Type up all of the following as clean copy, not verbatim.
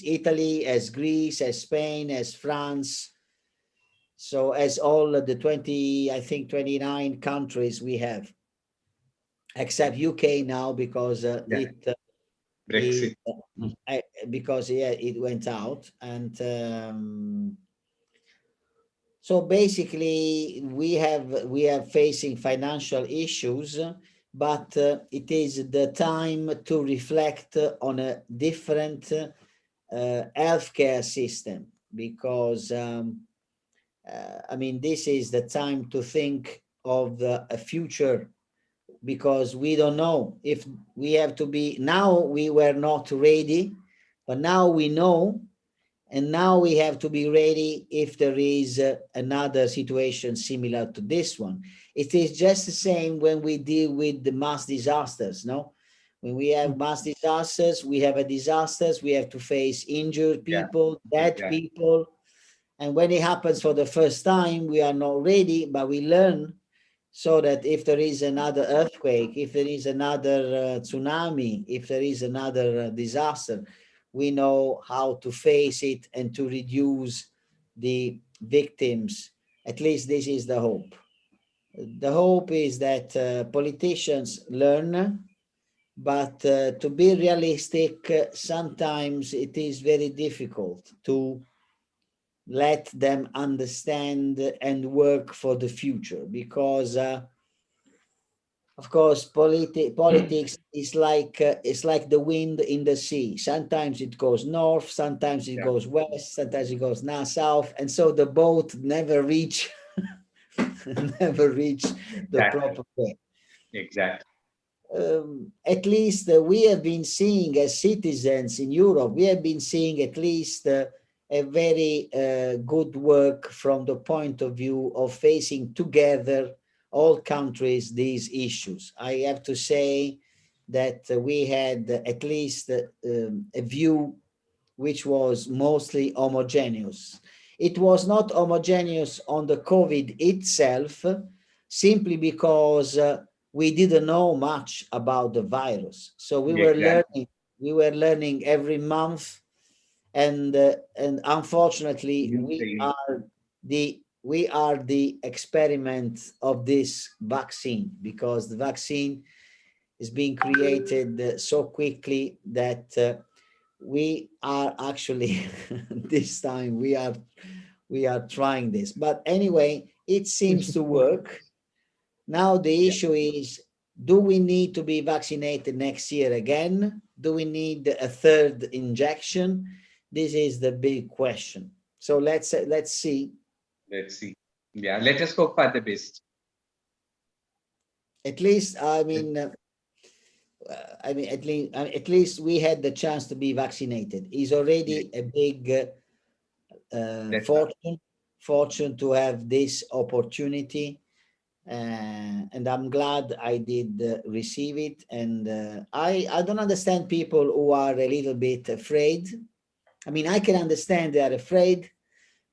Italy, as Greece, as Spain, as France. So as all the 20, I think 29 countries we have, except UK now because Brexit. because it went out. And so basically we are facing financial issues, but it is the time to reflect on a different healthcare system, because I mean, this is the time to think of a future, because we don't know if we have to be. Now we were not ready, but now we know, and now we have to be ready if there is another situation similar to this one. It is just the same when we deal with the mass disasters, no? When we have mass disasters, we have disasters, we have to face injured people, dead people. And when it happens for the first time, we are not ready, but we learn, so that if there is another earthquake, if there is another tsunami, if there is another disaster, we know how to face it and to reduce the victims. At least this is the hope. The hope is that politicians learn, but to be realistic, sometimes it is very difficult to let them understand and work for the future, because of course politics is like it's like the wind in the sea. Sometimes it goes north, sometimes it goes west, sometimes it goes south, and so the boat never reach the proper way. Exactly. At least we have been seeing, as citizens in Europe, we have been seeing at least a very good work from the point of view of facing together, all countries, these issues. I have to say that we had at least a view which was mostly homogeneous. It was not homogeneous on the COVID itself, simply because we didn't know much about the virus. So we were learning every month, and unfortunately we are the experiment of this vaccine, because the vaccine is being created so quickly that we are actually this time we are trying this. But anyway, it seems to work. Now the issue is, do we need to be vaccinated next year again? Do we need a third injection? This is the big question. So let's see. Let's see. Yeah, let us hope for the best. At least, I mean, at least we had the chance to be vaccinated. It's already a big fortune to have this opportunity. And I'm glad I did receive it. And I don't understand people who are a little bit afraid. I mean, I can understand they are afraid,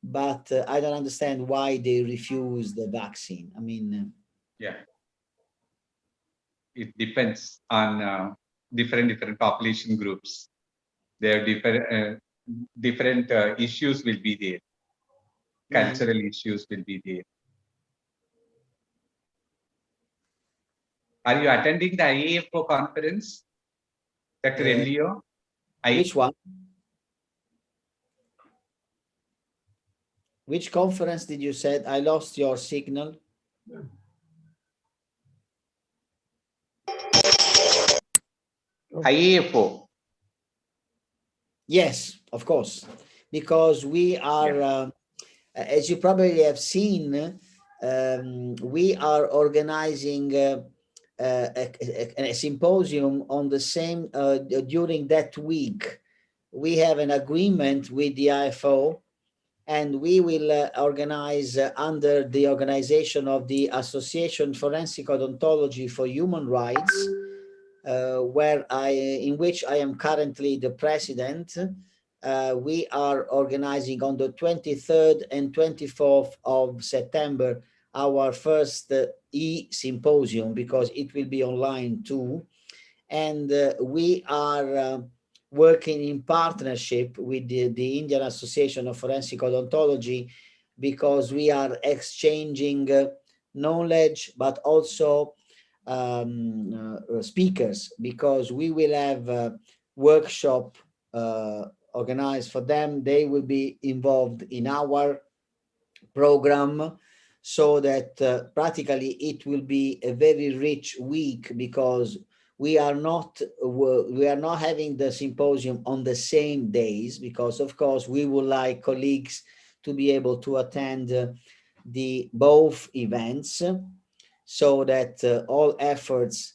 but I don't understand why they refuse the vaccine. I mean, it depends on different population groups. There are different issues will be there. Cultural issues will be there. Are you attending the IAFO conference, Dr. Emilio? Which one? Which conference did you say? I lost your signal. IAFO. Yes, of course, because we are, as you probably have seen, we are organizing a symposium on the same during that week. We have an agreement with the IFO, and we will organize under the organization of the Association Forensic Odontology for Human Rights, in which I am currently the president. We are organizing on the 23rd and 24th of September our first e-symposium, because it will be online too. And we are working in partnership with the Indian Association of Forensic Odontology, because we are exchanging knowledge, but also speakers, because we will have a workshop organized for them. They will be involved in our program, so that practically it will be a very rich week, because we are not having the symposium on the same days, because of course we would like colleagues to be able to attend the both events, so that all efforts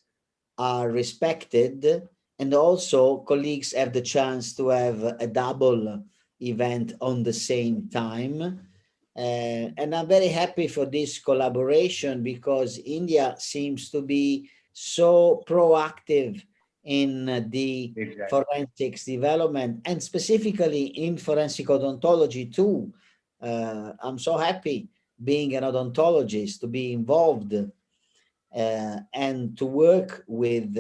are respected, and also colleagues have the chance to have a double event on the same time. And I'm very happy for this collaboration, because India seems to be so proactive in the forensics development, and specifically in forensic odontology too. I'm so happy, being an odontologist, to be involved and to work with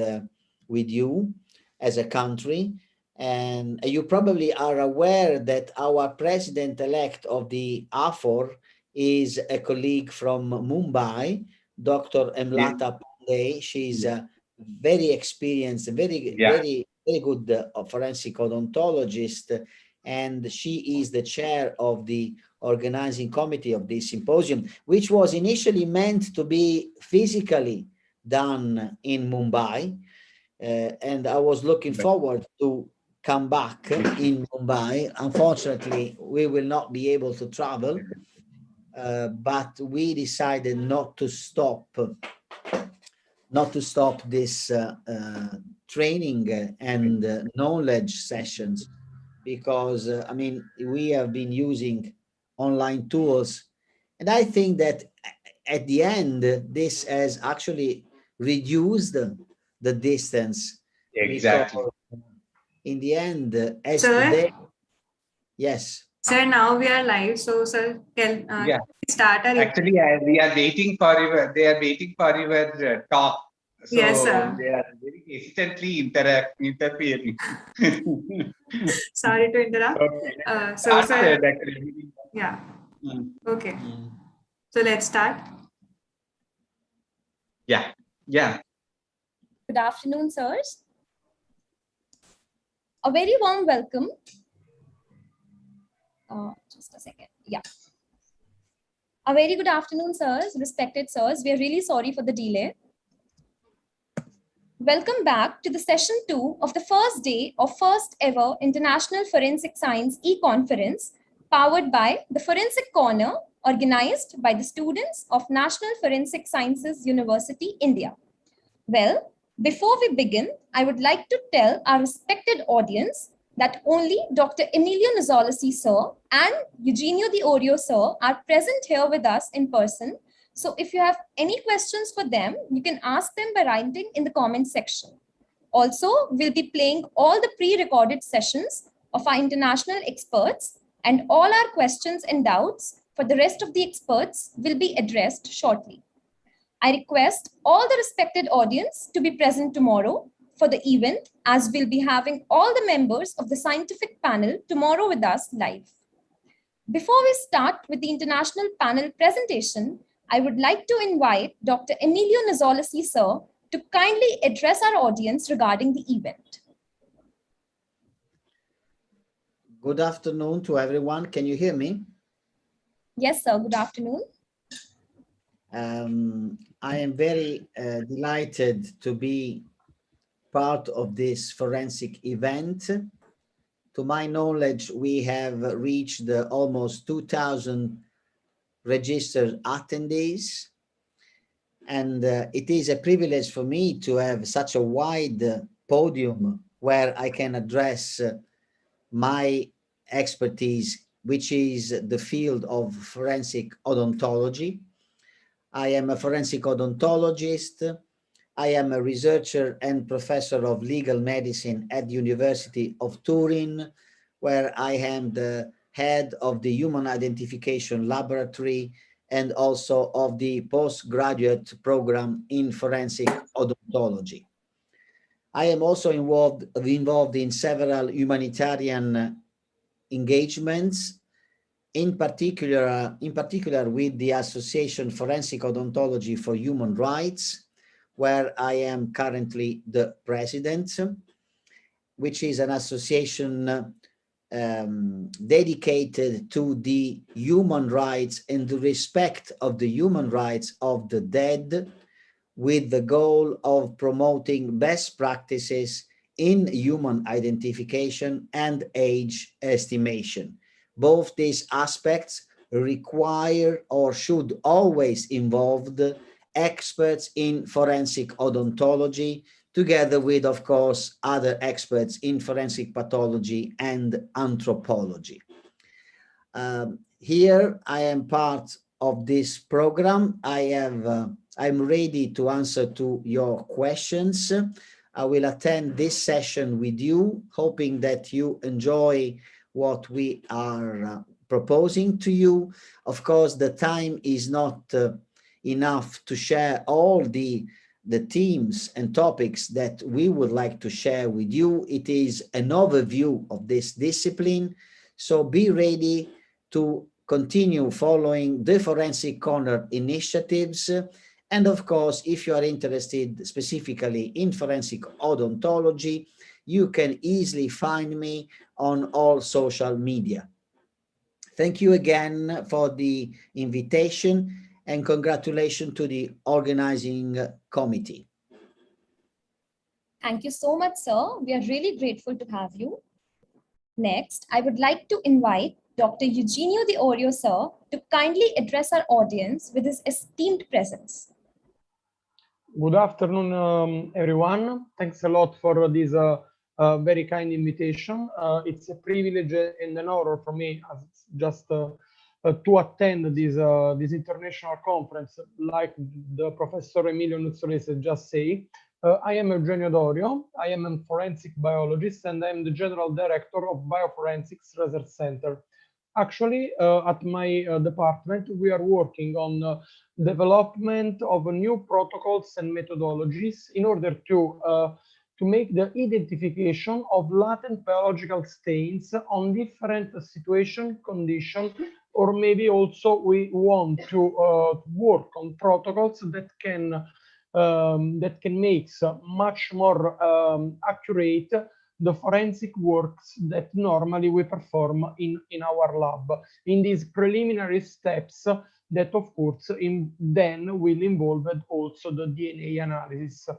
you as a country. And you probably are aware that our president-elect of the AFOR is a colleague from Mumbai, Dr. Emlata Pandey. She's a very experienced, very good forensic odontologist, and she is the chair of the organizing committee of this symposium, which was initially meant to be physically done in Mumbai. And I was looking forward to come back in Mumbai. Unfortunately, we will not be able to travel, but we decided not to stop this training and knowledge sessions, because I mean, we have been using online tools, and I think that at the end this has actually reduced the distance. Exactly. Because in the end, as Sir? today, yes. Sir, now we are live, so sir, can start our... Actually, we are waiting for your. They are waiting for your talk. So yes, sir. They are very hesitantly interfering. Sorry to interrupt. Okay. So, sir, Dr. yeah. Okay. So let's start. Yeah. Yeah. Good afternoon, sirs. A very warm welcome. Just a second. Yeah. A very good afternoon, sirs, respected sirs. We are really sorry for the delay. Welcome back to the session 2 of the first day of first ever International Forensic Science e-conference, powered by the Forensic Corner, organized by the students of National Forensic Sciences University, India. Well, before we begin, I would like to tell our respected audience that only Dr. Emilio Nizolasi, sir, and Eugenio Diorioso, sir, are present here with us in person. So if you have any questions for them, you can ask them by writing in the comment section. Also, we'll be playing all the pre-recorded sessions of our international experts, and all our questions and doubts for the rest of the experts will be addressed shortly. I request all the respected audience to be present tomorrow for the event, as we'll be having all the members of the scientific panel tomorrow with us live. Before we start with the international panel presentation, I would like to invite Dr. Emilio Nizolasi, sir, to kindly address our audience regarding the event. Good afternoon to everyone. Can you hear me? Yes, sir. Good afternoon. I am very delighted to be part of this forensic event. To my knowledge, we have reached almost 2,000 registered attendees. And it is a privilege for me to have such a wide podium where I can address my expertise, which is the field of forensic odontology. I am a forensic odontologist. I am a researcher and professor of legal medicine at the University of Turin, where I am the head of the Human Identification Laboratory and also of the postgraduate program in forensic odontology. I am also involved in several humanitarian engagements, in particular with the Association Forensic Odontology for Human Rights, where I am currently the president, which is an association dedicated to the human rights and the respect of the human rights of the dead, with the goal of promoting best practices in human identification and age estimation. Both these aspects require or should always involve the experts in forensic odontology, together with, of course, other experts in forensic pathology and anthropology. Here I am part of this program. I'm ready to answer to your questions. I will attend this session with you, hoping that you enjoy what we are proposing to you. Of course, the time is not enough to share all the themes and topics that we would like to share with you. It is an overview of this discipline, so be ready to continue following the Forensic Corner initiatives. And of course, if you are interested specifically in forensic odontology, you can easily find me on all social media. Thank you again for the invitation, and congratulations to the organizing committee. Thank you so much, sir. We are really grateful to have you. Next, I would like to invite Dr. Eugenio Diorioso, sir, to kindly address our audience with his esteemed presence. Good afternoon, everyone. Thanks a lot for this very kind invitation. It's a privilege and an honor for me just to attend this international conference, like the Professor Emilio Nizolasi just said. I am Eugenio Diorioso. I am a forensic biologist, and I am the General Director of Bioforensics Research Center. Actually, at my department, we are working on development of new protocols and methodologies in order to make the identification of latent biological stains on different situation, conditions, or maybe also we want to work on protocols that can make much more accurate the forensic works that normally we perform in our lab, in these preliminary steps that of course then will involve also the DNA analysis.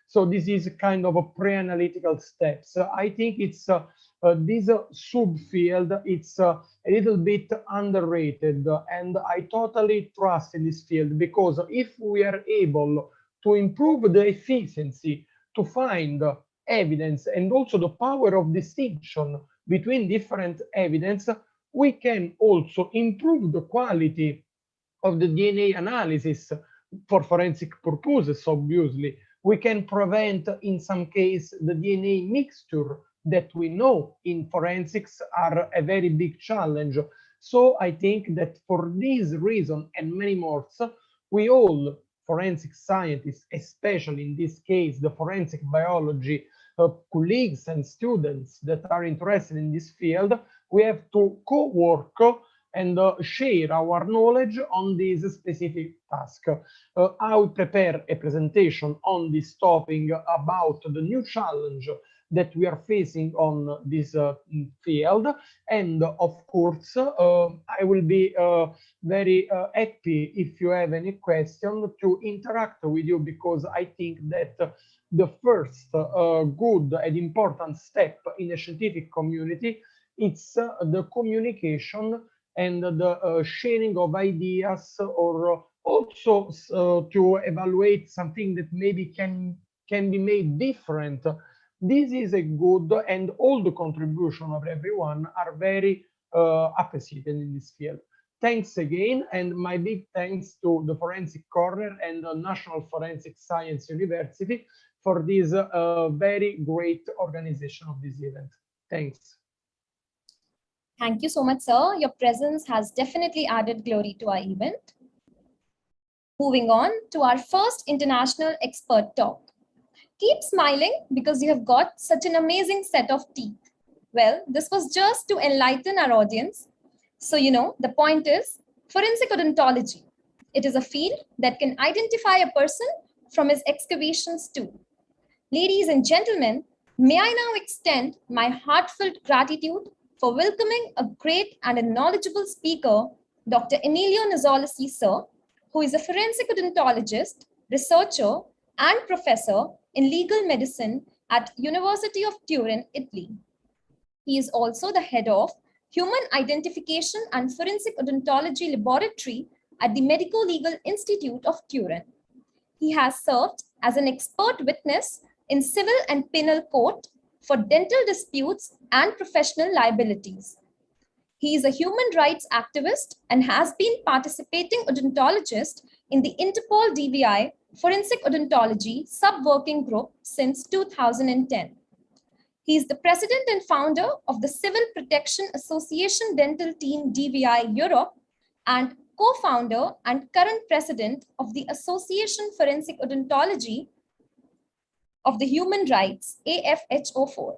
So this is kind of a pre-analytical steps. I think it's this subfield, it's a little bit underrated, and I totally trust in this field, because if we are able to improve the efficiency to find evidence and also the power of distinction between different evidence, we can also improve the quality of the DNA analysis for forensic purposes. Obviously, we can prevent in some case the DNA mixture that we know in forensics are a very big challenge. So I think that for this reason and many more, we all forensic scientists, especially in this case the forensic biology colleagues and students that are interested in this field, we have to co-work and share our knowledge on this specific task. I will prepare a presentation on this topic about the new challenge that we are facing on this field, and of course I will be very happy if you have any question to interact with you, because I think that the first good and important step in the scientific community, it's the communication and the sharing of ideas, or also to evaluate something that maybe can be made different. This is a good, and all the contribution of everyone are very appreciated in this field. Thanks again, and my big thanks to the Forensic Corner and the National Forensic Science University for this very great organization of this event. Thanks. Thank you so much, sir. Your presence has definitely added glory to our event. Moving on to our first international expert talk. Keep smiling because you have got such an amazing set of teeth. Well, this was just to enlighten our audience. So, the point is forensic odontology. It is a field that can identify a person from his excavations too. Ladies and gentlemen, may I now extend my heartfelt gratitude for welcoming a great and a knowledgeable speaker, Dr. Emilio Nizolasi, sir, who is a forensic odontologist, researcher, and professor in legal medicine at University of Turin, Italy. He is also the head of Human Identification and Forensic Odontology Laboratory at the Medico Legal Institute of Turin. He has served as an expert witness in civil and penal court for dental disputes and professional liabilities. He is a human rights activist and has been participating odontologist in the Interpol DVI Forensic Odontology Sub-Working Group since 2010. He is the president and founder of the Civil Protection Association Dental Team DVI Europe and co-founder and current president of the Association Forensic Odontology of the Human Rights, AFHO4.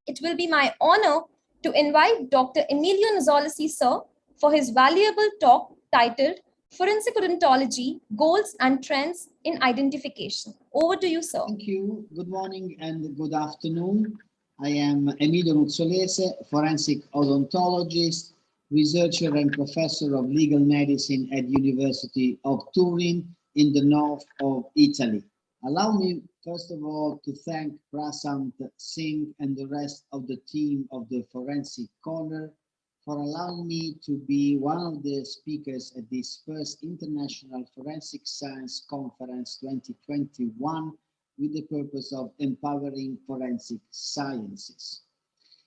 It will be my honor to invite Dr. Emilio Nizolasi, sir, for his valuable talk titled Forensic Odontology, Goals and Trends in Identification. Over to you, sir. Thank you. Good morning and good afternoon. I am Emilio Nizolasi, forensic odontologist, researcher and professor of legal medicine at University of Turin in the north of Italy. Allow me, first of all, to thank Prasant Singh and the rest of the team of the Forensic Corner for allowing me to be one of the speakers at this first International Forensic Science Conference 2021 with the purpose of empowering forensic sciences.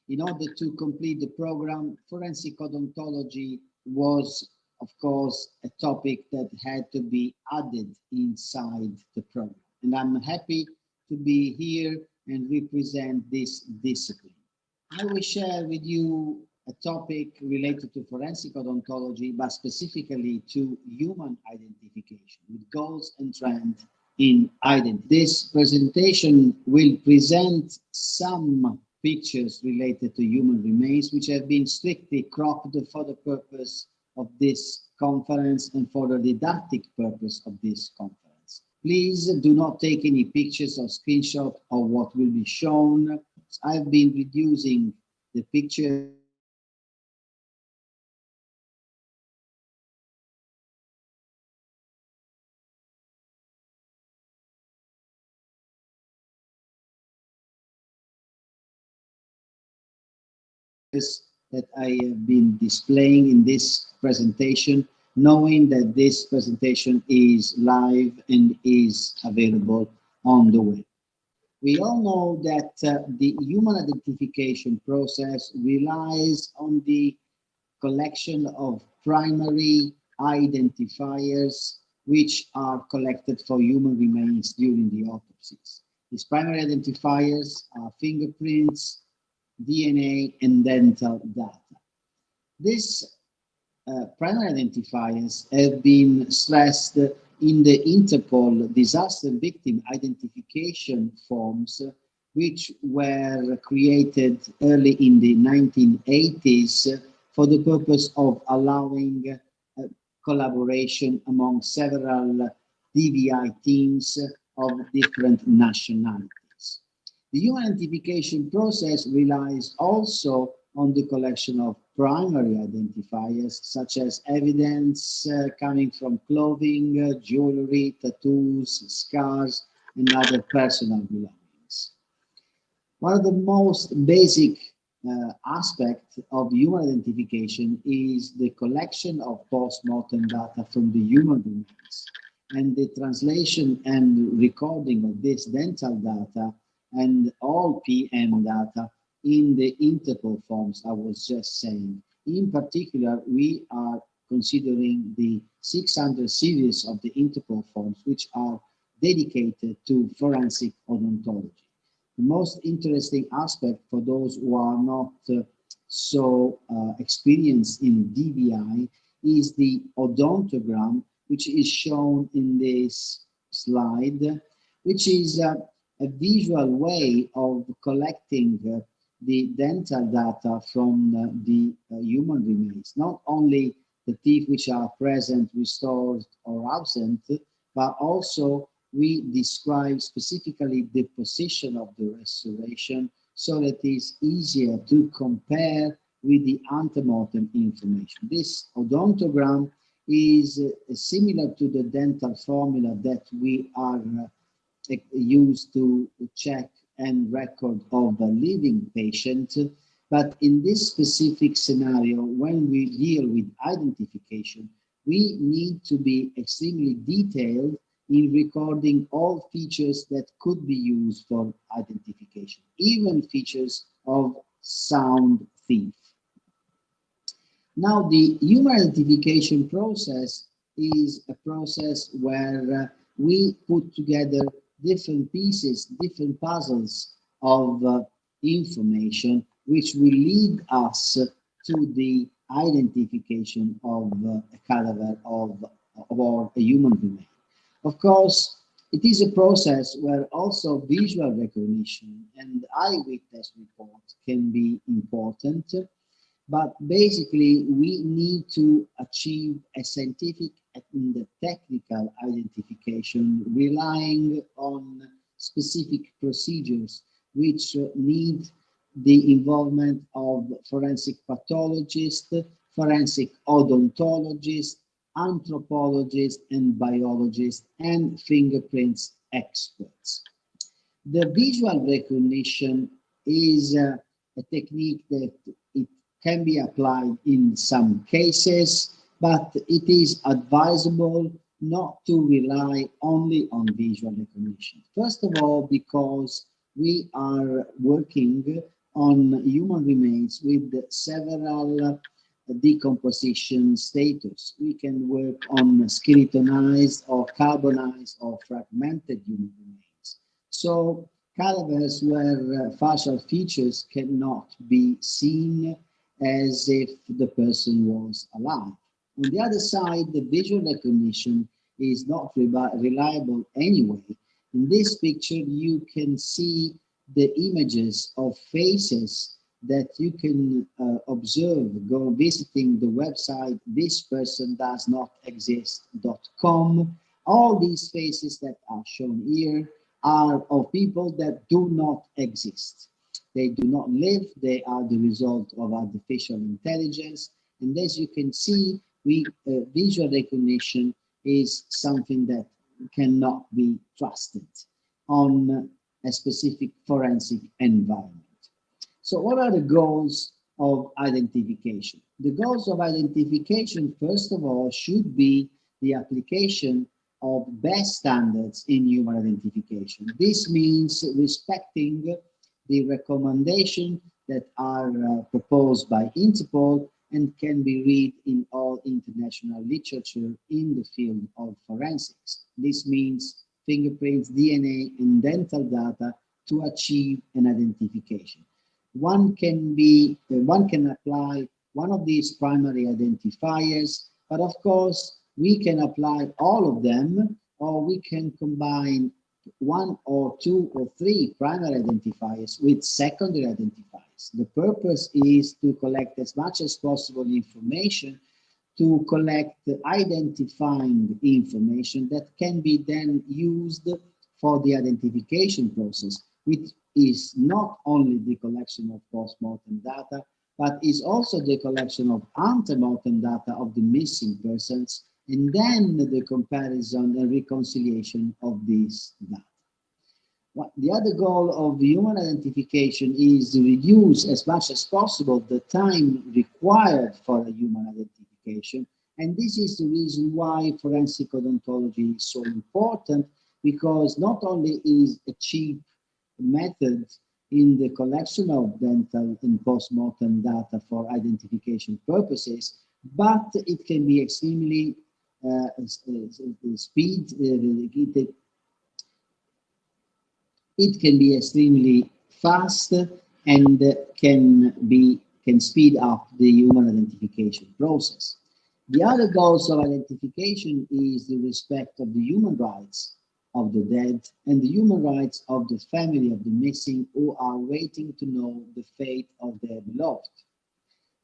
In order to complete the program, forensic odontology was, of course, a topic that had to be added inside the program. And I'm happy to be here and represent this discipline. I will share with you a topic related to forensic odontology, but specifically to human identification with goals and trends in identity. This presentation will present some pictures related to human remains, which have been strictly cropped for the purpose of this conference and for the didactic purpose of this conference. Please do not take any pictures or screenshots of what will be shown. I've been reducing the picture that I have been displaying in this presentation, knowing that this presentation is live and is available on the web. We all know that the human identification process relies on the collection of primary identifiers which are collected for human remains during the autopsies. These primary identifiers are fingerprints, DNA, and dental data. These primary identifiers have been stressed in the Interpol disaster victim identification forms, which were created early in the 1980s for the purpose of allowing collaboration among several DVI teams of different nationalities. The human identification process relies also on the collection of primary identifiers, such as evidence coming from clothing, jewelry, tattoos, scars, and other personal belongings. One of the most basic aspects of human identification is the collection of post-mortem data from the human remains and the translation and recording of this dental data and all PM data in the Interpol forms I was just saying. In particular, we are considering the 600 series of the Interpol forms, which are dedicated to forensic odontology. The most interesting aspect for those who are not so experienced in DVI is the odontogram, which is shown in this slide, which is a visual way of collecting the dental data from the human remains, not only the teeth which are present, restored, or absent, but also we describe specifically the position of the restoration so that it is easier to compare with the antemortem information. This odontogram is similar to the dental formula that we are used to check and record of a living patient. But in this specific scenario, when we deal with identification, we need to be extremely detailed in recording all features that could be used for identification, even features of sound teeth. Now, the human identification process is a process where we put together different pieces, different puzzles of information, which will lead us to the identification of a cadaver or a human remain. Of course, it is a process where also visual recognition and eyewitness report can be important, but basically we need to achieve a scientific and technical identification relying on specific procedures which need the involvement of forensic pathologists, forensic odontologists, anthropologists and biologists, and fingerprints experts. The visual recognition is a technique that it can be applied in some cases, but it is advisable not to rely only on visual recognition. First of all, because we are working on human remains with several decomposition status. We can work on skeletonized or carbonized or fragmented human remains. So cadavers where facial features cannot be seen as if the person was alive. On the other side, the visual recognition is not reliable anyway. In this picture, you can see the images of faces that you can observe, go visiting the website thispersondoesnotexist.com. All these faces that are shown here are of people that do not exist. They do not live, they are the result of artificial intelligence. And as you can see, visual recognition is something that cannot be trusted on a specific forensic environment. So what are the goals of identification? The goals of identification, first of all, should be the application of best standards in human identification. This means respecting the recommendations that are proposed by Interpol and can be read in all international literature in the field of forensics. This means fingerprints, DNA, and dental data to achieve an identification. One can apply one of these primary identifiers, but of course we can apply all of them, or we can combine one or two or three primary identifiers with secondary identifiers. The purpose is to collect as much as possible information, to collect identifying information that can be then used for the identification process, which is not only the collection of post-mortem data, but is also the collection of ante-mortem data of the missing persons, and then the comparison and reconciliation of these data. The other goal of human identification is to reduce as much as possible the time required for a human identification. And this is the reason why forensic odontology is so important, because not only is a cheap method in the collection of dental and post-mortem data for identification purposes, but it can be extremely it can be extremely fast and can speed up the human identification process. The other goals of identification is the respect of the human rights of the dead, and the human rights of the family of the missing who are waiting to know the fate of their beloved.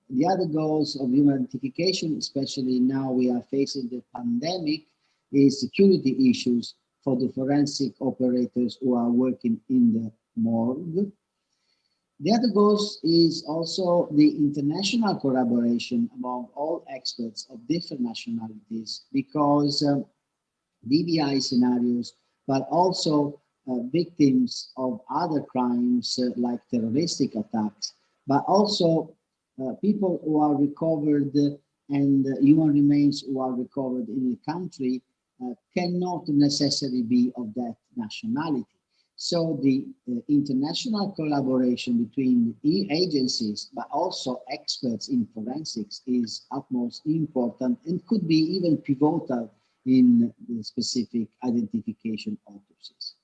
The other goals of human identification, especially now we are facing the pandemic, is security issues for the forensic operators who are working in the morgue. The other goals is also the international collaboration among all experts of different nationalities, because DBI scenarios, but also victims of other crimes like terroristic attacks, but also people who are recovered and human remains who are recovered in a country cannot necessarily be of that nationality. So the international collaboration between agencies, but also experts in forensics, is utmost important and could be even pivotal in the specific identification autopsies.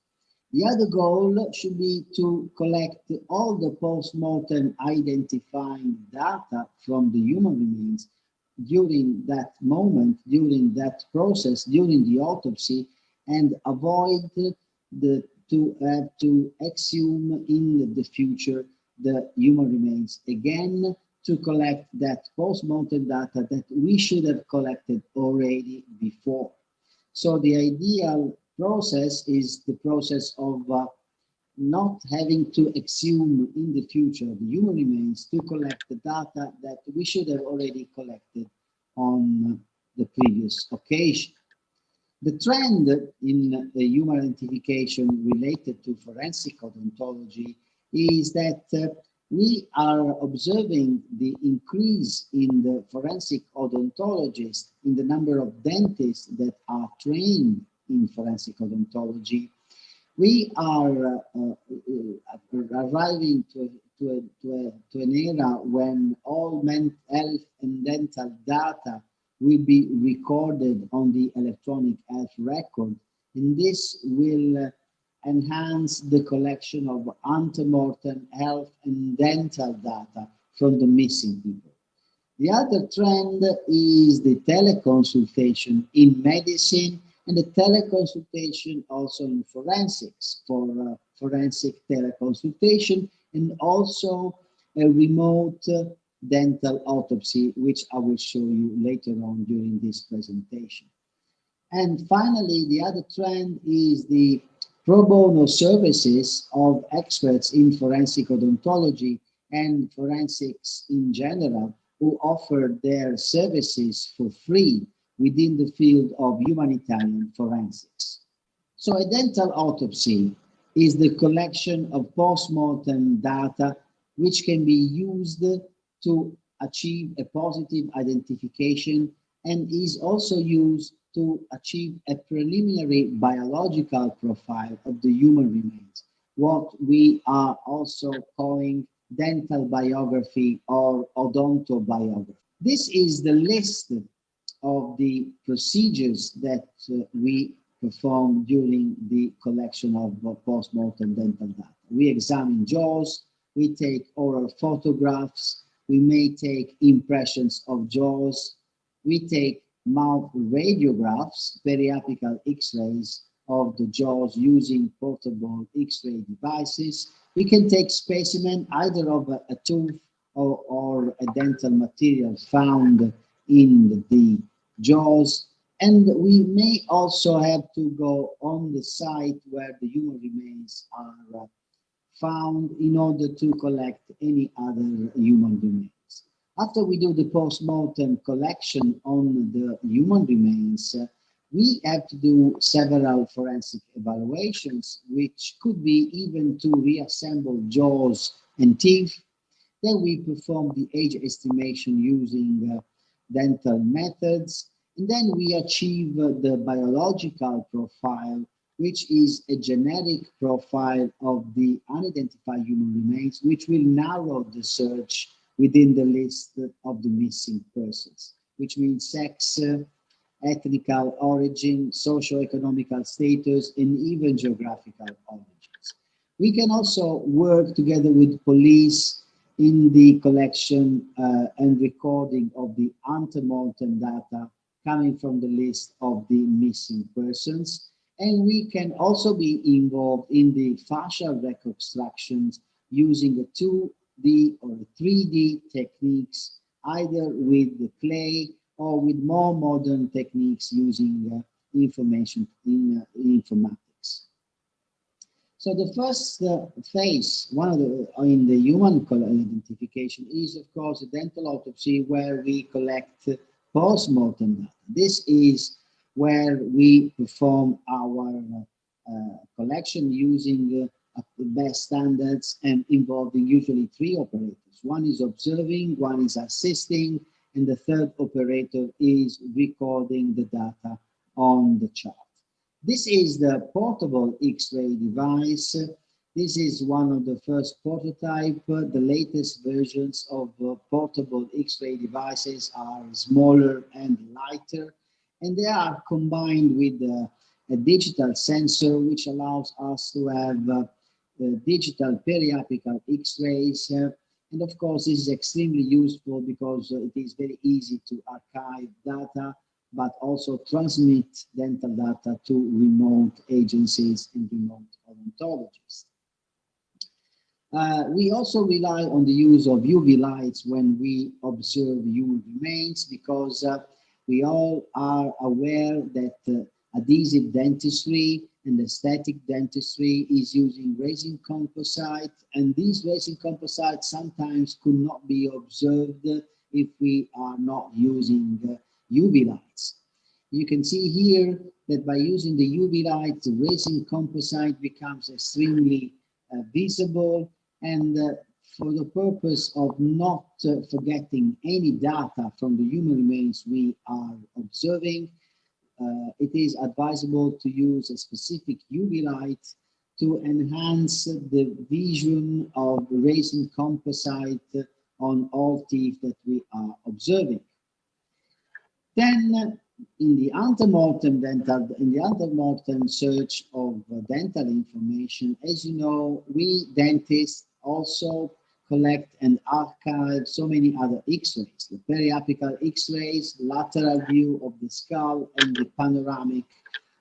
The other goal should be to collect all the post-mortem identifying data from the human remains during that moment, during that process, during the autopsy, and avoid to have to exhume in the future the human remains again to collect that post-mortem data that we should have collected already before. So the ideal process is the process of not having to exhume in the future the human remains to collect the data that we should have already collected on the previous occasion. The trend in the human identification related to forensic odontology is that we are observing the increase in the forensic odontologists, in the number of dentists that are trained in forensic odontology. We are arriving to an era when all health and dental data will be recorded on the electronic health record, and this will enhance the collection of antemortem health and dental data from the missing people. The other trend is the teleconsultation in medicine and the teleconsultation also in forensics, for forensic teleconsultation, and also a remote dental autopsy, which I will show you later on during this presentation. And finally, the other trend is the pro bono services of experts in forensic odontology and forensics in general, who offer their services for free within the field of humanitarian forensics. So a dental autopsy is the collection of post-mortem data which can be used to achieve a positive identification and is also used to achieve a preliminary biological profile of the human remains, what we are also calling dental biography or odontobiography. This is the list of the procedures that we perform during the collection of post-mortem dental data. We examine jaws, we take oral photographs, we may take impressions of jaws, we take mouth radiographs, periapical X-rays of the jaws using portable X-ray devices. We can take specimen either of a tooth or a dental material found in the jaws, and we may also have to go on the site where the human remains are found in order to collect any other human remains. After we do the post-mortem collection on the human remains, we have to do several forensic evaluations, which could be even to reassemble jaws and teeth. Then we perform the age estimation using dental methods, and then we achieve the biological profile, which is a generic profile of the unidentified human remains, which will narrow the search within the list of the missing persons, which means sex, ethnical origin, socio-economical status, and even geographical origins. We can also work together with police in the collection and recording of the antemortem data coming from the list of the missing persons. And we can also be involved in the facial reconstructions using a 2D or 3D techniques, either with the clay or with more modern techniques using information in informatics. So the first phase, one of the in the human identification, is of course a dental autopsy, where we collect post-mortem data. This is where we perform our collection using the best standards and involving usually 3 operators. One is observing, one is assisting, and the third operator is recording the data on the chart. This is the portable X-ray device. This is one of the first prototype. The latest versions of portable X-ray devices are smaller and lighter, and they are combined with a digital sensor, which allows us to have digital periapical X-rays. And of course, this is extremely useful because it is very easy to archive data, but also transmit dental data to remote agencies and remote odontologists. We also rely on the use of UV lights when we observe human remains, because we all are aware that adhesive dentistry and aesthetic dentistry is using resin composite, and these resin composites sometimes could not be observed if we are not using UV lights. You can see here that by using the UV light, the resin composite becomes extremely visible, and for the purpose of not forgetting any data from the human remains we are observing, it is advisable to use a specific UV light to enhance the vision of resin composite on all teeth that we are observing. Then, in the antemortem search of dental information, as you know, we dentists also collect and archive so many other X-rays, the periapical X-rays, lateral view of the skull, and the panoramic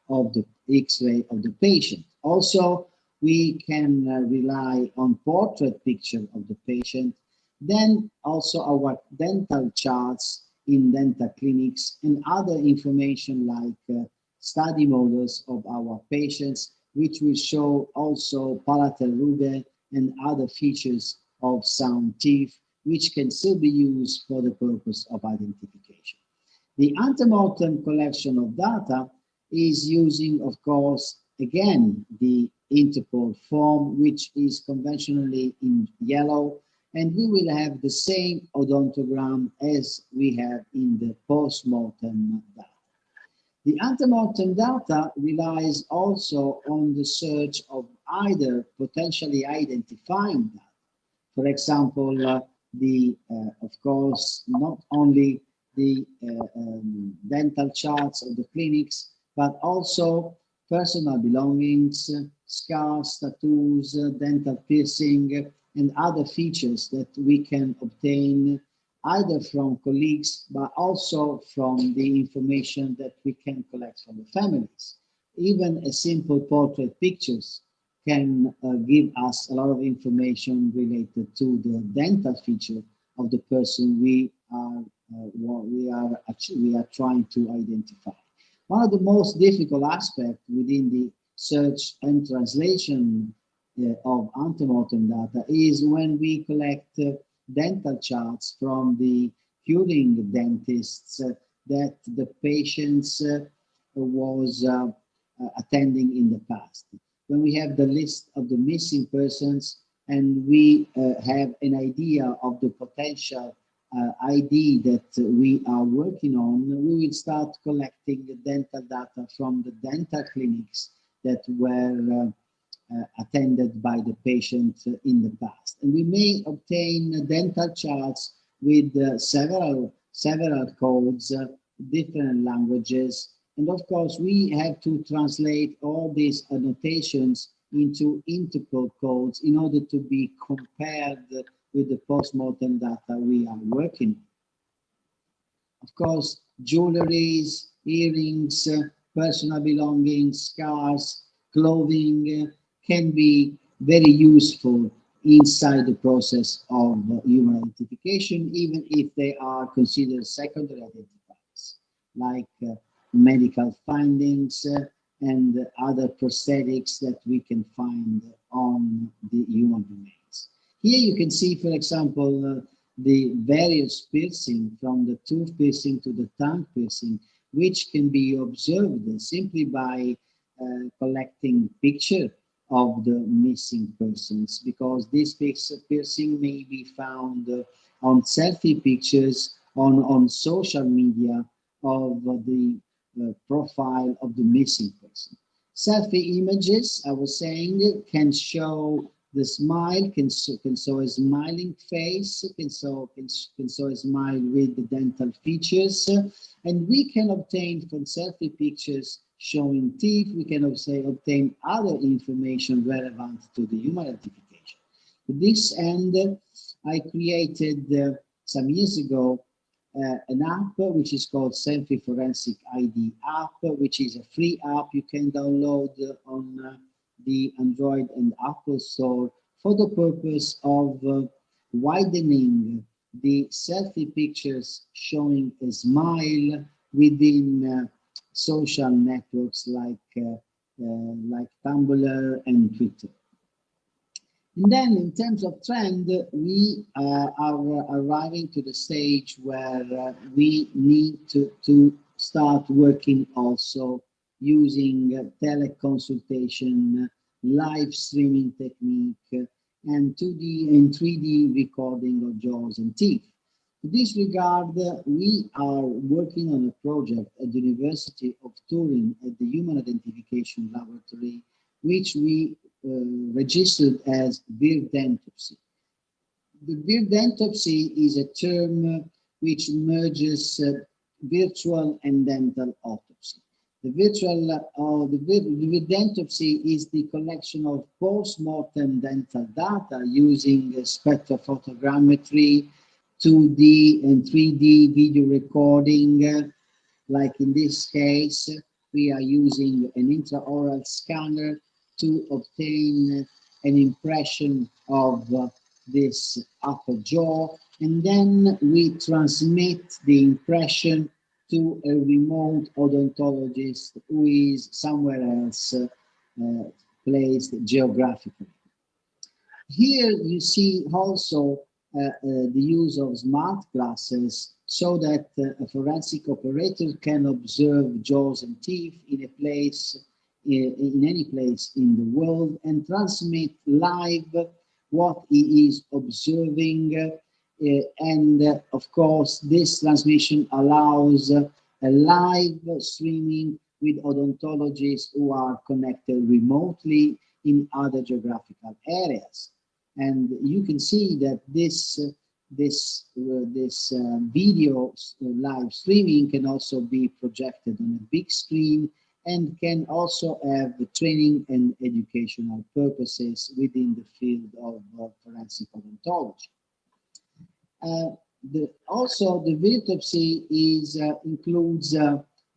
of the X-ray of the patient. Also, we can rely on portrait picture of the patient, then also our dental charts in dental clinics and other information like study models of our patients, which will show also palatal rugae and other features of sound teeth, which can still be used for the purpose of identification. The antemortem collection of data is using, of course, again, the Interpol form, which is conventionally in yellow, and we will have the same odontogram as we have in the post-mortem data. The antemortem data relies also on the search of either potentially identifying data. For example, of course, not only the dental charts of the clinics, but also personal belongings, scars, tattoos, dental piercing, and other features that we can obtain either from colleagues, but also from the information that we can collect from the families. Even a simple portrait pictures can give us a lot of information related to the dental feature of the person we are trying to identify. One of the most difficult aspects within the search and translation of antemortem data is when we collect dental charts from the curing dentists that the patients was attending in the past. When we have the list of the missing persons and we have an idea of the potential ID that we are working on, we will start collecting the dental data from the dental clinics that were attended by the patient in the past. And we may obtain dental charts with several codes, different languages. And of course, we have to translate all these annotations into Interpol codes in order to be compared with the post-mortem data we are working on. Of course, jewelries, earrings, personal belongings, scars, clothing can be very useful inside the process of human identification, even if they are considered secondary identifiers, like medical findings and other prosthetics that we can find on the human remains. Here you can see, for example, the various piercing, from the tooth piercing to the tongue piercing, which can be observed simply by collecting picture of the missing persons, because this piercing may be found on selfie pictures on social media of the profile of the missing person. Selfie images, I was saying, can show the smile, can show a smiling face, can show a smile with the dental features, and we can obtain from selfie pictures showing teeth, we can also obtain other information relevant to the human identification. To this end, I created some years ago an app which is called Selfie Forensic ID app, which is a free app you can download on the Android and Apple Store for the purpose of widening the selfie pictures showing a smile within social networks like Tumblr and Twitter. And then in terms of trend, we are arriving to the stage where we need to start working also using teleconsultation, live streaming technique, and 2D and 3D recording of jaws and teeth. In this regard, we are working on a project at the University of Turin at the Human Identification Laboratory, which we registered as Virdentopsy. The Virdentopsy is a term which merges virtual and dental autopsy. The Virdentopsy is the collection of post-mortem dental data using spectrophotogrammetry, 2D and 3D video recording. Like in this case, we are using an intraoral scanner to obtain an impression of this upper jaw, and then we transmit the impression to a remote odontologist who is somewhere else placed geographically. Here you see also the use of smart glasses so that a forensic operator can observe jaws and teeth in a place, in any place in the world, and transmit live what he is observing. And of course, this transmission allows a live streaming with odontologists who are connected remotely in other geographical areas. And you can see that this video live streaming can also be projected on a big screen and can also have training and educational purposes within the field of forensic odontology. Also, the Virdentopsy includes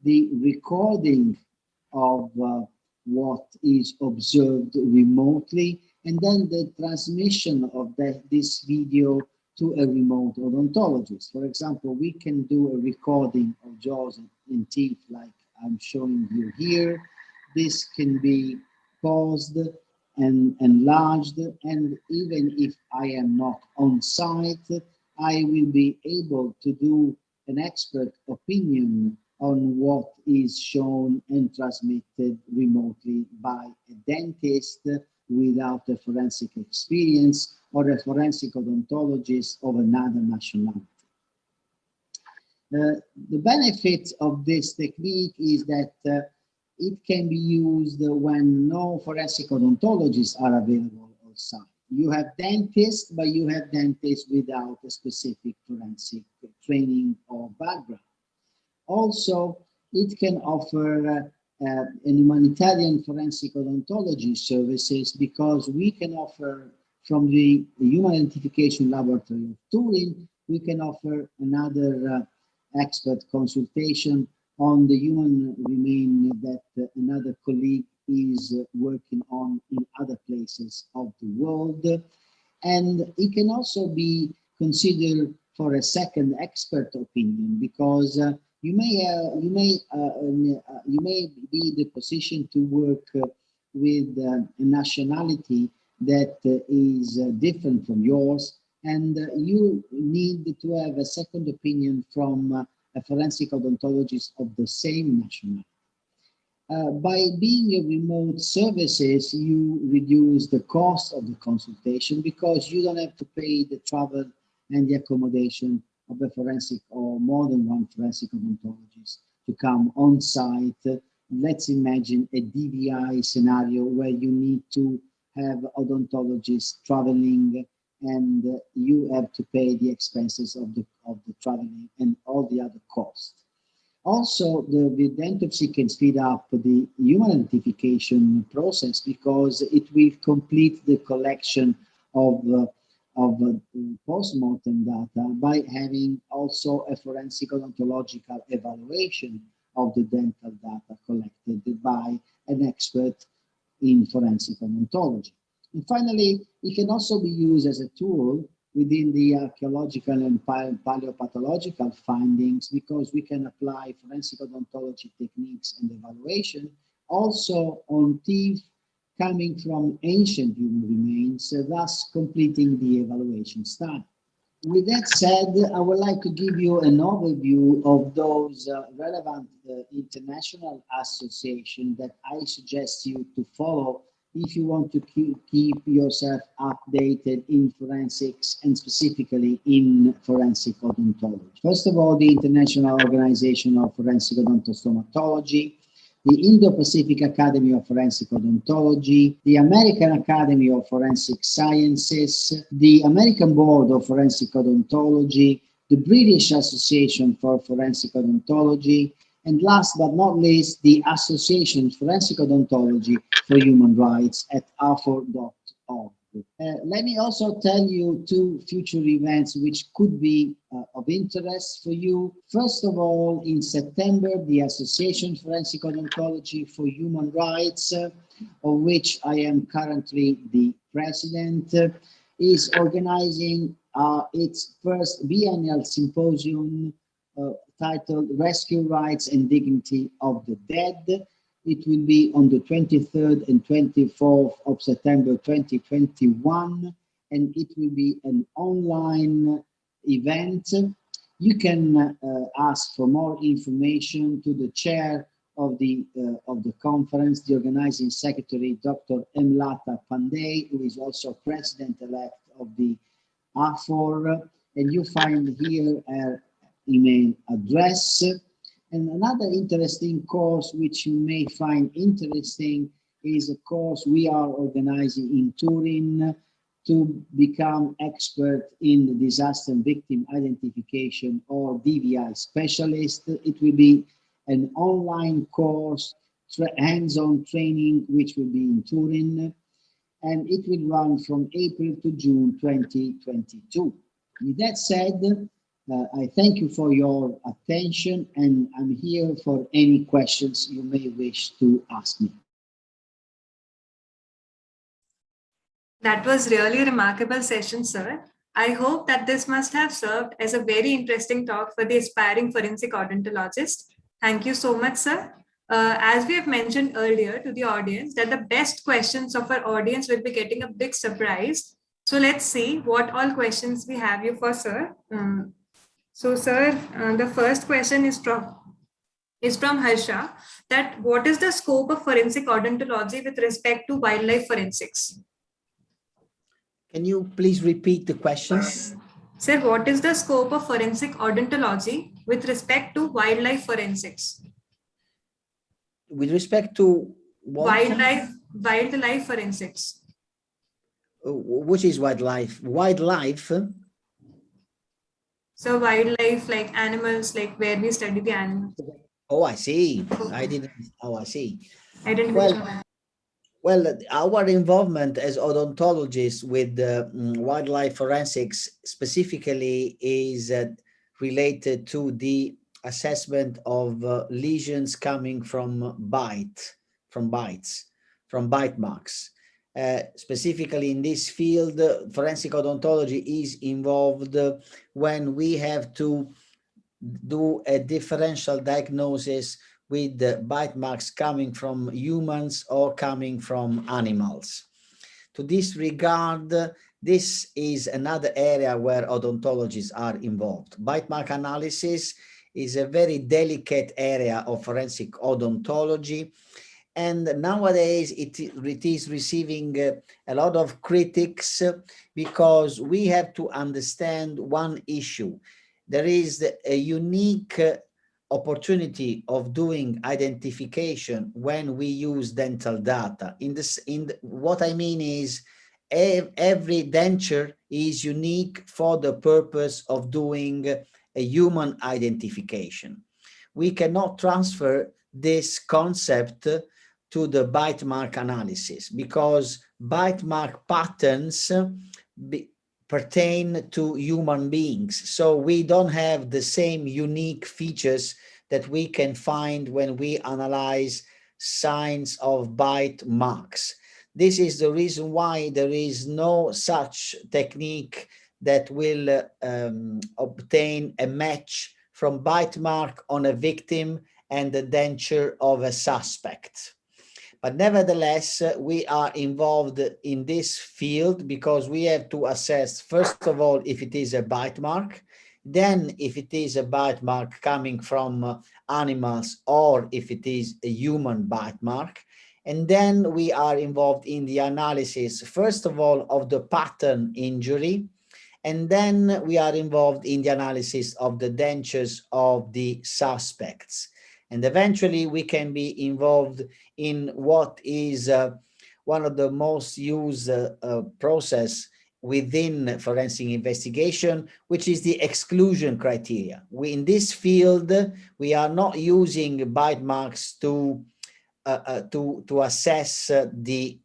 the recording of what is observed remotely, and then the transmission of this video to a remote odontologist. For example, we can do a recording of jaws and teeth like I'm showing you here. This can be paused and enlarged, and even if I am not on site, I will be able to do an expert opinion on what is shown and transmitted remotely by a dentist without a forensic experience or a forensic odontologist of another nationality. The benefit of this technique is that it can be used when no forensic odontologists are available on site. You have dentists, but you have dentists without a specific forensic training or background. Also, it can offer an humanitarian forensic odontology services, because we can offer from the Human Identification Laboratory of Turin, we can offer another expert consultation on the human remain that another colleague is working on in other places of the world. And it can also be considered for a second expert opinion, because you may be in the position to work with a nationality that is different from yours, and you need to have a second opinion from a forensic odontologist of the same nationality. By being a remote services, you reduce the cost of the consultation, because you don't have to pay the travel and the accommodation of a forensic or more than one forensic odontologist to come on site. Let's imagine a DVI scenario where you need to have odontologists traveling, and you have to pay the expenses of the traveling and all the other costs. Also, the autopsy can speed up the human identification process, because it will complete the collection of post-mortem data by having also a forensic odontological evaluation of the dental data collected by an expert in forensic odontology. And finally, it can also be used as a tool within the archaeological and paleopathological findings, because we can apply forensic odontology techniques and evaluation also on teeth coming from ancient human remains, thus completing the evaluation study. With that said, I would like to give you an overview of those relevant international associations that I suggest you to follow if you want to keep yourself updated in forensics, and specifically in forensic odontology. First of all, the International Organization of Forensic Odontostomatology, the Indo-Pacific Academy of Forensic Odontology, the American Academy of Forensic Sciences, the American Board of Forensic Odontology, the British Association for Forensic Odontology, and last but not least, the Association Forensic Odontology for Human Rights at AFOR.org. Let me also tell you two future events which could be of interest for you. First of all, in September, the Association Forensic Odontology for Human Rights, of which I am currently the president, is organizing its first biennial symposium titled Rescue Rights and Dignity of the Dead. It will be on the 23rd and 24th of September 2021, and it will be an online event. You can ask for more information to the chair of the conference, the organizing secretary, Dr. Emlata Pandey, who is also president-elect of the AFOR, and you find here her email address. And another interesting course which you may find interesting is a course we are organizing in Turin to become expert in disaster victim identification, or DVI specialist. It will be an online course, hands-on training, which will be in Turin, and it will run from April to June 2022. With that said, I thank you for your attention, and I'm here for any questions you may wish to ask me. That was really a remarkable session, sir. I hope that this must have served as a very interesting talk for the aspiring forensic odontologist. Thank you so much, sir. As we have mentioned earlier to the audience, that the best questions of our audience will be getting a big surprise. So let's see what all questions we have you for, sir. So, sir, the first question is from Harsha, that what is the scope of forensic odontology with respect to wildlife forensics? Can you please repeat the questions? Sir, what is the scope of forensic odontology with respect to wildlife forensics? With respect to what? Wildlife forensics. Which is wildlife? Wildlife? So wildlife, like animals, like where we study the animals. Oh, I see. I didn't. Oh, I see. I didn't. Well, our involvement as odontologists with wildlife forensics specifically is related to the assessment of lesions coming from bite marks. Specifically in this field, forensic odontology is involved when we have to do a differential diagnosis with the bite marks coming from humans or coming from animals. To this regard, this is another area where odontologists are involved. Bite mark analysis is a very delicate area of forensic odontology, and nowadays it is receiving a lot of critics because we have to understand one issue. There is a unique opportunity of doing identification when we use dental data. What I mean is every denture is unique for the purpose of doing a human identification. We cannot transfer this concept to the bite mark analysis because bite mark patterns pertain to human beings. So we don't have the same unique features that we can find when we analyze signs of bite marks. This is the reason why there is no such technique that will obtain a match from bite mark on a victim and the denture of a suspect. But nevertheless, we are involved in this field because we have to assess, first of all, if it is a bite mark, then if it is a bite mark coming from animals or if it is a human bite mark. And then we are involved in the analysis, first of all, of the pattern injury. And then we are involved in the analysis of the dentures of the suspects. And eventually we can be involved in what is one of the most used process within forensic investigation, which is the exclusion criteria. In this field, we are not using bite marks to assess the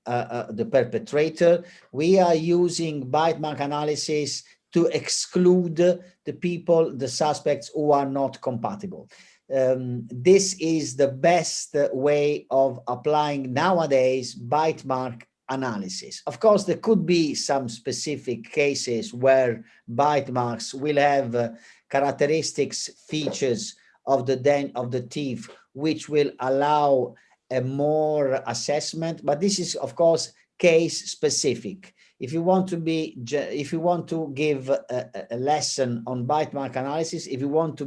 perpetrator. We are using bite mark analysis to exclude the people, the suspects who are not compatible. This is the best way of applying nowadays bite mark analysis. Of course, there could be some specific cases where bite marks will have characteristics, features of the teeth, which will allow a more assessment, but this is of course case specific. If you want to give a lesson on bite mark analysis, if you want to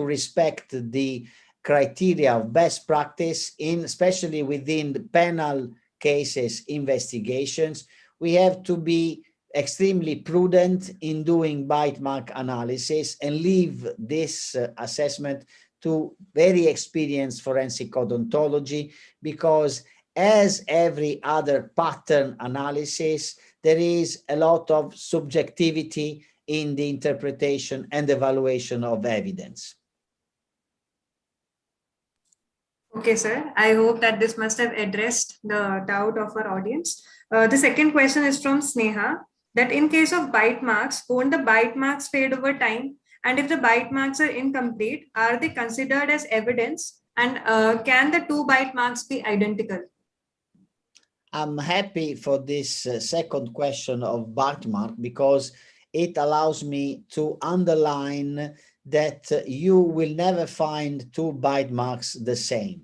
respect the criteria of best practice especially within the penal cases investigations, we have to be extremely prudent in doing bite mark analysis and leave this assessment to very experienced forensic odontology, because as every other pattern analysis, there is a lot of subjectivity in the interpretation and evaluation of evidence. Okay, sir. I hope that this must have addressed the doubt of our audience. The second question is from Sneha, that in case of bite marks, won't the bite marks fade over time? And if the bite marks are incomplete, are they considered as evidence? And can the two bite marks be identical? I'm happy for this second question of bite mark because it allows me to underline that you will never find two bite marks the same.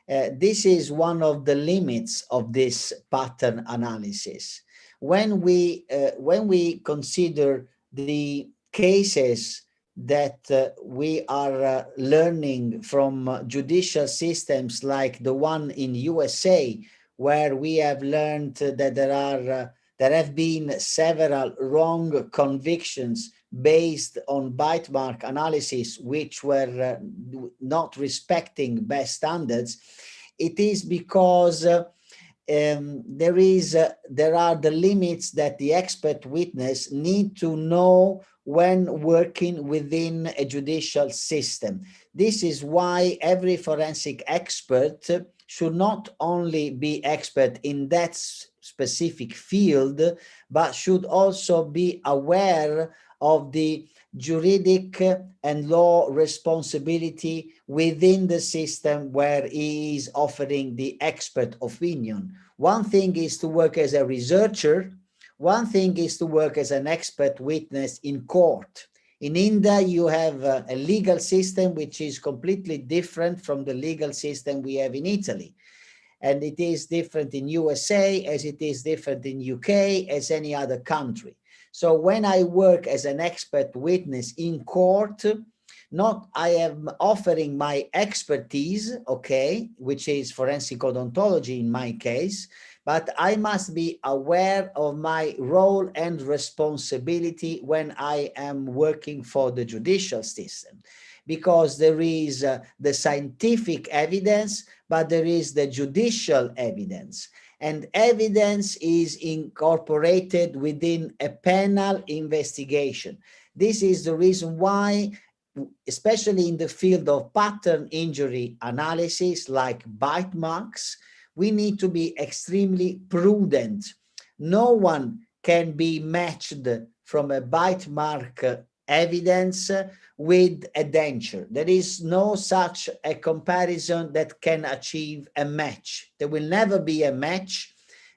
This is one of the limits of this pattern analysis. When we consider the cases that we are learning from judicial systems like the one in USA, where we have learned that there have been several wrong convictions based on bite mark analysis, which were not respecting best standards, it is because there are the limits that the expert witness need to know when working within a judicial system. This is why every forensic expert should not only be expert in that specific field, but should also be aware of the juridic and law responsibility within the system where he is offering the expert opinion. One thing is to work as a researcher. One thing is to work as an expert witness in court. In India, you have a legal system which is completely different from the legal system we have in Italy. And it is different in USA as it is different in UK as any other country. So when I work as an expert witness in court, not I am offering my expertise, okay, which is forensic odontology in my case, but I must be aware of my role and responsibility when I am working for the judicial system, because there is the scientific evidence, but there is the judicial evidence. And evidence is incorporated within a penal investigation. This is the reason why, especially in the field of pattern injury analysis, like bite marks, we need to be extremely prudent. No one can be matched from a bite mark evidence with a denture. There is no such a comparison that can achieve a match. There will never be a match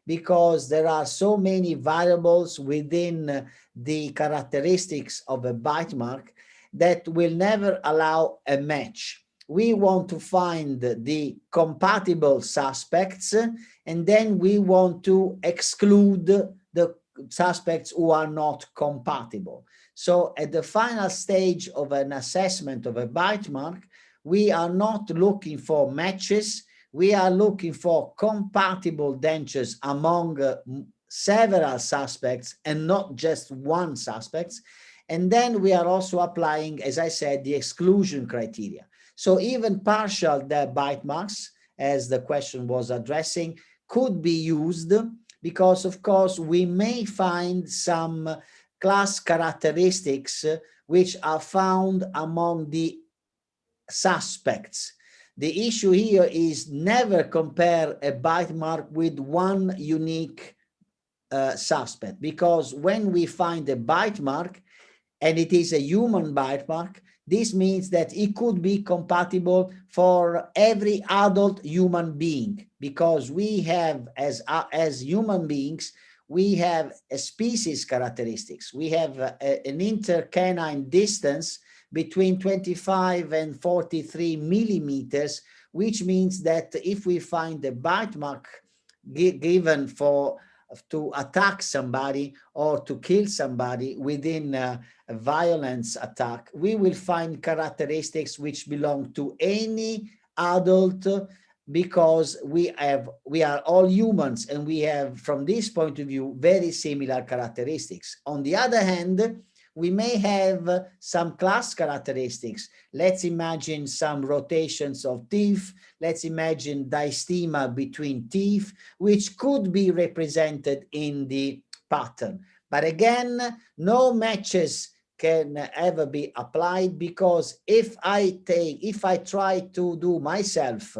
because there are so many variables within the characteristics of a bite mark that will never allow a match. We want to find the compatible suspects, and then we want to exclude the suspects who are not compatible. So at the final stage of an assessment of a bite mark, we are not looking for matches. We are looking for compatible dentures among several suspects and not just one suspect. And then we are also applying, as I said, the exclusion criteria. So even partial bite marks, as the question was addressing, could be used because, of course, we may find some class characteristics which are found among the suspects. The issue here is never compare a bite mark with one unique suspect, because when we find a bite mark and it is a human bite mark, this means that it could be compatible for every adult human being, because we have, as human beings, we have a species characteristics. We have an intercanine distance between 25 and 43 millimeters, which means that if we find a bite mark given to attack somebody or to kill somebody within a violence attack, we will find characteristics which belong to any adult, because we are all humans and we have, from this point of view, very similar characteristics. On the other hand, we may have some class characteristics. Let's imagine some rotations of teeth. Let's imagine distema between teeth, which could be represented in the pattern. But again, no matches can ever be applied, because if I try to do myself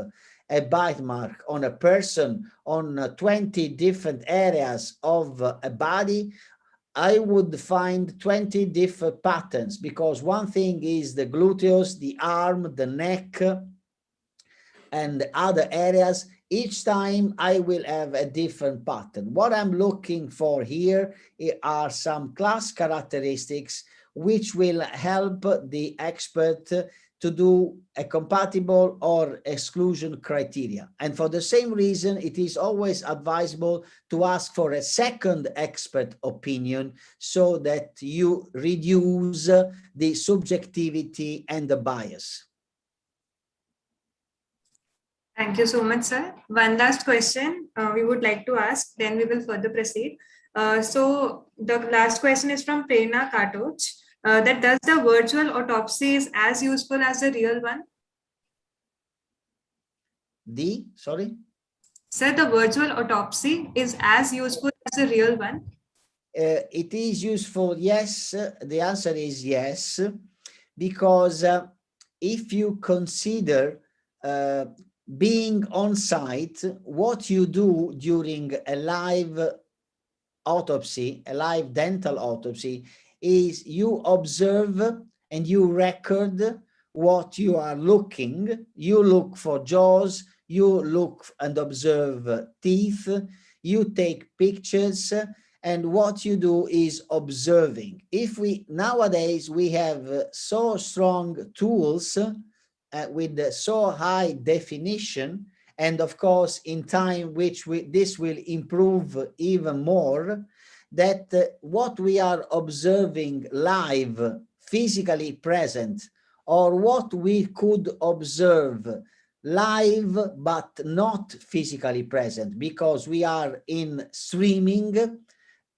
a bite mark on a person on 20 different areas of a body, I would find 20 different patterns, because one thing is the gluteus, the arm, the neck, and other areas. Each time I will have a different pattern. What I'm looking for here are some class characteristics which will help the expert to do a compatible or exclusion criteria. And for the same reason, it is always advisable to ask for a second expert opinion, so that you reduce the subjectivity and the bias. Thank you so much, sir. One last question we would like to ask, then we will further proceed. So the last question is from Prerna Katoch. That does the virtual autopsy is as useful as the real one? Sorry? Sir, the virtual autopsy is as useful as the real one? It is useful, yes. The answer is yes, because if you consider being on site, what you do during a live autopsy, a live dental autopsy, is you observe and you record what you are looking. You look for jaws, you look and observe teeth, you take pictures, and what you do is observing. Nowadays we have so strong tools with so high definition, and of course in time this will improve even more, that what we are observing live, physically present, or what we could observe live but not physically present because we are in streaming,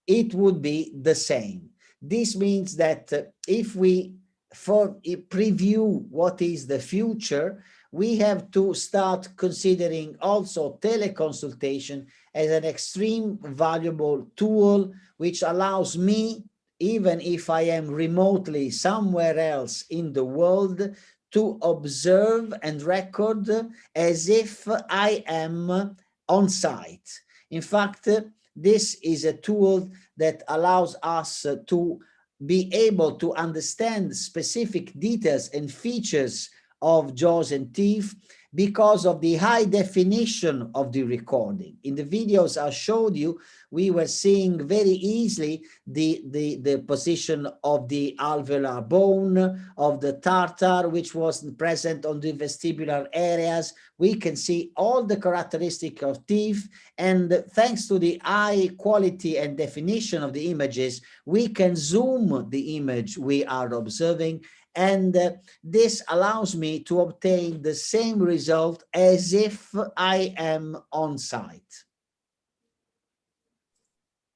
it would be the same. This means that if we preview what is the future, we have to start considering also teleconsultation as an extreme valuable tool, which allows me, even if I am remotely somewhere else in the world, to observe and record as if I am on site. In fact, this is a tool that allows us to be able to understand specific details and features of jaws and teeth because of the high definition of the recording. In the videos I showed you, we were seeing very easily the position of the alveolar bone, of the tartar, which was present on the vestibular areas. We can see all the characteristics of teeth, and thanks to the high quality and definition of the images, we can zoom the image we are observing, and this allows me to obtain the same result as if I am on site.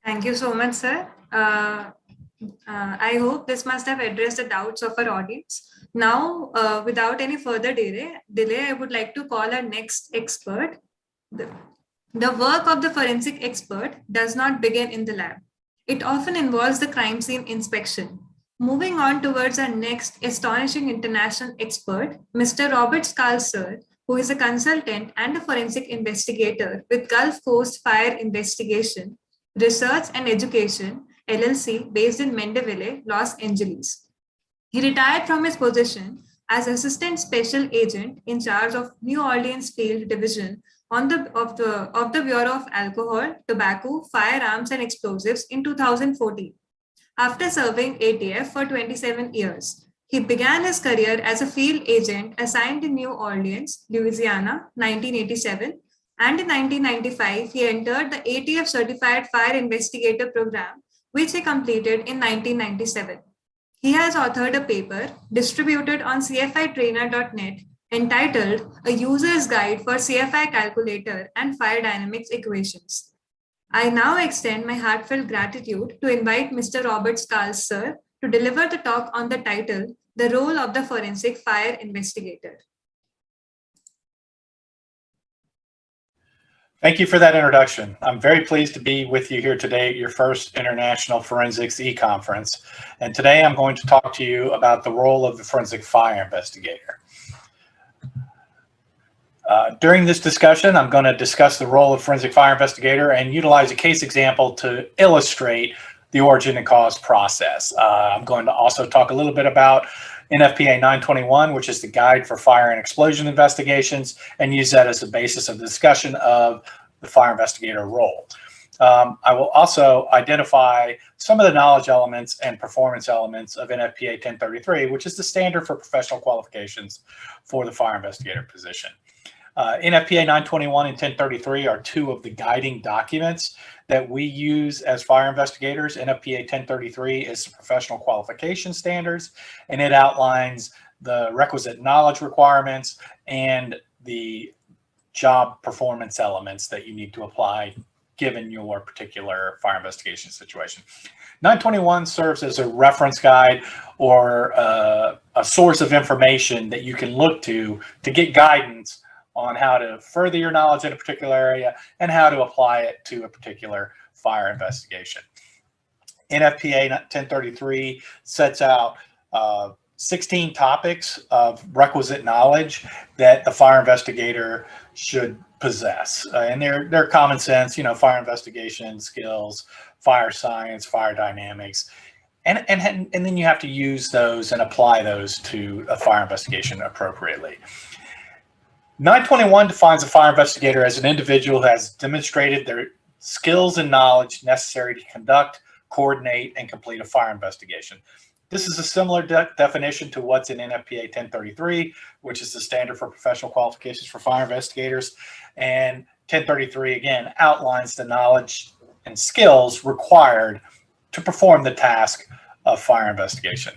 Thank you so much, sir. I hope this must have addressed the doubts of our audience. Now, without any further delay, I would like to call our next expert. The work of the forensic expert does not begin in the lab. It often involves the crime scene inspection. Moving on towards our next astonishing international expert, Mr. Robert Scalcer, who is a consultant and a forensic investigator with Gulf Coast Fire Investigation, Research and Education, LLC, based in Mandeville, Los Angeles. He retired from his position as Assistant Special Agent in charge of New Orleans Field Division of the Bureau of Alcohol, Tobacco, Firearms and Explosives in 2014. After serving ATF for 27 years, he began his career as a field agent assigned in New Orleans, Louisiana, 1987, and in 1995, he entered the ATF Certified Fire Investigator program, which he completed in 1997. He has authored a paper distributed on cfitrainer.net entitled A User's Guide for CFI Calculator and Fire Dynamics Equations. I now extend my heartfelt gratitude to invite Mr. Robert Scalcer to deliver the talk on the title, The Role of the Forensic Fire Investigator. Thank you for that introduction. I'm very pleased to be with you here today at your first International Forensics E-Conference. And today I'm going to talk to you about the role of the forensic fire investigator. During this discussion, I'm going to discuss the role of forensic fire investigator and utilize a case example to illustrate the origin and cause process. I'm going to also talk a little bit about NFPA 921, which is the guide for fire and explosion investigations, and use that as the basis of the discussion of the fire investigator role. I will also identify some of the knowledge elements and performance elements of NFPA 1033, which is the standard for professional qualifications for the fire investigator position. NFPA 921 and 1033 are two of the guiding documents that we use as fire investigators. NFPA 1033 is the professional qualification standards, and it outlines the requisite knowledge requirements and the job performance elements that you need to apply given your particular fire investigation situation. 921 serves as a reference guide or a source of information that you can look to get guidance on how to further your knowledge in a particular area and how to apply it to a particular fire investigation. NFPA 1033 sets out 16 topics of requisite knowledge that the fire investigator should possess. And they're common sense, fire investigation skills, fire science, fire dynamics. And then you have to use those and apply those to a fire investigation appropriately. 921 defines a fire investigator as an individual who has demonstrated their skills and knowledge necessary to conduct, coordinate, and complete a fire investigation. This is a similar definition to what's in NFPA 1033, which is the standard for professional qualifications for fire investigators. And 1033, again, outlines the knowledge and skills required to perform the task of fire investigation.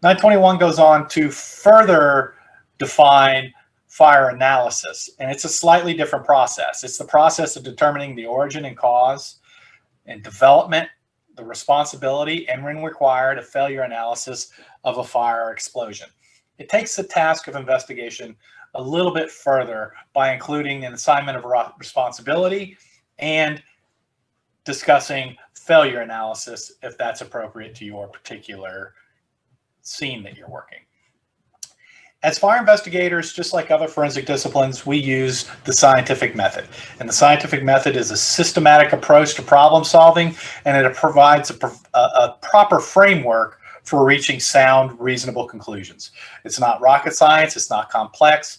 921 goes on to further define fire analysis, and it's a slightly different process. It's the process of determining the origin and cause and development, the responsibility, and when required, a failure analysis of a fire or explosion. It takes the task of investigation a little bit further by including an assignment of responsibility and discussing failure analysis if that's appropriate to your particular scene that you're working. As fire investigators, just like other forensic disciplines, we use the scientific method. And the scientific method is a systematic approach to problem solving, and it provides a proper framework for reaching sound, reasonable conclusions. It's not rocket science, it's not complex.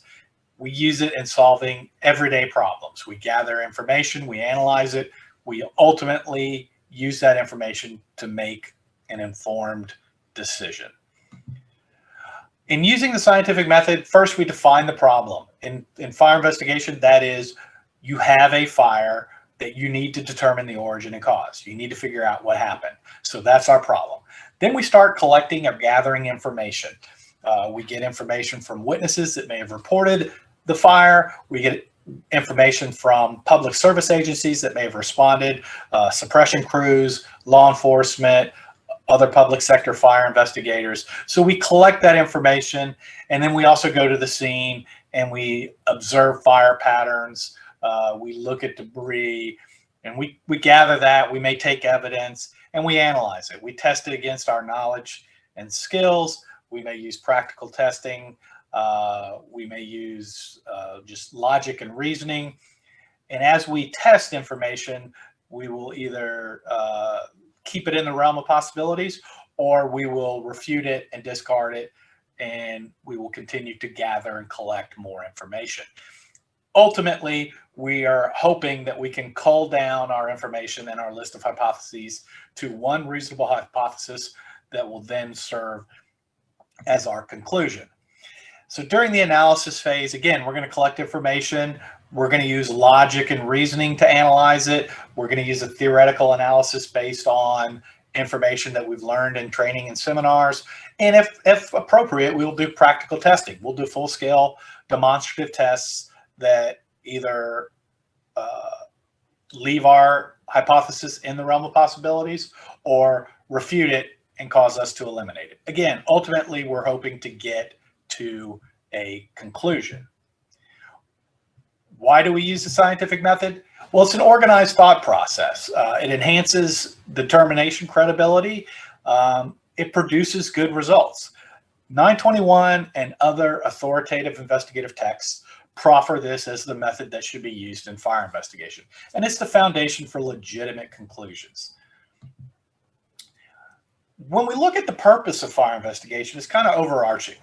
We use it in solving everyday problems. We gather information, we analyze it, we ultimately use that information to make an informed decision. In using the scientific method, first we define the problem. In fire investigation, that is, you have a fire that you need to determine the origin and cause. You need to figure out what happened. So that's our problem. Then we start collecting or gathering information. We get information from witnesses that may have reported the fire. We get information from public service agencies that may have responded, suppression crews, law enforcement, other public sector fire investigators. So we collect that information, and then we also go to the scene and we observe fire patterns. We look at debris, and we gather that. We may take evidence and we analyze it. We test it against our knowledge and skills. We may use practical testing. We may use just logic and reasoning. And as we test information, we will either keep it in the realm of possibilities, or we will refute it and discard it, and we will continue to gather and collect more information. Ultimately, we are hoping that we can cull down our information and our list of hypotheses to one reasonable hypothesis that will then serve as our conclusion. So during the analysis phase, again, we're going to collect information. We're going to use logic and reasoning to analyze it. We're going to use a theoretical analysis based on information that we've learned in training and seminars. And if appropriate, we'll do practical testing. We'll do full-scale demonstrative tests that either leave our hypothesis in the realm of possibilities or refute it and cause us to eliminate it. Again, ultimately, we're hoping to get to a conclusion. Why do we use the scientific method? Well, it's an organized thought process. It enhances determination credibility. It produces good results. 921 and other authoritative investigative texts proffer this as the method that should be used in fire investigation. And it's the foundation for legitimate conclusions. When we look at the purpose of fire investigation, it's kind of overarching.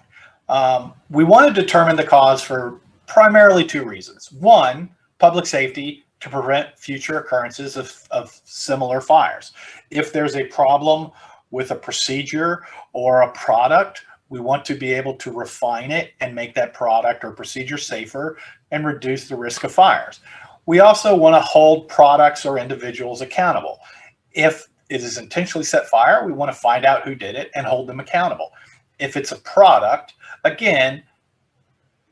We want to determine the cause for primarily two reasons. One, public safety, to prevent future occurrences of similar fires. If there's a problem with a procedure or a product, we want to be able to refine it and make that product or procedure safer and reduce the risk of fires. We also want to hold products or individuals accountable. If it is intentionally set fire, we want to find out who did it and hold them accountable. If it's a product, again,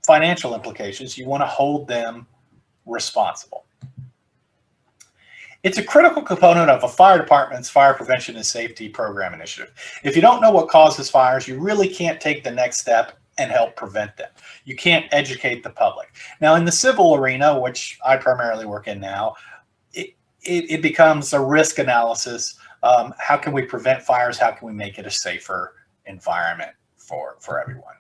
financial implications, you want to hold them responsible. It's a critical component of a fire department's fire prevention and safety program initiative. If you don't know what causes fires, you really can't take the next step and help prevent them. You can't educate the public. Now, in the civil arena, which I primarily work in now, it becomes a risk analysis. How can we prevent fires? How can we make it a safer environment for everyone?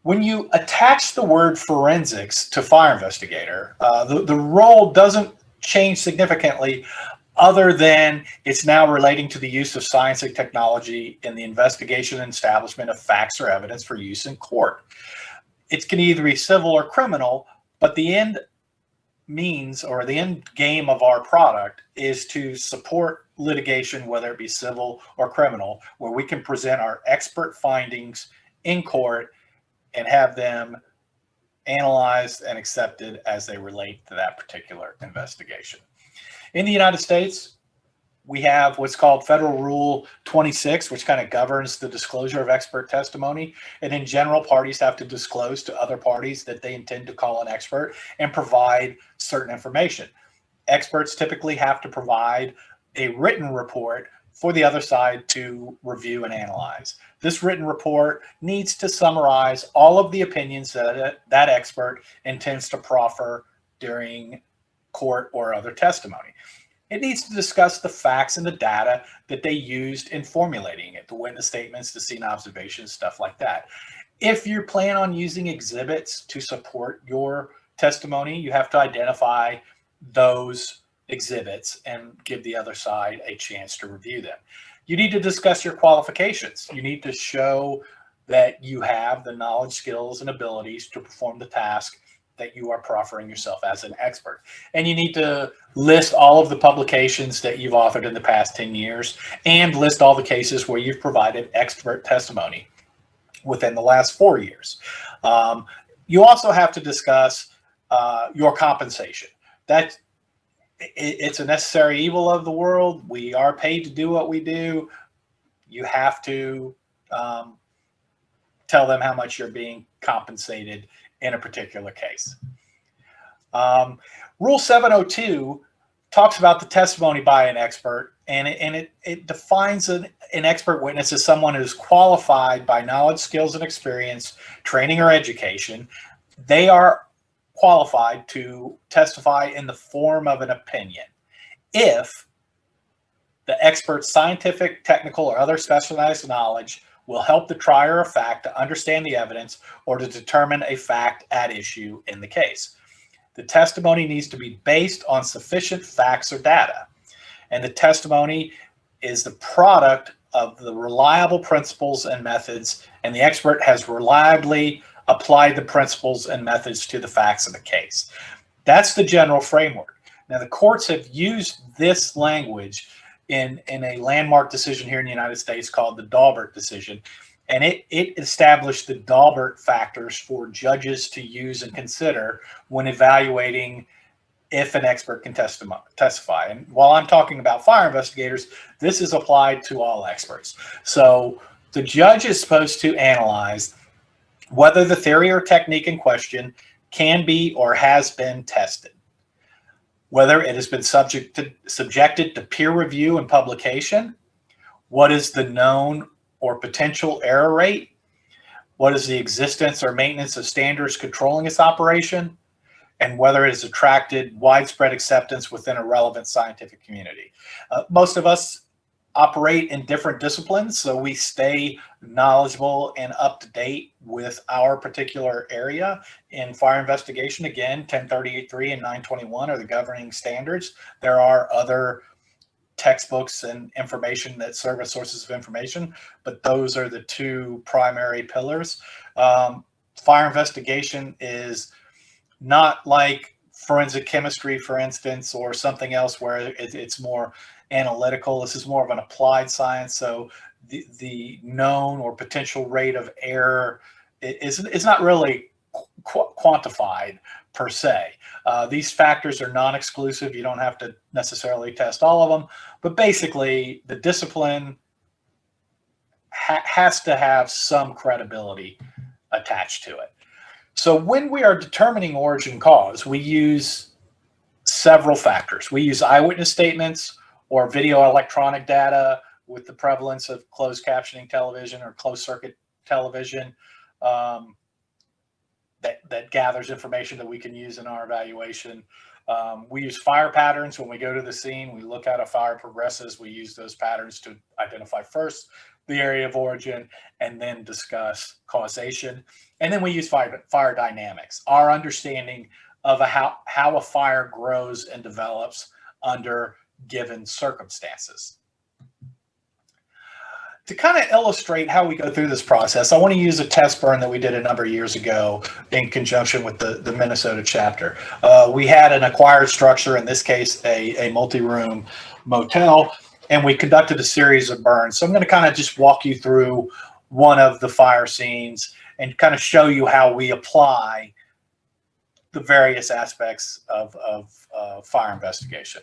When you attach the word forensics to fire investigator, the role doesn't change significantly other than it's now relating to the use of science and technology in the investigation and establishment of facts or evidence for use in court. It can either be civil or criminal, but the end means, or the end game of our product, is to support litigation, whether it be civil or criminal, where we can present our expert findings in court and have them analyzed and accepted as they relate to that particular investigation. In the United States, we have what's called Federal Rule 26, which kind of governs the disclosure of expert testimony. And in general, parties have to disclose to other parties that they intend to call an expert and provide certain information. Experts typically have to provide a written report for the other side to review and analyze. This written report needs to summarize all of the opinions that that expert intends to proffer during court or other testimony. It needs to discuss the facts and the data that they used in formulating it, the witness statements, the scene observations, stuff like that. If you plan on using exhibits to support your testimony, you have to identify those exhibits and give the other side a chance to review them. You need to discuss your qualifications. You need to show that you have the knowledge, skills, and abilities to perform the task that you are proffering yourself as an expert. And you need to list all of the publications that you've authored in the past 10 years and list all the cases where you've provided expert testimony within the last 4 years. You also have to discuss your compensation. It's a necessary evil of the world. We are paid to do what we do. You have to tell them how much you're being compensated in a particular case. Rule 702 talks about the testimony by an expert, and it defines an expert witness as someone who's qualified by knowledge, skills, and experience, training, or education. They are qualified to testify in the form of an opinion if the expert's scientific, technical, or other specialized knowledge will help the trier of fact to understand the evidence or to determine a fact at issue in the case. The testimony needs to be based on sufficient facts or data, and the testimony is the product of the reliable principles and methods, and the expert has reliably applied the principles and methods to the facts of the case. That's the general framework. Now, the courts have used this language in a landmark decision here in the United States called the Dalbert Decision, and it established the Dalbert factors for judges to use and consider when evaluating if an expert can testify. And while I'm talking about fire investigators, this is applied to all experts. So the judge is supposed to analyze whether the theory or technique in question can be or has been tested, whether it has been subjected to peer review and publication, what is the known or potential error rate, what is the existence or maintenance of standards controlling its operation, and whether it has attracted widespread acceptance within a relevant scientific community. Most of us operate in different disciplines, so we stay knowledgeable and up to date with our particular area. In fire investigation, again, 1038.3 and 921 are the governing standards. There are other textbooks and information that serve as sources of information, but those are the two primary pillars. Fire investigation is not like forensic chemistry, for instance, or something else where it's more analytical. This is more of an applied science. So the known or potential rate of error is not really quantified per se. These factors are non-exclusive. You don't have to necessarily test all of them, but basically the discipline has to have some credibility attached to it. So when we are determining origin cause, we use several factors. We use eyewitness statements or video electronic data with the prevalence of closed captioning television or closed circuit television that gathers information that we can use in our evaluation. We use fire patterns when we go to the scene. We look at how a fire progresses. We use those patterns to identify first the area of origin and then discuss causation. And then we use fire dynamics, our understanding of how a fire grows and develops under given circumstances. To kind of illustrate how we go through this process, I want to use a test burn that we did a number of years ago in conjunction with the Minnesota chapter. We had an acquired structure, in this case, a multi-room motel, and we conducted a series of burns. So I'm going to kind of just walk you through one of the fire scenes and kind of show you how we apply the various aspects of fire investigation.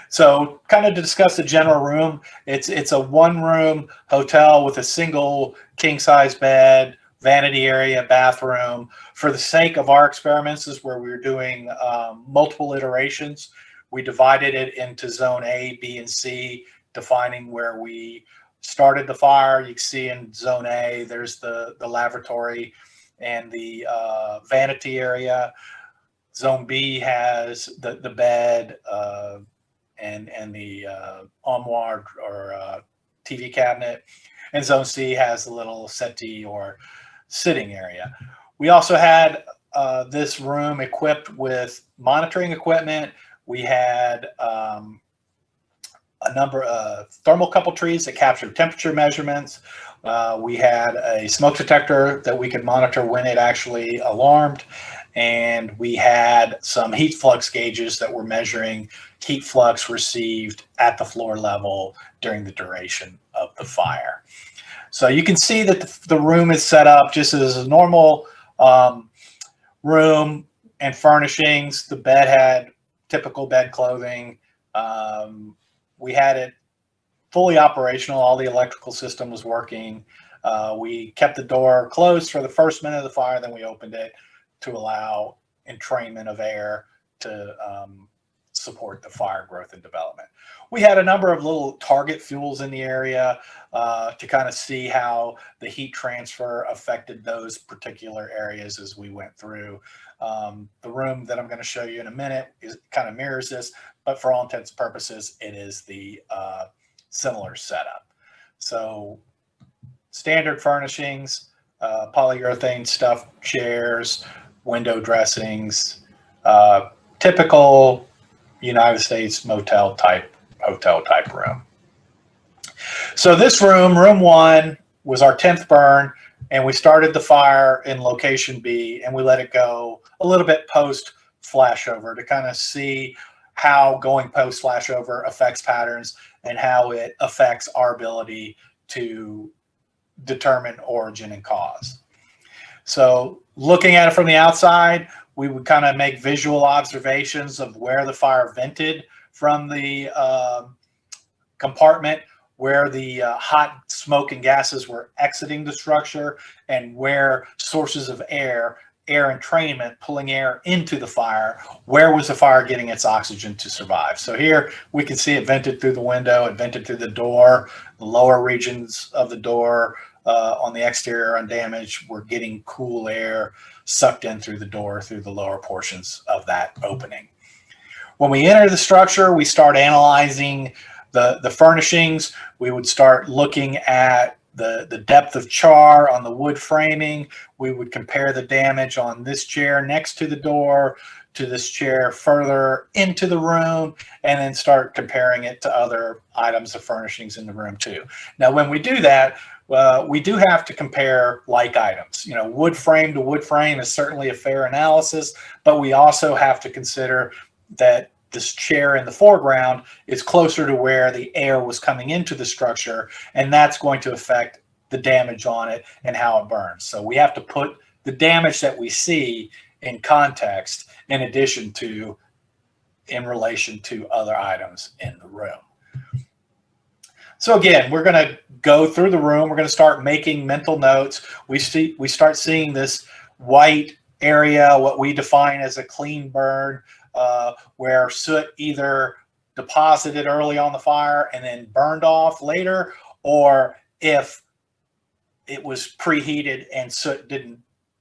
So kind of to discuss the general room, it's a one-room hotel with a single king-size bed, vanity area, bathroom. For the sake of our experiments, this is where we were doing multiple iterations. We divided it into zone A, B, and C, defining where we started the fire. You can see in zone A, there's the lavatory and the vanity area. Zone B has the bed, and the armoire or TV cabinet, and zone C has a little settee or sitting area. We also had this room equipped with monitoring equipment. We had a number of thermocouple trees that captured temperature measurements. We had a smoke detector that we could monitor when it actually alarmed. And we had some heat flux gauges that were measuring heat flux received at the floor level during the duration of the fire. So you can see that the room is set up just as a normal room and furnishings. The bed had typical bed clothing. We had it fully operational. All the electrical system was working. We kept the door closed for the first minute of the fire, then we opened it to allow entrainment of air to support the fire growth and development. We had a number of little target fuels in the area to kind of see how the heat transfer affected those particular areas as we went through. The room that I'm going to show you in a minute kind of mirrors this, but for all intents and purposes, it is the similar setup. So standard furnishings, polyurethane stuffed chairs, window dressings, typical United States hotel type room. So this room 1, was our 10th burn, and we started the fire in location B, and we let it go a little bit post flashover to kind of see how going post flashover affects patterns and how it affects our ability to determine origin and cause. So looking at it from the outside, we would kind of make visual observations of where the fire vented from the compartment, where the hot smoke and gases were exiting the structure, and where sources of air entrainment, pulling air into the fire, where was the fire getting its oxygen to survive. So here we can see it vented through the window, it vented through the door, the lower regions of the door on the exterior undamaged were getting cool air sucked in through the door through the lower portions of that opening. When we enter the structure, we start analyzing the furnishings. We would start looking at the depth of char on the wood framing. We would compare the damage on this chair next to the door to this chair further into the room, and then start comparing it to other items of furnishings in the room too. Now, when we do that, we do have to compare like items. You know, wood frame to wood frame is certainly a fair analysis, but we also have to consider that this chair in the foreground is closer to where the air was coming into the structure, and that's going to affect the damage on it and how it burns. So we have to put the damage that we see in context in addition to in relation to other items in the room. So again, we're going to go through the room. We're going to start making mental notes. We start seeing this white area, what we define as a clean burn, where soot either deposited early on the fire and then burned off later, or if it was preheated and soot didn't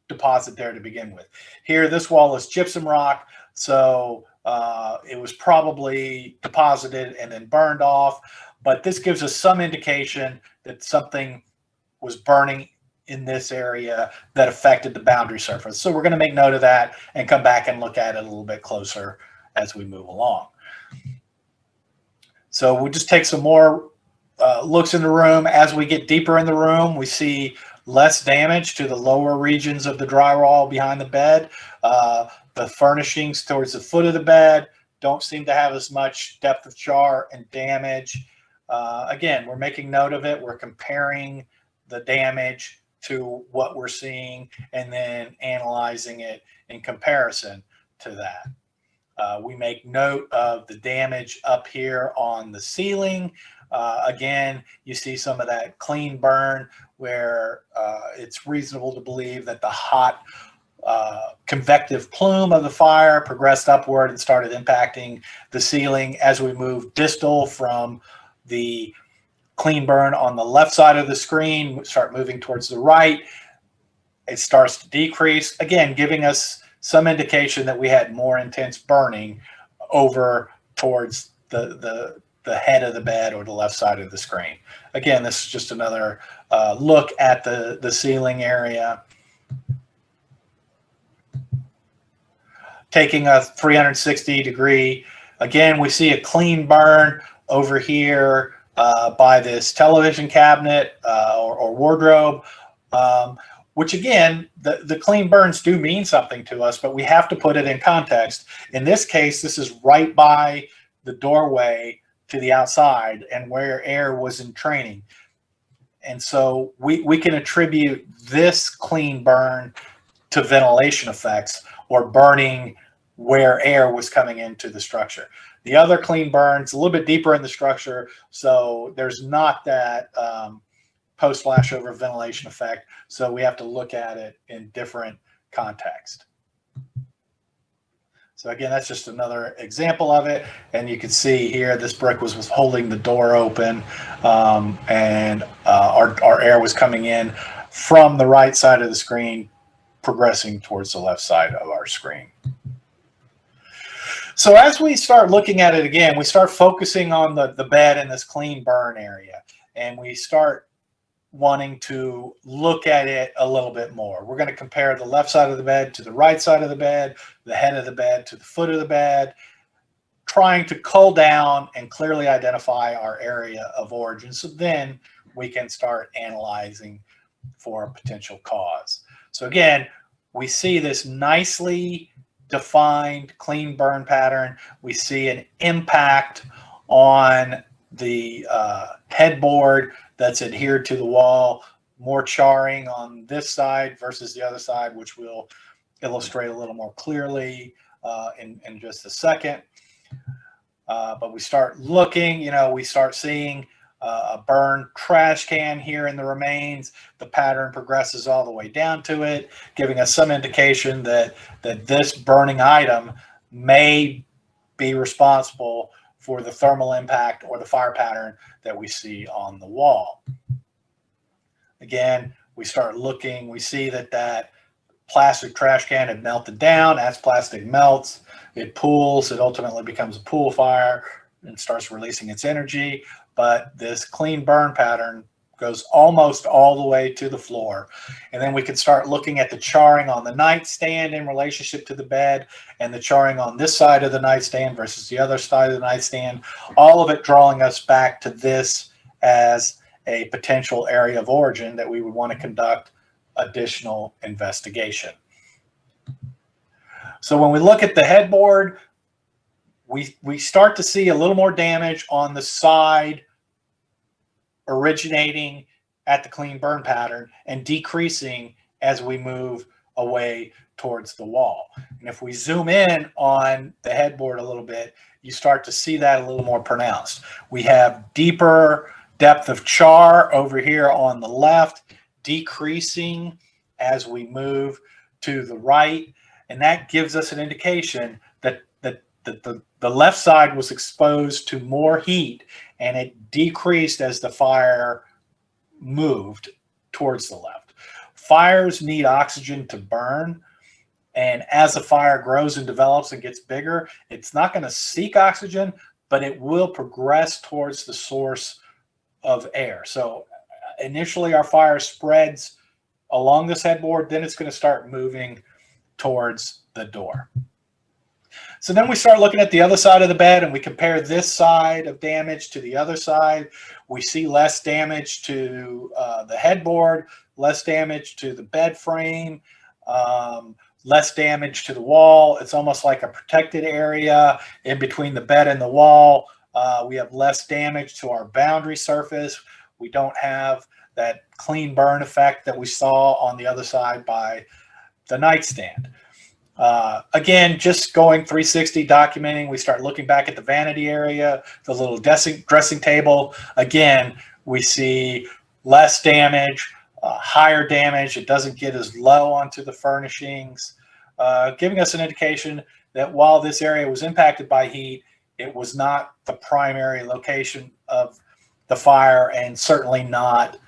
deposit there to begin with. Here, this wall is gypsum rock, so it was probably deposited and then burned off, but this gives us some indication that something was burning in this area that affected the boundary surface. So we're going to make note of that and come back and look at it a little bit closer as we move along. So we'll just take some more looks in the room. As we get deeper in the room, we see less damage to the lower regions of the drywall behind the bed. The furnishings towards the foot of the bed don't seem to have as much depth of char and damage. Again, we're making note of it. We're comparing the damage to what we're seeing and then analyzing it in comparison to that. We make note of the damage up here on the ceiling. Again, you see some of that clean burn where it's reasonable to believe that the hot convective plume of the fire progressed upward and started impacting the ceiling. As we move distal from the clean burn on the left side of the screen, we start moving towards the right, it starts to decrease, again giving us some indication that we had more intense burning over towards the head of the bed or the left side of the screen. Again, this is just another look at the ceiling area. Taking a 360-degree, again, we see a clean burn over here by this television cabinet or wardrobe, which again, the clean burns do mean something to us, but we have to put it in context. In this case, this is right by the doorway to the outside and where air was in training. And so we can attribute this clean burn to ventilation effects or burning where air was coming into the structure. The other clean burns a little bit deeper in the structure, so there's not that post flashover ventilation effect. So we have to look at it in different context. So again, that's just another example of it. And you can see here, this brick was holding the door open, and our air was coming in from the right side of the screen, progressing towards the left side of our screen. So as we start looking at it again, we start focusing on the bed in this clean burn area, and we start wanting to look at it a little bit more. We're going to compare the left side of the bed to the right side of the bed, the head of the bed to the foot of the bed, trying to cull down and clearly identify our area of origin. So then we can start analyzing for a potential cause. So again, we see this nicely defined clean burn pattern. We see an impact on the headboard that's adhered to the wall, more charring on this side versus the other side, which we'll illustrate a little more clearly in just a second. But we start looking, we start seeing a burned trash can here in the remains. The pattern progresses all the way down to it, giving us some indication that this burning item may be responsible for the thermal impact or the fire pattern that we see on the wall. Again, we start looking, we see that plastic trash can had melted down. As plastic melts, it pools, it ultimately becomes a pool fire and starts releasing its energy. But this clean burn pattern goes almost all the way to the floor. And then we can start looking at the charring on the nightstand in relationship to the bed, and the charring on this side of the nightstand versus the other side of the nightstand, all of it drawing us back to this as a potential area of origin that we would want to conduct additional investigation. So when we look at the headboard, we start to see a little more damage on the side originating at the clean burn pattern and decreasing as we move away towards the wall. And if we zoom in on the headboard a little bit, you start to see that a little more pronounced. We have deeper depth of char over here on the left, decreasing as we move to the right. And that gives us an indication that the left side was exposed to more heat, and it decreased as the fire moved towards the left. Fires need oxygen to burn, and as the fire grows and develops and gets bigger, it's not going to seek oxygen, but it will progress towards the source of air. So initially our fire spreads along this headboard, then it's going to start moving towards the door. So then we start looking at the other side of the bed and we compare this side of damage to the other side. We see less damage to the headboard, less damage to the bed frame, less damage to the wall. It's almost like a protected area in between the bed and the wall. We have less damage to our boundary surface. We don't have that clean burn effect that we saw on the other side by the nightstand. Again, just going 360 documenting, we start looking back at the vanity area, the little dressing table. Again, we see less damage, higher damage. It doesn't get as low onto the furnishings, giving us an indication that while this area was impacted by heat, it was not the primary location of the fire and certainly not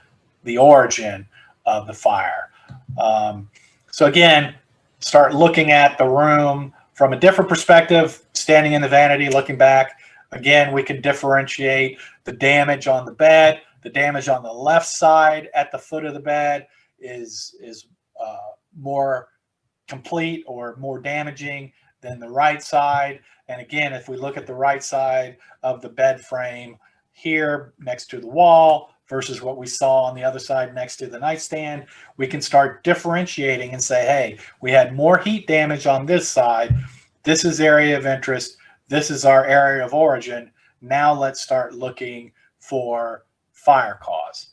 the origin of the fire. So again, start looking at the room from a different perspective, standing in the vanity, looking back. Again, we can differentiate the damage on the bed. The damage on the left side at the foot of the bed is more complete or more damaging than the right side. And again, if we look at the right side of the bed frame here next to the wall versus what we saw on the other side next to the nightstand, we can start differentiating and say, hey, we had more heat damage on this side. This is area of interest. This is our area of origin. Now let's start looking for fire cause.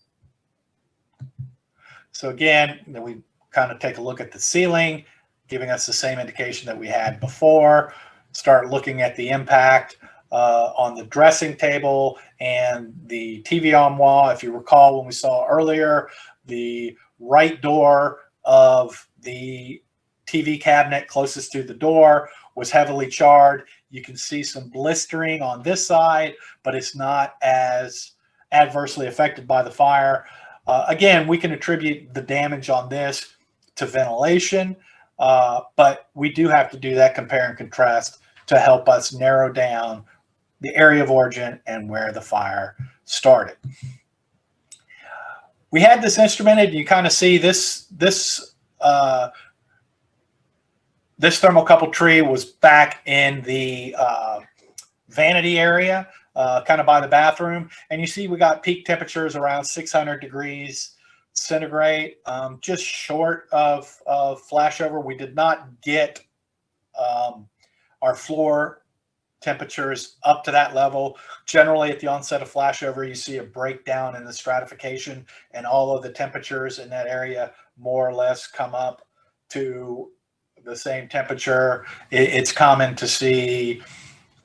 So again, we kind of take a look at the ceiling, giving us the same indication that we had before. Start looking at the impact on the dressing table and the TV armoire. If you recall, when we saw earlier, the right door of the TV cabinet closest to the door was heavily charred. You can see some blistering on this side, but it's not as adversely affected by the fire. Again, we can attribute the damage on this to ventilation, but we do have to do that compare and contrast to help us narrow down the area of origin and where the fire started. We had this instrumented. You kind of see this thermocouple tree was back in the vanity area, kind of by the bathroom. And you see we got peak temperatures around 600 degrees centigrade, just short of flashover. We did not get our floor temperatures up to that level. Generally, at the onset of flashover, you see a breakdown in the stratification, and all of the temperatures in that area more or less come up to the same temperature. It's common to see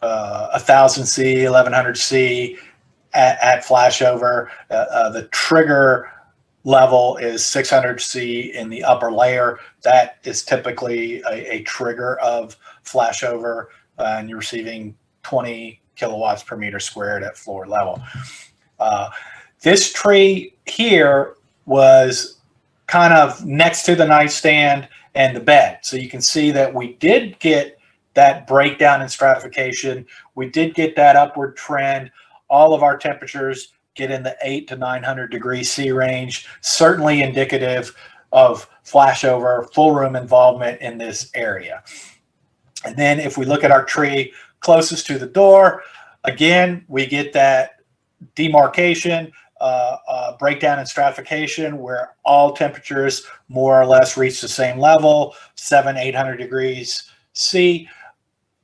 1000 C, 1100 C at flashover. The trigger level is 600 C in the upper layer. That is typically a trigger of flashover, and you're receiving 20 kilowatts per meter squared at floor level. This tree here was kind of next to the nightstand and the bed. So you can see that we did get that breakdown in stratification. We did get that upward trend. All of our temperatures get in the 800 to 900 degrees C range, certainly indicative of flashover, full room involvement in this area. And then if we look at our tree closest to the door, again, we get that demarcation, breakdown in stratification where all temperatures more or less reach the same level, 700-800 degrees C.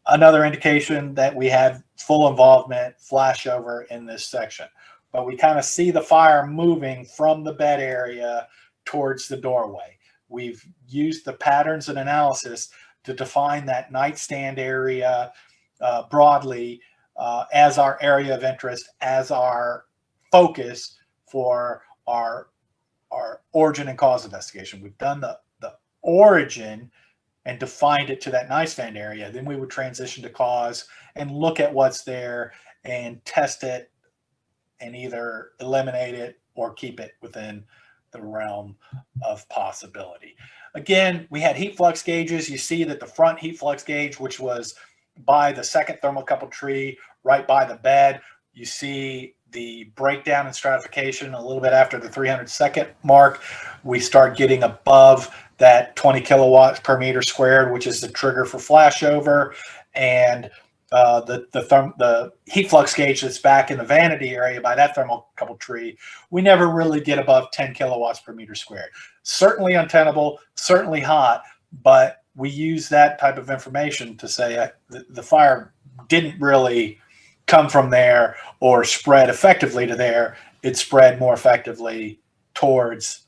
Another indication that we had full involvement, flashover in this section. But we kind of see the fire moving from the bed area towards the doorway. We've used the patterns and analysis to define that nightstand area broadly as our area of interest, as our focus for our origin and cause investigation. We've done the origin and defined it to that nightstand area. Then we would transition to cause and look at what's there and test it and either eliminate it or keep it within the realm of possibility. Again, we had heat flux gauges. You see that the front heat flux gauge, which was by the second thermocouple tree, right by the bed, you see the breakdown in stratification a little bit after the 300-second mark. We start getting above that 20 kilowatts per meter squared, which is the trigger for flashover. and the heat flux gauge that's back in the vanity area by that thermocouple tree, we never really get above 10 kilowatts per meter squared. Certainly untenable, certainly hot, but we use that type of information to say the fire didn't really come from there or spread effectively to there. It spread more effectively towards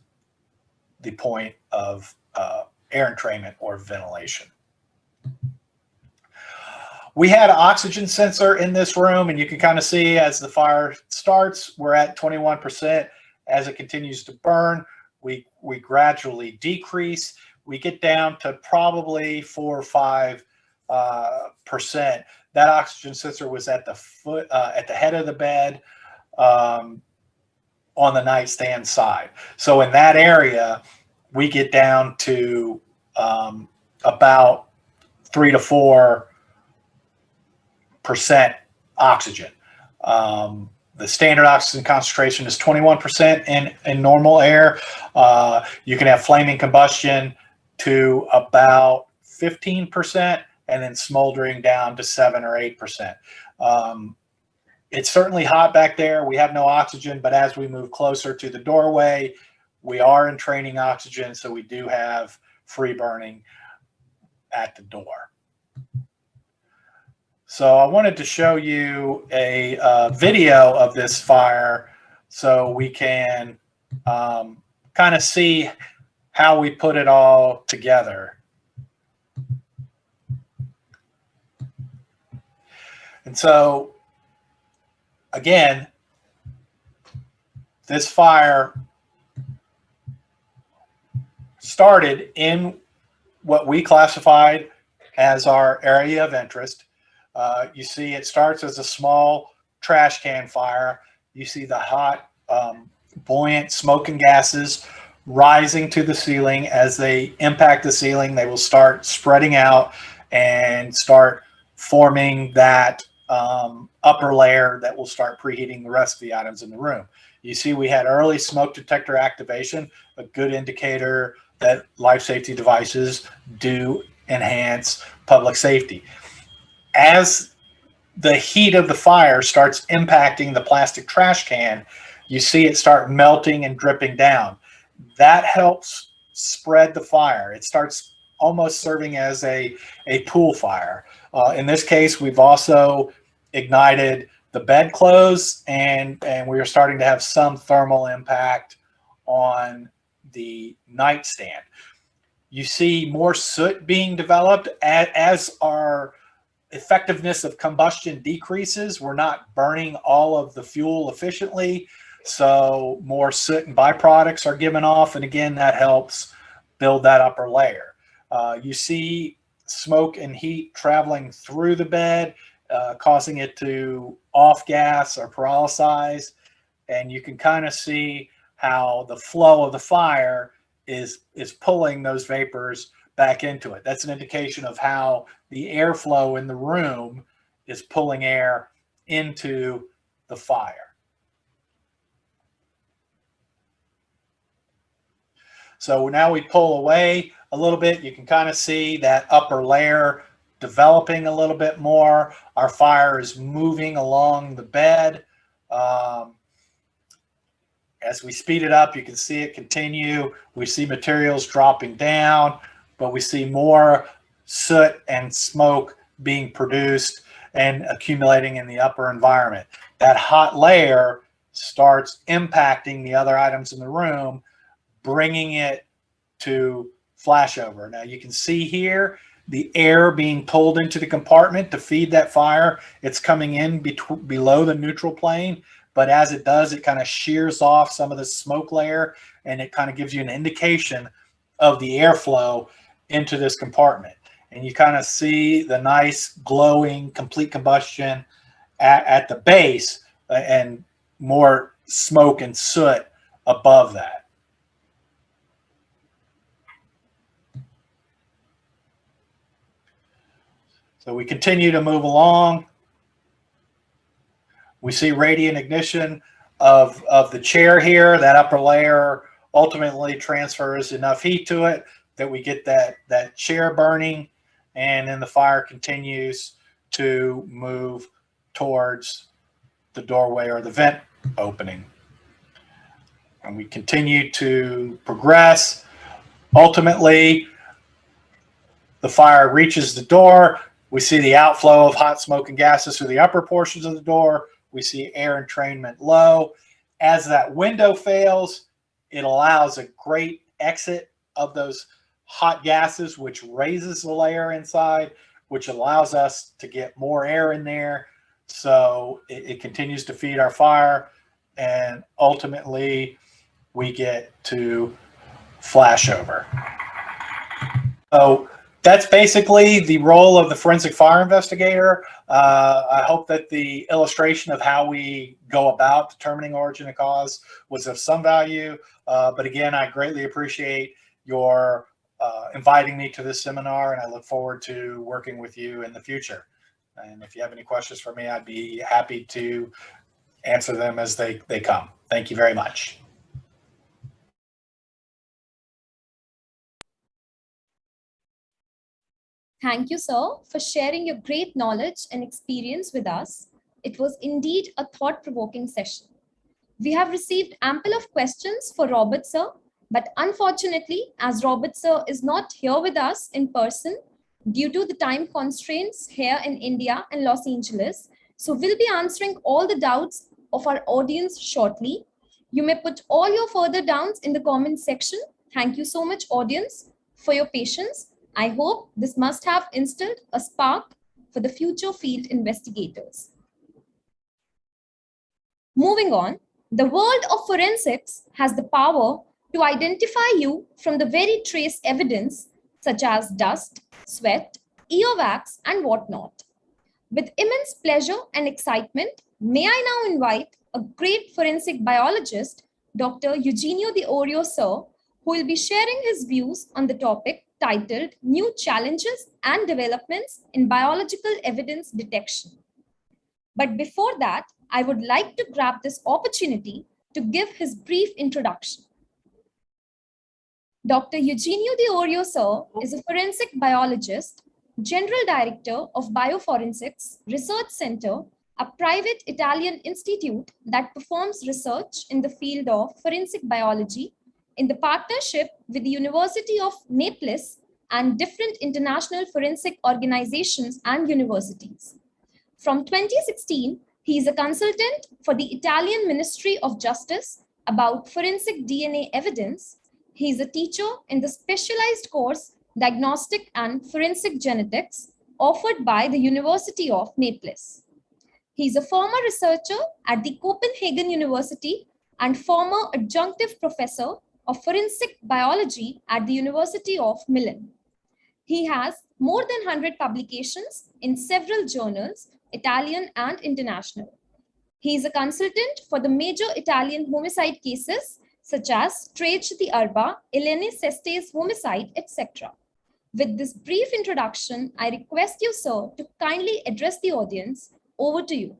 the point of air entrainment or ventilation. We had an oxygen sensor in this room, and you can kind of see as the fire starts, we're at 21%. As it continues to burn, we gradually decrease. We get down to probably 4 or 5%. That oxygen sensor was at the head of the bed, on the nightstand side. So in that area, we get down to about 3 to 4% oxygen. The standard oxygen concentration is 21% in normal air. You can have flaming combustion to about 15%, and then smoldering down to 7 or 8%. It's certainly hot back there. We have no oxygen, but as we move closer to the doorway, we are entraining oxygen, so we do have free burning at the door. So I wanted to show you a video of this fire so we can kind of see how we put it all together. And so, again, this fire started in what we classified as our area of interest. You see it starts as a small trash can fire. You see the hot, buoyant smoke and gases rising to the ceiling. As they impact the ceiling, they will start spreading out and start forming that upper layer that will start preheating the rest of the items in the room. You see we had early smoke detector activation, a good indicator that life safety devices do enhance public safety. As the heat of the fire starts impacting the plastic trash can, you see it start melting and dripping down. That helps spread the fire. It starts almost serving as a pool fire. In this case, we've also ignited the bedclothes, and we are starting to have some thermal impact on the nightstand. You see more soot being developed as our effectiveness of combustion decreases. We're not burning all of the fuel efficiently, so more soot and byproducts are given off, and again, that helps build that upper layer. You see smoke and heat traveling through the bed, causing it to off-gas or pyrolyze, and you can kind of see how the flow of the fire is pulling those vapors back into it. That's an indication of how the airflow in the room is pulling air into the fire. So now we pull away a little bit. You can kind of see that upper layer developing a little bit more. Our fire is moving along the bed. As we speed it up, you can see it continue. We see materials dropping down, but we see more soot and smoke being produced and accumulating in the upper environment. That hot layer starts impacting the other items in the room, bringing it to flashover. Now you can see here the air being pulled into the compartment to feed that fire. It's coming in below the neutral plane, but as it does, it kind of shears off some of the smoke layer, and it kind of gives you an indication of the airflow into this compartment. And you kind of see the nice glowing complete combustion at the base, and more smoke and soot above that. So we continue to move along. We see radiant ignition of the chair here. That upper layer ultimately transfers enough heat to it that we get that chair burning. and then the fire continues to move towards the doorway or the vent opening. And we continue to progress. Ultimately, the fire reaches the door. We see the outflow of hot smoke and gases through the upper portions of the door. We see air entrainment low. As that window fails, it allows a great exit of those hot gases, which raises the layer inside, which allows us to get more air in there. So it continues to feed our fire. And ultimately, we get to flashover. So that's basically the role of the forensic fire investigator. I hope that the illustration of how we go about determining origin and cause was of some value. But again, I greatly appreciate your inviting me to this seminar, and I look forward to working with you in the future. And if you have any questions for me, I'd be happy to answer them as they come. Thank you very much. Thank you, sir, for sharing your great knowledge and experience with us. It was indeed a thought-provoking session. We have received ample of questions for Robert, sir, but unfortunately, as Robert, sir, is not here with us in person due to the time constraints here in India and Los Angeles, so we'll be answering all the doubts of our audience shortly. You may put all your further doubts in the comment section. Thank you so much, audience, for your patience. I hope this must have instilled a spark for the future field investigators. Moving on, the world of forensics has the power to identify you from the very trace evidence such as dust, sweat, earwax, and whatnot. With immense pleasure and excitement, may I now invite a great forensic biologist, Dr. Eugenio Diorioso, sir, who will be sharing his views on the topic titled New Challenges and Developments in Biological Evidence Detection. But before that, I would like to grab this opportunity to give his brief introduction. Dr. Eugenio Diorioso, sir, is a forensic biologist, General Director of Bioforensics Research Center, a private Italian institute that performs research in the field of forensic biology in the partnership with the University of Naples and different international forensic organizations and universities. From 2016, he is a consultant for the Italian Ministry of Justice about forensic DNA evidence. He is a teacher in the specialized course Diagnostic and Forensic Genetics offered by the University of Naples. He is a former researcher at the Copenhagen University and former adjunctive professor of forensic biology at the University of Milan. He has more than 100 publications in several journals, Italian and international. He is a consultant for the major Italian homicide cases such as Trece di Arba, Eleni Seste's homicide, etc. With this brief introduction, I request you, sir, to kindly address the audience. Over to you.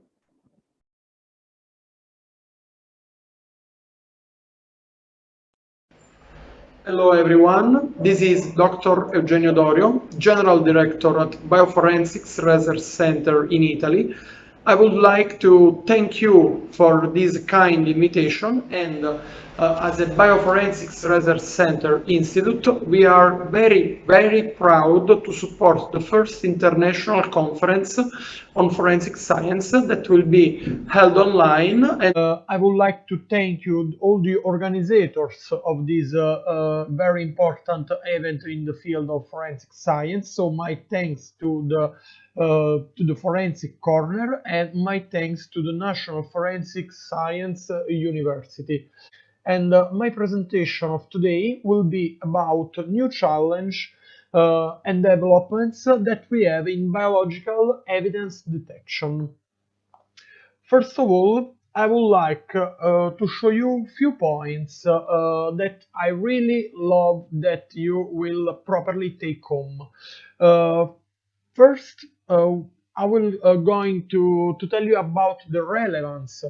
Hello everyone, this is Dr. Eugenio Diorioso, General Director at Bioforensics Research Center in Italy. I would like to thank you for this kind invitation, and as a Bioforensics Research Center Institute, we are very, very proud to support the first international conference on forensic science that will be held online. And I would like to thank you, all the organizers of this very important event in the field of forensic science. So my thanks to the Forensic Corner, and my thanks to the National Forensic Science University. And my presentation of today will be about new challenge and developments that we have in biological evidence detection. First of all, I would like to show you a few points that I really love that you will properly take home. First, I will going to tell you about the relevance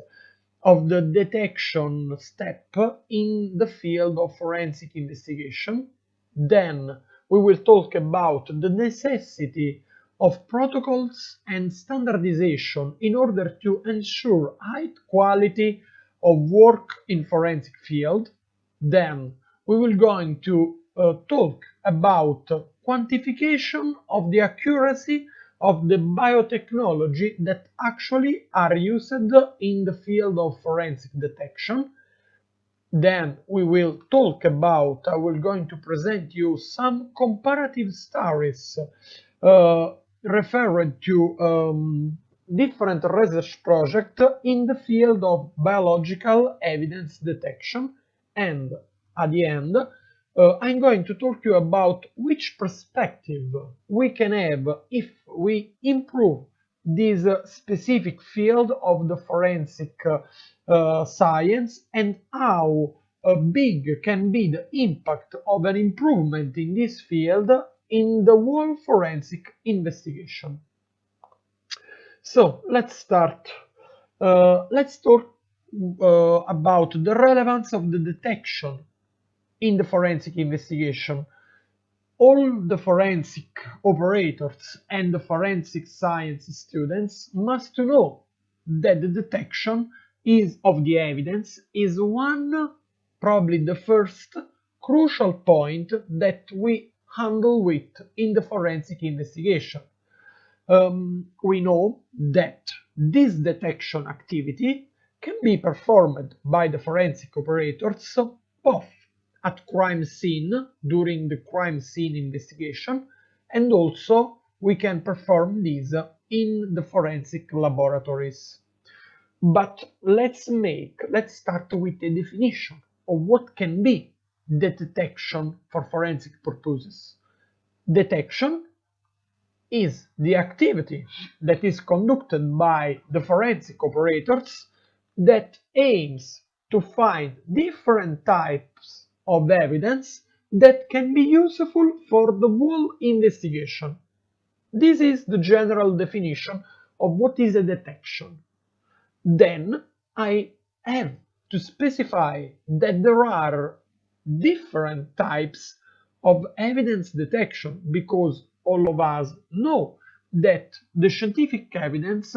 of the detection step in the field of forensic investigation. Then we will talk about the necessity of protocols and standardization in order to ensure high quality of work in forensic field. Then we will going to talk about quantification of the accuracy of the biotechnology that actually are used in the field of forensic detection. Then we will talk about, I will going to present you some comparative studies referred to different research projects in the field of biological evidence detection. And at the end, I'm going to talk to you about which perspective we can have if we improve this specific field of the forensic science, and how big can be the impact of an improvement in this field in the whole forensic investigation. So let's start. Let's talk about the relevance of the detection in the forensic investigation. All the forensic operators and the forensic science students must know that the detection of the evidence is probably the first crucial point that we handle with in the forensic investigation. We know that this detection activity can be performed by the forensic operators both at crime scene during the crime scene investigation, and also we can perform this in the forensic laboratories. But let's start with a definition of what can be the detection for forensic purposes. Detection is the activity that is conducted by the forensic operators that aims to find different types of evidence that can be useful for the whole investigation. This is the general definition of what is a detection. Then I have to specify that there are different types of evidence detection, because all of us know that the scientific evidence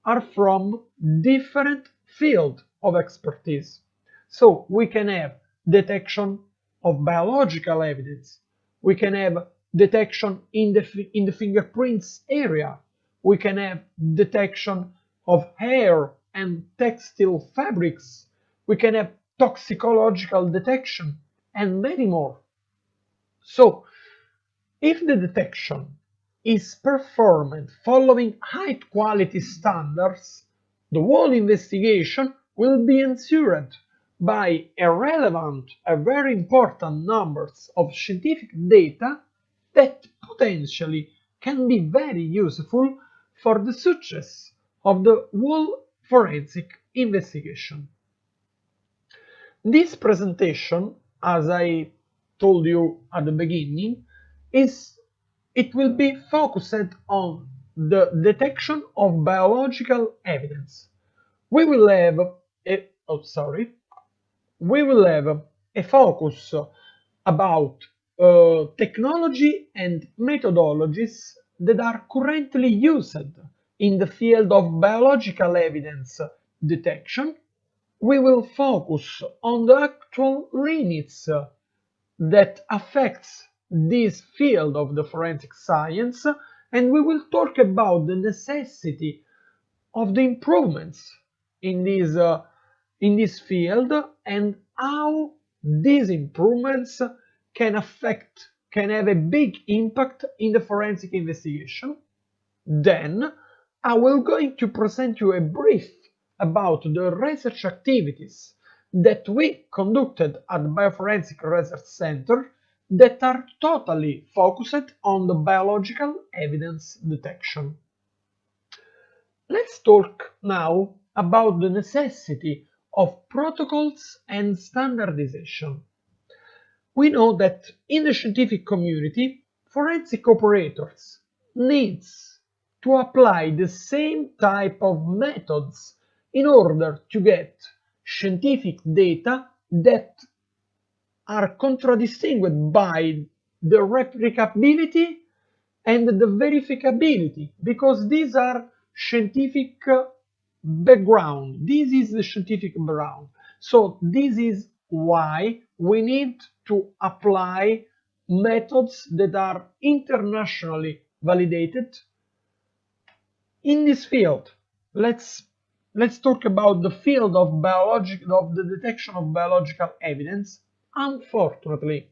are from different fields of expertise. So we can have detection of biological evidence, we can have detection in the fingerprints area, we can have detection of hair and textile fabrics, we can have toxicological detection, and many more. So, if the detection is performed following high quality standards, the whole investigation will be ensured by a very important numbers of scientific data that potentially can be very useful for the success of the whole forensic investigation. This presentation, as I told you at the beginning, it will be focused on the detection of biological evidence. We will have a focus about technology and methodologies that are currently used in the field of biological evidence detection. We will focus on the actual limits that affects this field of the forensic science, and we will talk about the necessity of the improvements in this field and how these improvements can have a big impact in the forensic investigation. Then I will going to present you a brief about the research activities that we conducted at the Bioforensic Research Center that are totally focused on the biological evidence detection. Let's talk now about the necessity of protocols and standardization. We know that in the scientific community, forensic operators needs to apply the same type of methods in order to get scientific data that are contradistinguished by the replicability and the verificability, because these are scientific background. This is the scientific background. So this is why we need to apply methods that are internationally validated in this field. Let's talk about the field of the detection of biological evidence. Unfortunately,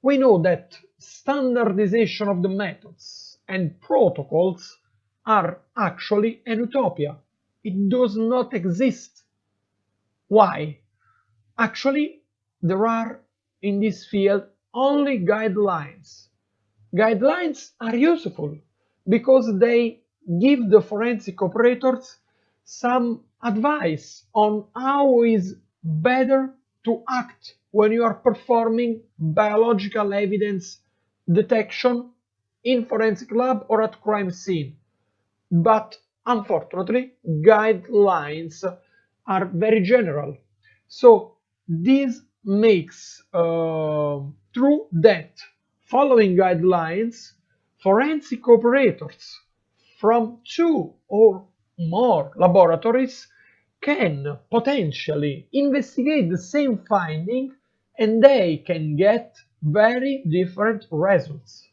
we know that standardization of the methods and protocols are actually an utopia. It does not exist. Why? Actually, there are in this field only guidelines. Guidelines are useful because they give the forensic operators some advice on how is better to act when you are performing biological evidence detection in forensic lab or at crime scene. But unfortunately, guidelines are very general. So this makes true that following guidelines, forensic operators from 2 or more laboratories can potentially investigate the same finding and they can get very different results.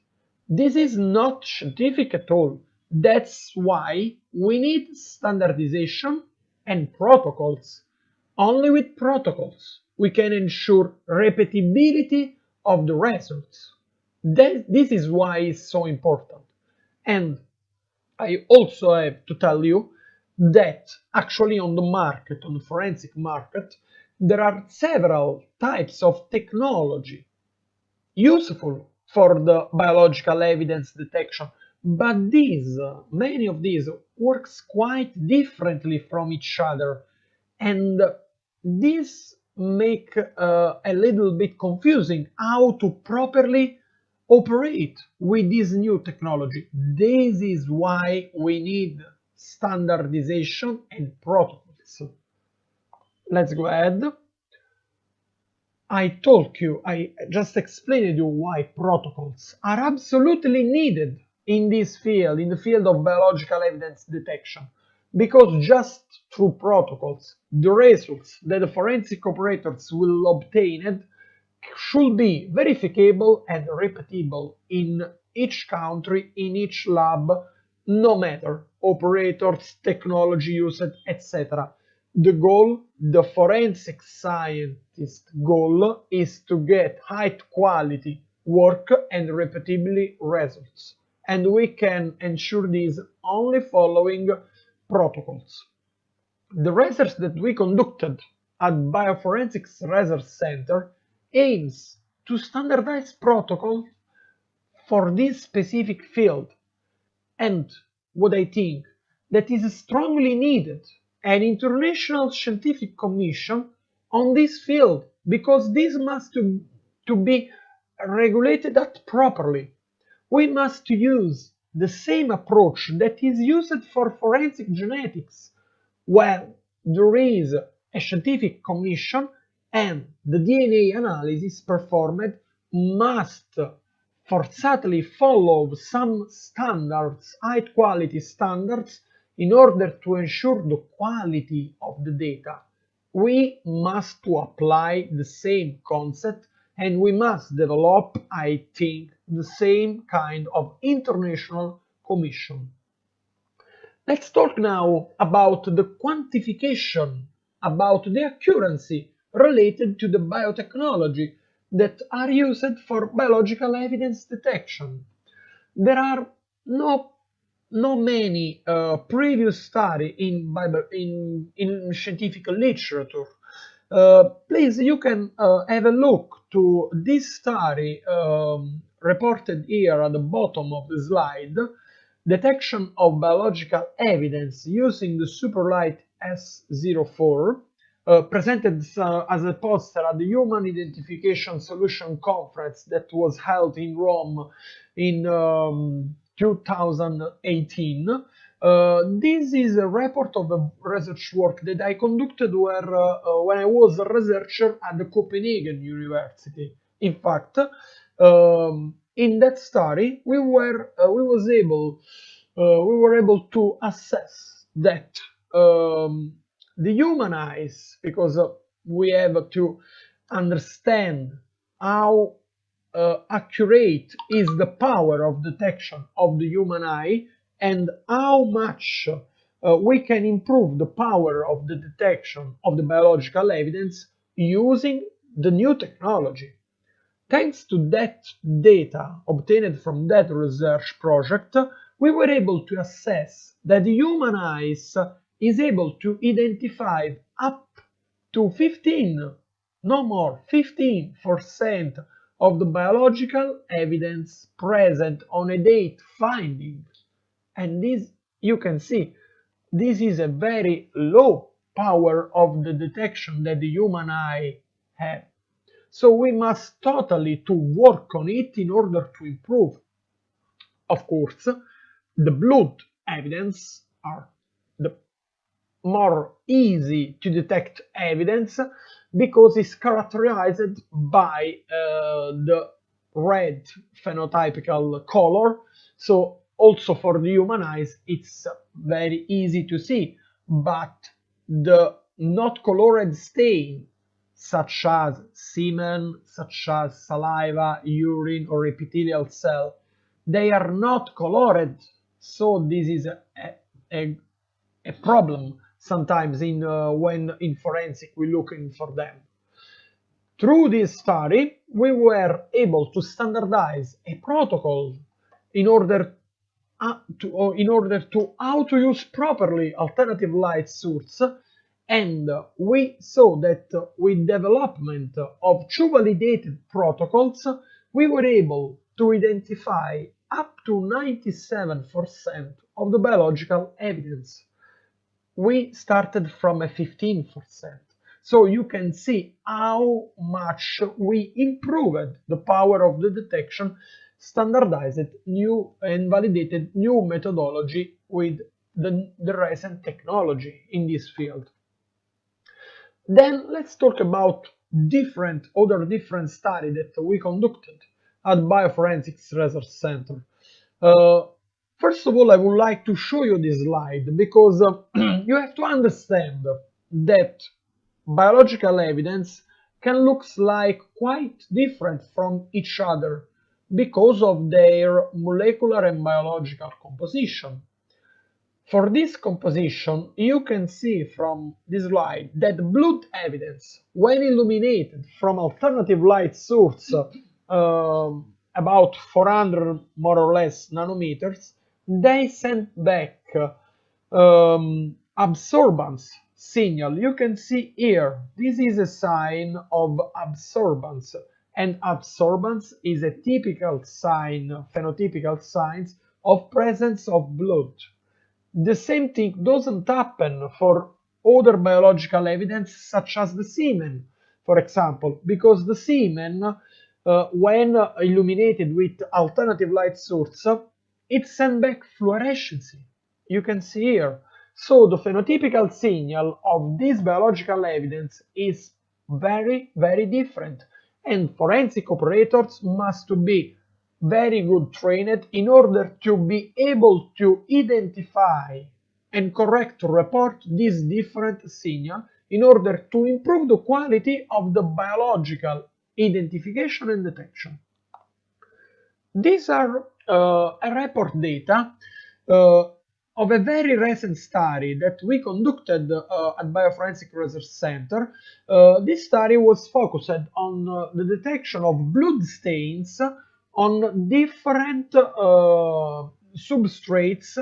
This is not scientific at all. That's why we need standardization and protocols. Only with protocols we can ensure repeatability of the results. This is why it's so important. And I also have to tell you that actually on the market, on the forensic market, there are several types of technology useful for the biological evidence detection, but many of these works quite differently from each other, and this make a little bit confusing how to properly operate with this new technology. This is why we need standardization and protocols. Let's go ahead. I just explained you why protocols are absolutely needed in this field, in the field of biological evidence detection, because just through protocols, the results that the forensic operators will obtain should be verifiable and repeatable in each country, in each lab, no matter operators, technology used, etc. The goal, the forensic scientist goal, is to get high quality work and repeatability results. And we can ensure this only following protocols. The research that we conducted at Bioforensics Research Center aims to standardize protocols for this specific field. And what I think that is strongly needed an international scientific commission on this field, because this must to be regulated properly. We must use the same approach that is used for forensic genetics. Well, there is a scientific commission and the DNA analysis performed must forcibly follow some standards, high quality standards, in order to ensure the quality of the data. We must apply the same concept and we must develop, I think, the same kind of international commission. Let's talk now about the quantification, about the accuracy related to the biotechnology that are used for biological evidence detection. There are no many previous studies in scientific literature. Please, you can have a look to this study reported here at the bottom of the slide. Detection of biological evidence using the Superlight S04, presented as a poster at the Human Identification Solution Conference that was held in Rome in 2018. This is a report of a research work that I conducted when I was a researcher at the Copenhagen University. In fact, in that study, we were able to assess that the human eyes, because we have to understand how accurate is the power of detection of the human eye and how much we can improve the power of the detection of the biological evidence using the new technology. Thanks to that data obtained from that research project, we were able to assess that the human eyes is able to identify up to 15, no more, 15% of the biological evidence present on a date finding. And this, you can see, this is a very low power of the detection that the human eye has. So we must totally to work on it in order to improve. Of course, the blood evidence are the more easy to detect evidence because it's characterized by the red phenotypical color. So also for the human eyes, it's very easy to see, but the not colored stain, such as semen, such as saliva, urine, or epithelial cell, they are not colored. So this is a problem sometimes when in forensic we're looking for them. Through this study, we were able to standardize a protocol in order to how to use properly alternative light source, and we saw that with development of two validated protocols, we were able to identify up to 97% of the biological evidence. We started from a 15%. So you can see how much we improved the power of the detection, standardized new and validated new methodology with the recent technology in this field. Then let's talk about other different studies that we conducted at Bioforensics Research Center. First of all, I would like to show you this slide because you have to understand that biological evidence can look like quite different from each other because of their molecular and biological composition. For this composition, you can see from this slide that blood evidence, when illuminated from alternative light source, about 400 more or less nanometers, they send back absorbance signal. You can see here, this is a sign of absorbance, and absorbance is a typical sign, phenotypical signs of presence of blood. The same thing doesn't happen for other biological evidence such as the semen, for example, because the semen, when illuminated with alternative light source, it sends back fluorescency. You can see here. So the phenotypical signal of this biological evidence is very, very different, and forensic operators must be very good trained in order to be able to identify and correct to report this different signal in order to improve the quality of the biological identification and detection. These are a report data of a very recent study that we conducted at Bioforensic Research Center. This study was focused on the detection of blood stains on different substrates,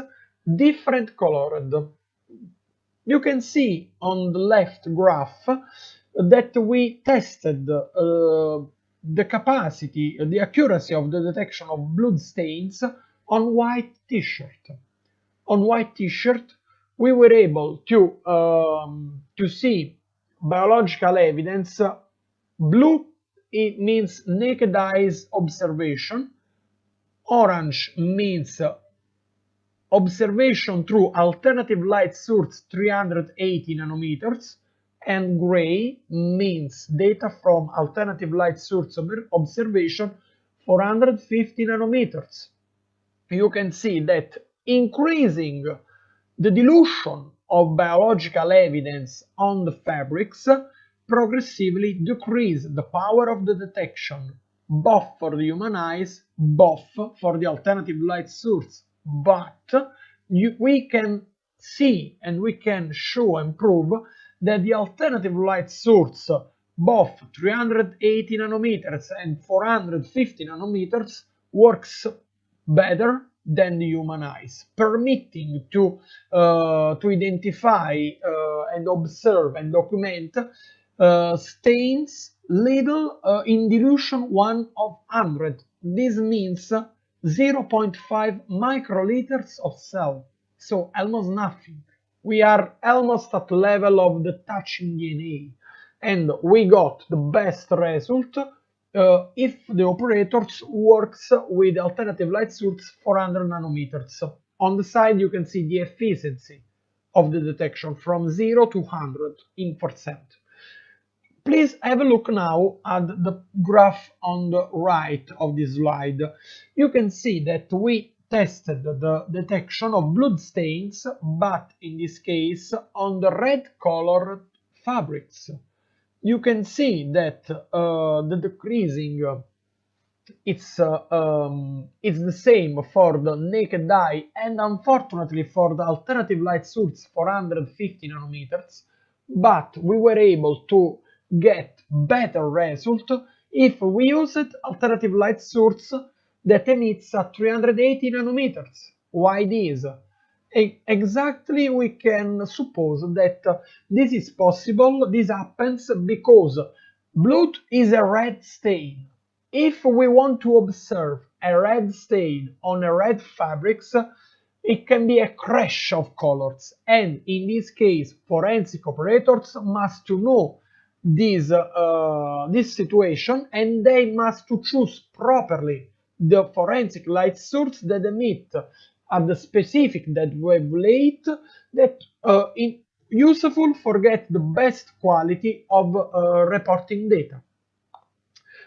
different colored. You can see on the left graph that we tested the capacity, the accuracy of the detection of blood stains on white t-shirt. On white t-shirt, we were able to see biological evidence. Blue, it means naked eyes observation. Orange means observation through alternative light source 380 nanometers. And gray means data from alternative light source observation 450 nanometers. You can see that increasing the dilution of biological evidence on the fabrics progressively decrease the power of the detection, both for the human eyes, both for the alternative light source. But we can see and we can show and prove that the alternative light source, both 380 nanometers and 450 nanometers, works better than the human eyes, permitting to identify and observe and document stains little in dilution 1 of 100. This means 0.5 microliters of cell, so almost nothing. We are almost at the level of the touching DNA, and we got the best result if the operators works with alternative light source 400 nanometers. On the side you can see the efficiency of the detection from 0 to 100 in %. Please have a look now at the graph on the right of this slide. You can see that we tested the detection of blood stains, but in this case on the red colored fabrics. You can see that the decreasing it's the same for the naked eye and unfortunately for the alternative light source 450 nanometers, but we were able to get better result if we used alternative light source that emits at 380 nanometers. Why this? Exactly, we can suppose that this is possible. This happens because blood is a red stain. If we want to observe a red stain on a red fabrics, it can be a crash of colors, and in this case forensic operators must know this situation, and they must choose properly the forensic light source that emit at the specific dead wavelength that useful for get the best quality of reporting data.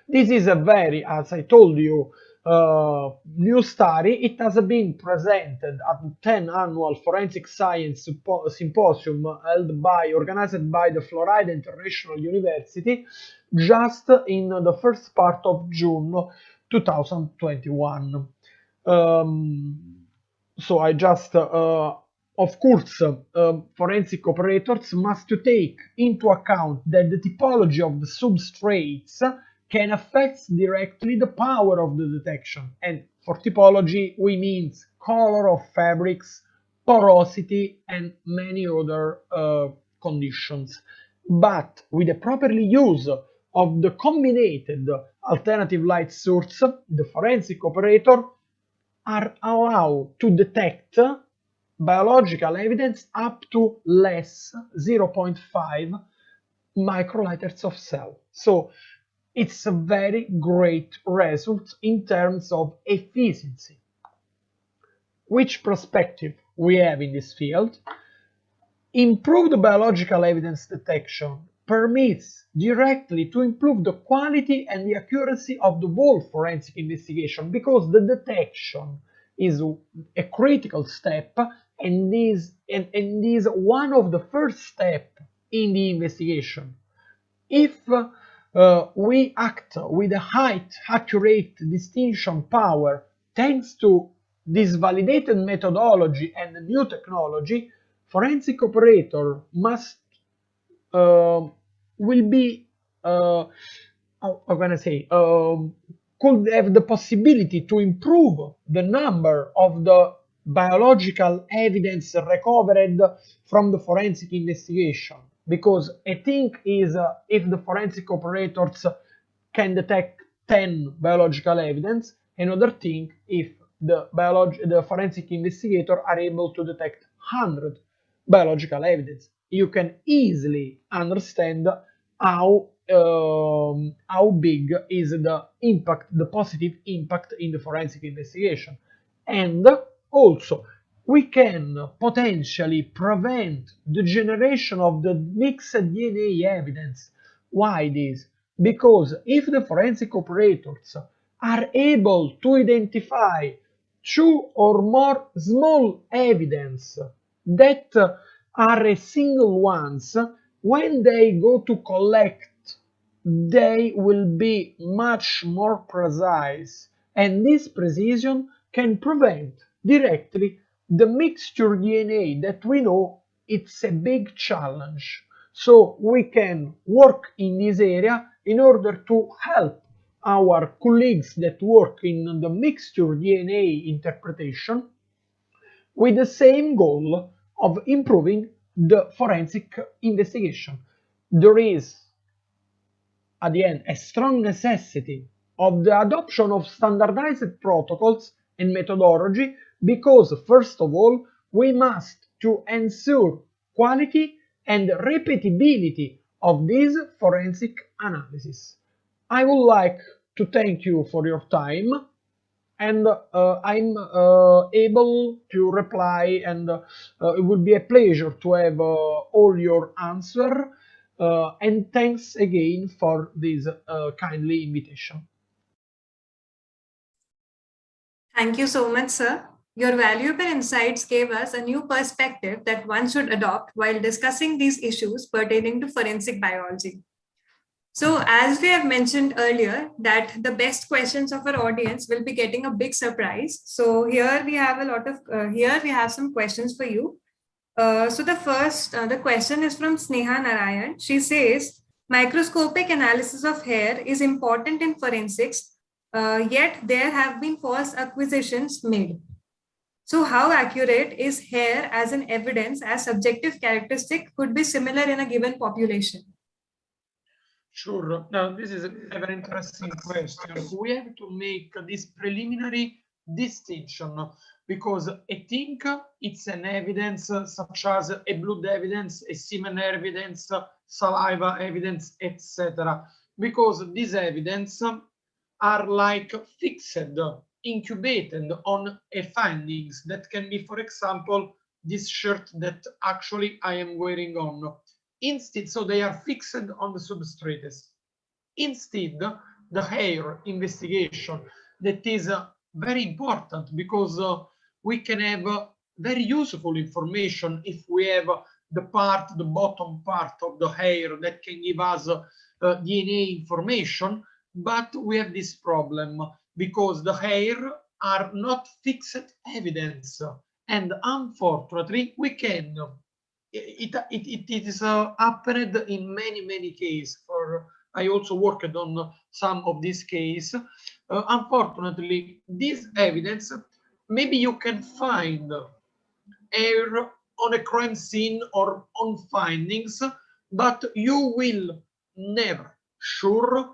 This is a very, as I told you, new study. It has been presented at the 10th annual Forensic Science Symposium organized by the Florida International University just in the first part of June 2021. So I just, of course, forensic operators must take into account that the typology of the substrates can affect directly the power of the detection. And for typology, we mean color of fabrics, porosity, and many other conditions. But with the proper use of the combined alternative light source, the forensic operator are allowed to detect biological evidence up to less 0.5 microliters of cell. So it's a very great result in terms of efficiency. Which perspective we have in this field? Improved biological evidence detection permits directly to improve the quality and the accuracy of the whole forensic investigation, because the detection is a critical step and is one of the first steps in the investigation. If we act with a high accurate distinction power thanks to this validated methodology and the new technology, forensic operator must will be how can I say could have the possibility to improve the number of the biological evidence recovered from the forensic investigation, because a thing is if the forensic operators can detect 10 biological evidence, another thing if the forensic investigator are able to detect 100 biological evidence. You can easily understand how big is the impact, the positive impact in the forensic investigation. And also, we can potentially prevent the generation of the mixed DNA evidence. Why this? Because if the forensic operators are able to identify two or more small evidence that are a single ones, when they go to collect, they will be much more precise, and this precision can prevent directly the mixture DNA that we know it's a big challenge. So we can work in this area in order to help our colleagues that work in the mixture DNA interpretation with the same goal of improving the forensic investigation. There is, at the end, a strong necessity of the adoption of standardized protocols and methodology because, first of all, we must to ensure quality and repeatability of this forensic analysis. I would like to thank you for your time, and I'm able to reply, and it will be a pleasure to have all your answer. And thanks again for this kindly invitation. Thank you so much, sir. Your valuable insights gave us a new perspective that one should adopt while discussing these issues pertaining to forensic biology. So, as we have mentioned earlier, that the best questions of our audience will be getting a big surprise. So here we have we have some questions for you. So the question is from Sneha Narayan. She says, microscopic analysis of hair is important in forensics, yet there have been false acquisitions made. So how accurate is hair as an evidence as subjective characteristic could be similar in a given population? Sure. Now, this is a very interesting question. We have to make this preliminary distinction because I think it's an evidence such as a blood evidence, a semen evidence, saliva evidence, etc. Because these evidence are like fixed, incubated on a findings that can be, for example, this shirt that actually I am wearing on. Instead, so they are fixed on the substrates. Instead, the hair investigation that is very important because we can have very useful information if we have the bottom part of the hair that can give us DNA information, but we have this problem because the hair are not fixed evidence, and unfortunately we can it is happened in many cases. I also worked on some of these cases. Unfortunately, this evidence, maybe you can find hair on a crime scene or on findings, but you will never sure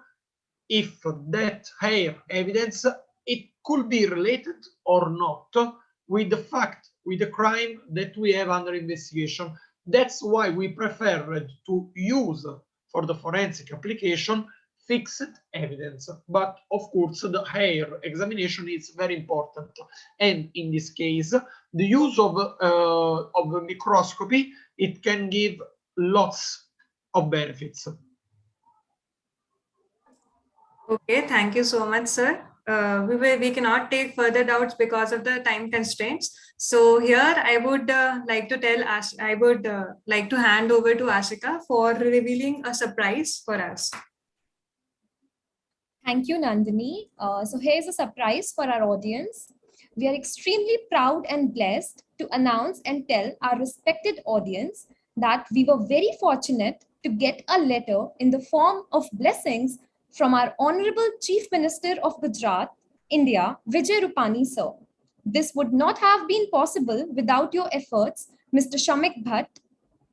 if that hair evidence it could be related or not with the fact, with the crime that we have under investigation. That's why we prefer to use for the forensic application fixed evidence. But of course, the hair examination is very important. And in this case, the use of a microscopy, it can give lots of benefits. Okay, thank you so much, sir. We cannot take further doubts because of the time constraints. So here I would like to hand over to Ashika for revealing a surprise for us. Thank you, Nandini. So here's a surprise for our audience. We are extremely proud and blessed to announce and tell our respected audience that we were very fortunate to get a letter in the form of blessings from our Honorable Chief Minister of Gujarat, India, Vijay Rupani sir. This would not have been possible without your efforts, Mr. Shamik Bhatt.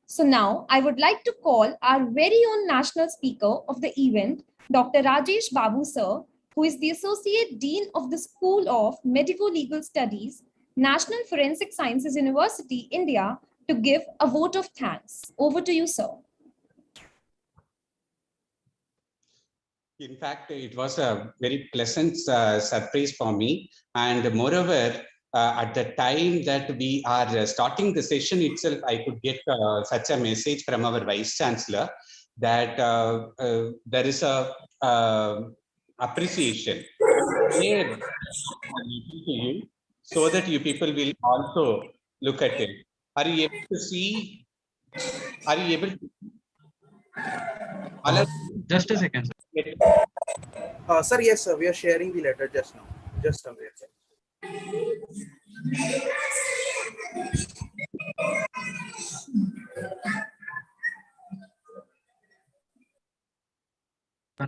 So now I would like to call our very own national speaker of the event, Dr. Rajesh Babu sir, who is the Associate Dean of the School of Medico-Legal Studies, National Forensic Sciences University, India, to give a vote of thanks. Over to you, sir. In fact, it was a very pleasant surprise for me. And moreover, at the time that we are starting the session itself, I could get such a message from our Vice Chancellor that there is a appreciation share to you so that you people will also look at it. Are you able to see? Are you able to? Just a second, sir. Sir, yes, sir. We are sharing the letter just now. Just a minute, sir.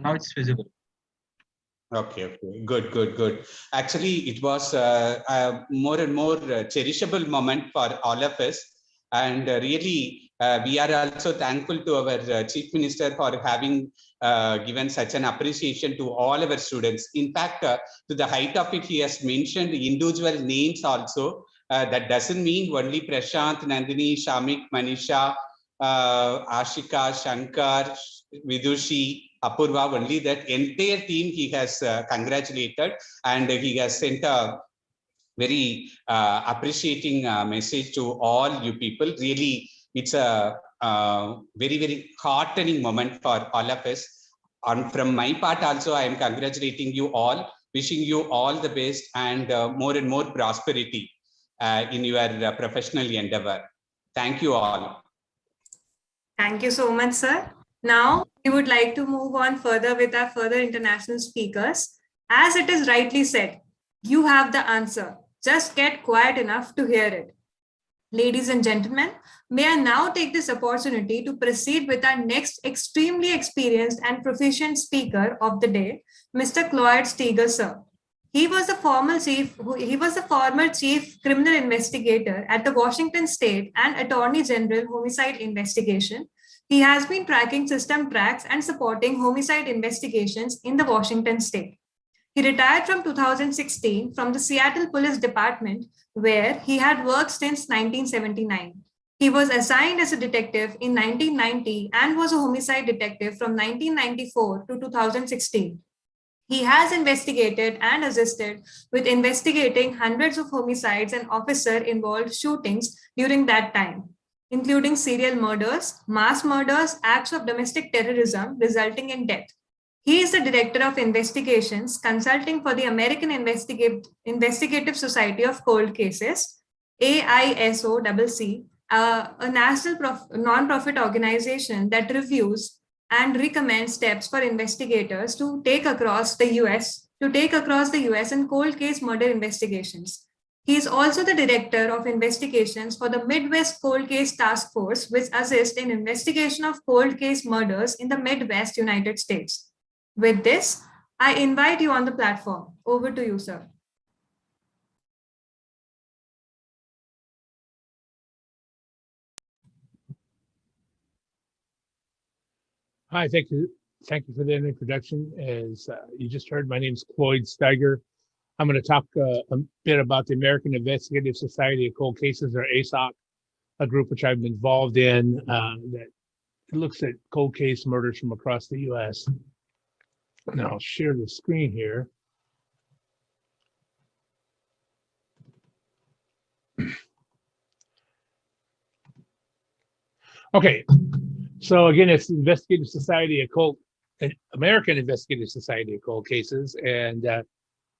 Now it's visible. Okay, good. Actually, it was more and more cherishable moment for all of us. And really, we are also thankful to our Chief Minister for having given such an appreciation to all our students. In fact, to the height of it, he has mentioned individual names also. That doesn't mean only Prashant, Nandini, Shamik, Manisha, Ashika, Shankar, Vidushi, Apurva, only that entire team he has congratulated, and he has sent a very appreciating message to all you people. Really, it's a very, very heartening moment for all of us. And from my part also, I am congratulating you all, wishing you all the best and more prosperity in your professional endeavor. Thank you all. Thank you so much, sir. Now, we would like to move on further with our further international speakers. As it is rightly said, you have the answer. Just get quiet enough to hear it. Ladies and gentlemen, may I now take this opportunity to proceed with our next extremely experienced and proficient speaker of the day, Mr. Claude Steger, sir. He was the former chief criminal investigator at the Washington State and Attorney General Homicide Investigation. He has been tracking system tracks and supporting homicide investigations in the Washington State. He retired from 2016 from the Seattle Police Department, where he had worked since 1979. He was assigned as a detective in 1990 and was a homicide detective from 1994 to 2016. He has investigated and assisted with investigating hundreds of homicides and officer-involved shootings during that time, including serial murders, mass murders, acts of domestic terrorism resulting in death. He is the Director of Investigations, consulting for the American Investigative Society of Cold Cases, AISOCC, a national non-profit organization that reviews and recommends steps for investigators to take across the US in cold case murder investigations. He is also the Director of Investigations for the Midwest Cold Case Task Force, which assists in investigation of cold case murders in the Midwest United States. With this, I invite you on the platform. Over to you, sir. Hi, thank you. Thank you for that introduction. As you just heard, my name is Claude Steger. I'm going to talk a bit about the American Investigative Society of Cold Cases, or ASOC, a group which I've been involved in that looks at cold case murders from across the U.S. And I'll share the screen here. Okay, so again, it's the Investigative Society of American Investigative Society of Cold Cases, and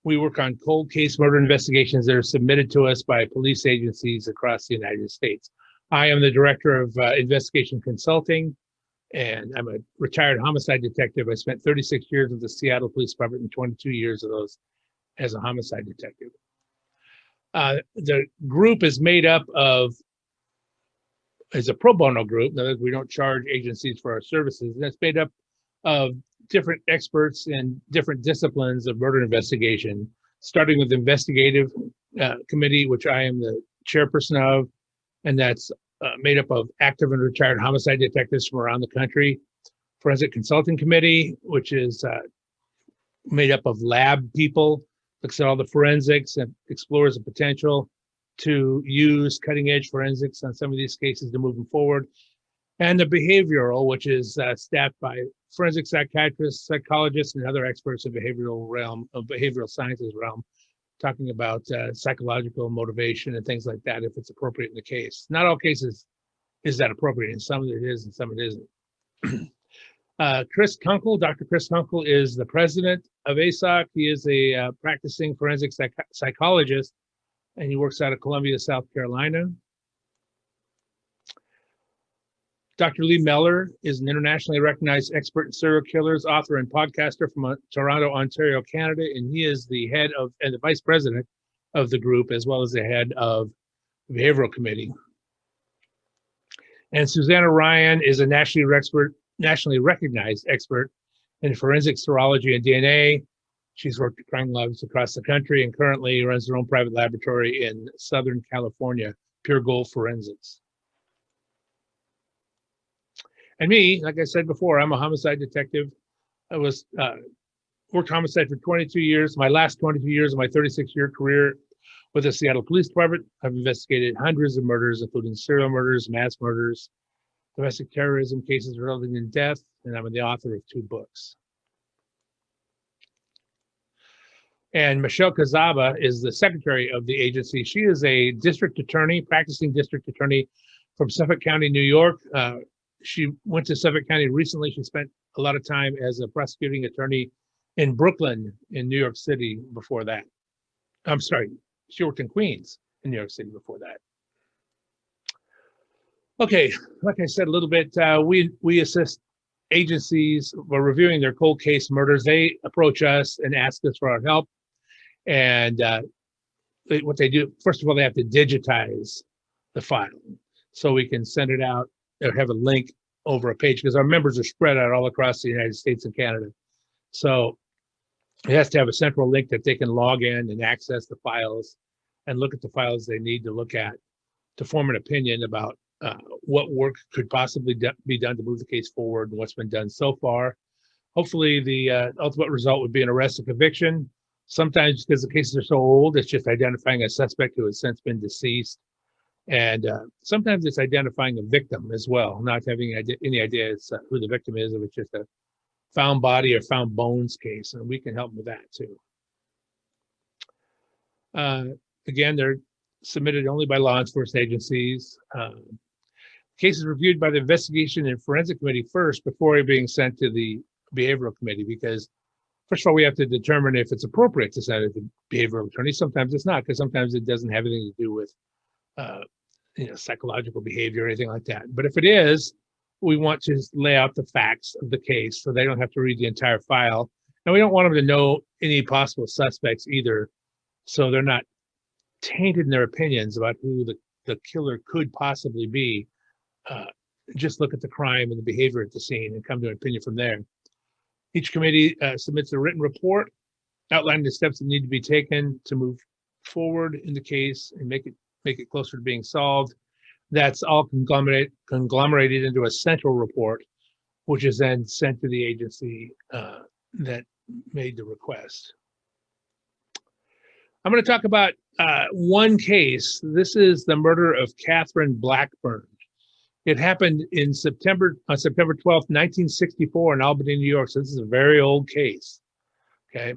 we work on cold case murder investigations that are submitted to us by police agencies across the United States. I am the Director of Investigation Consulting, and I'm a retired homicide detective. I spent 36 years with the Seattle Police Department and 22 years of those as a homicide detective. The group is made up of, is a pro bono group. In other words, we don't charge agencies for our services. And it's made up of different experts in different disciplines of murder investigation, starting with the Investigative Committee, which I am the chairperson of, and that's made up of active and retired homicide detectives from around the country. Forensic Consulting Committee, which is made up of lab people, looks at all the forensics and explores the potential to use cutting edge forensics on some of these cases to move them forward. And the behavioral, which is staffed by forensic psychiatrists, psychologists, and other experts in behavioral sciences realm, talking about psychological motivation and things like that, if it's appropriate in the case. Not all cases is that appropriate, and some of it is and some of it isn't. Chris Kunkel, Dr. Chris Kunkel is the president of ASOC. He is a practicing forensic psychologist, and he works out of Columbia, South Carolina. Dr. Lee Meller is an internationally recognized expert in serial killers, author, and podcaster from Toronto, Ontario, Canada, and he is the head of and the vice president of the group, as well as the head of the behavioral committee. And Susanna Ryan is a nationally recognized expert in forensic serology and DNA. She's worked at crime labs across the country and currently runs her own private laboratory in Southern California, Pure Gold Forensics. And me, like I said before, I'm a homicide detective. I was worked homicide for 22 years. My last 22 years of my 36-year career with the Seattle Police Department, I've investigated hundreds of murders, including serial murders, mass murders, domestic terrorism cases resulting in death, and I'm the author of 2 books. And Michelle Cazaba is the secretary of the agency. She is a district attorney, practicing district attorney from Suffolk County, New York. She went to Suffolk County recently. She spent a lot of time as a prosecuting attorney in Brooklyn in New York City before that. I'm sorry, she worked in Queens in New York City before that. Okay, like I said a little bit, we assist agencies by reviewing their cold case murders. They approach us and ask us for our help. And what they do, first of all, they have to digitize the file so we can send it out or have a link over a page, because our members are spread out all across the United States and Canada. So it has to have a central link that they can log in and access the files and look at the files they need to look at to form an opinion about what work could possibly be done to move the case forward and what's been done so far. Hopefully the ultimate result would be an arrest and conviction. Sometimes because the cases are so old, it's just identifying a suspect who has since been deceased. And sometimes it's identifying a victim as well, not having any idea who the victim is, if it's just a found body or found bones case, and we can help with that too. Again, they're submitted only by law enforcement agencies. Cases reviewed by the Investigation and Forensic Committee first before being sent to the Behavioral Committee, because first of all, we have to determine if it's appropriate to send it to behavioral attorney. Sometimes it's not, because sometimes it doesn't have anything to do with psychological behavior or anything like that. But if it is, we want to lay out the facts of the case so they don't have to read the entire file. And we don't want them to know any possible suspects either, so they're not tainted in their opinions about who the killer could possibly be. Just look at the crime and the behavior at the scene and come to an opinion from there. Each committee submits a written report outlining the steps that need to be taken to move forward in the case and make it closer to being solved. That's all conglomerated into a central report, which is then sent to the agency that made the request. I'm going to talk about one case. This is the murder of Catherine Blackburn. It happened on September 12th, 1964 in Albany, New York. So this is a very old case. Okay.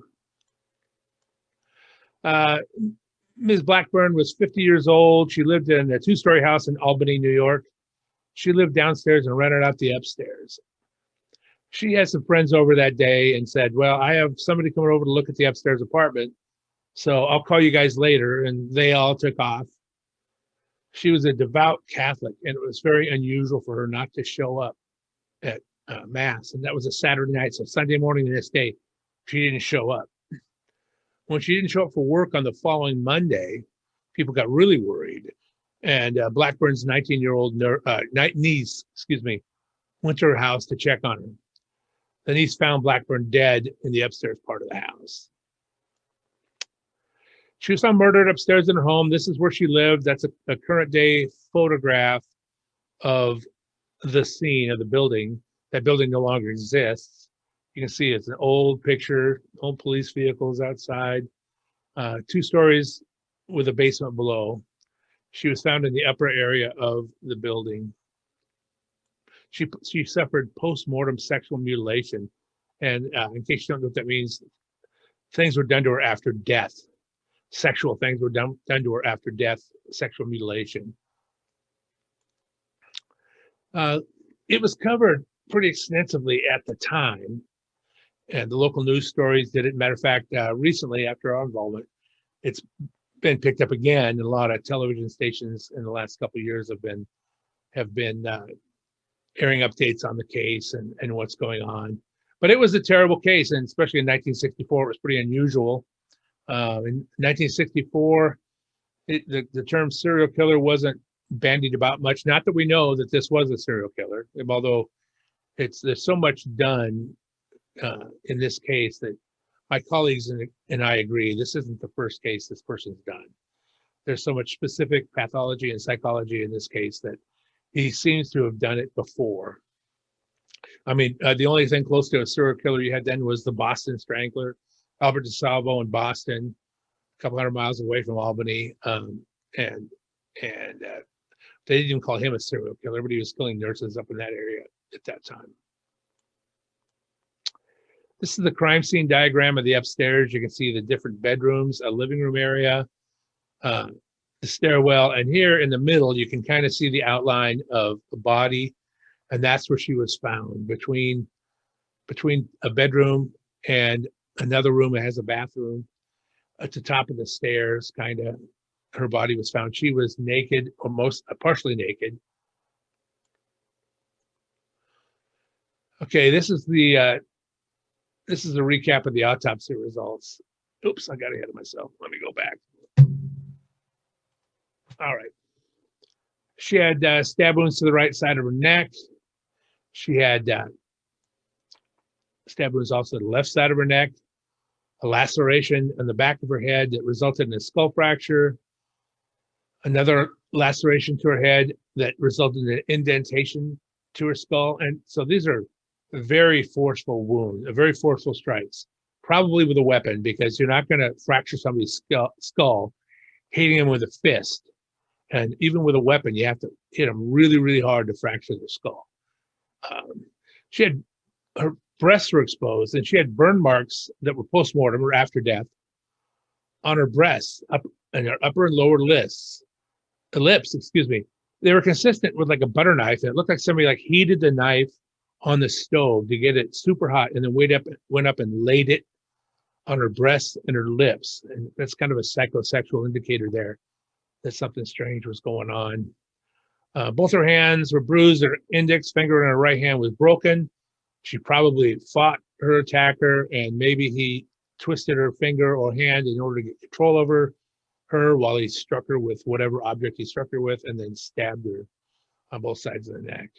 Ms. Blackburn was 50 years old. She lived in a 2-story house in Albany, New York. She lived downstairs and rented out the upstairs. She had some friends over that day and said, well, I have somebody coming over to look at the upstairs apartment, so I'll call you guys later. And they all took off. She was a devout Catholic, and it was very unusual for her not to show up at Mass. And that was a Saturday night. So Sunday morning the next day, she didn't show up. When she didn't show up for work on the following Monday, people got really worried. And Blackburn's 19-year-old niece, went to her house to check on her. The niece found Blackburn dead in the upstairs part of the house. She was found murdered upstairs in her home. This is where she lived. That's a current day photograph of the scene of the building. That building no longer exists. You can see it's an old picture, old police vehicles outside, 2 stories with a basement below. She was found in the upper area of the building. She suffered post-mortem sexual mutilation. And in case you don't know what that means, things were done to her after death. Sexual things were done to her after death, sexual mutilation. It was covered pretty extensively at the time, and the local news stories did it. Matter of fact, recently after our involvement, it's been picked up again, and a lot of television stations in the last couple of years have been airing updates on the case and what's going on. But it was a terrible case, and especially in 1964, it was pretty unusual. In 1964, the term serial killer wasn't bandied about much. Not that we know that this was a serial killer, although there's so much done in this case that my colleagues and I agree this isn't the first case this person's done. There's so much specific pathology and psychology in this case that he seems to have done it before. I mean, the only thing close to a serial killer you had then was the Boston Strangler, Albert DeSalvo in Boston, a couple hundred miles away from Albany, and they didn't even call him a serial killer, but he was killing nurses up in that area at that time. This is the crime scene diagram of the upstairs. You can see the different bedrooms, a living room area, the stairwell, and here in the middle, you can kind of see the outline of the body, and that's where she was found, between a bedroom and another room that has a bathroom. At the top of the stairs, kind of, her body was found. She was naked, or partially naked. Okay, this is the recap of the autopsy results. Oops, I got ahead of myself. Let me go back. All right. She had stab wounds to the right side of her neck. She had stab wounds also to the left side of her neck, a laceration on the back of her head that resulted in a skull fracture, another laceration to her head that resulted in an indentation to her skull. And so these are very forceful wounds, very forceful strikes, probably with a weapon, because you're not going to fracture somebody's skull hitting them with a fist. And even with a weapon, you have to hit them really, really hard to fracture their skull. Her breasts were exposed, and she had burn marks that were post-mortem or after death on her breasts, and her upper and lower lips, excuse me. They were consistent with like a butter knife. It looked like somebody like heated the knife on the stove to get it super hot, and then went up and laid it on her breasts and her lips. And that's kind of a psychosexual indicator there that something strange was going on. Both her hands were bruised. Her index finger on her right hand was broken. She probably fought her attacker, and maybe he twisted her finger or hand in order to get control over her while he struck her with whatever object he struck her with, and then stabbed her on both sides of the neck.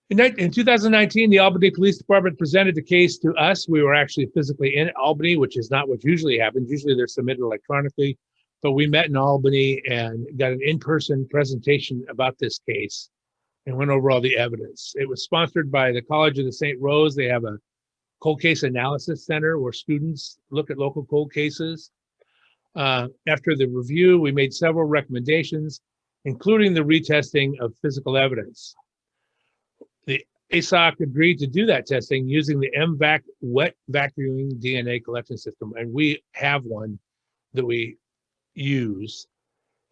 In 2019, the Albany Police Department presented the case to us. We were actually physically in Albany, which is not what usually happens. Usually they're submitted electronically, but we met in Albany and got an in-person presentation about this case and went over all the evidence. It was sponsored by the College of the St. Rose. They have a cold case analysis center where students look at local cold cases. After the review, we made several recommendations, including the retesting of physical evidence. The ASOC agreed to do that testing using the MVAC wet vacuuming DNA collection system, and we have one that we use.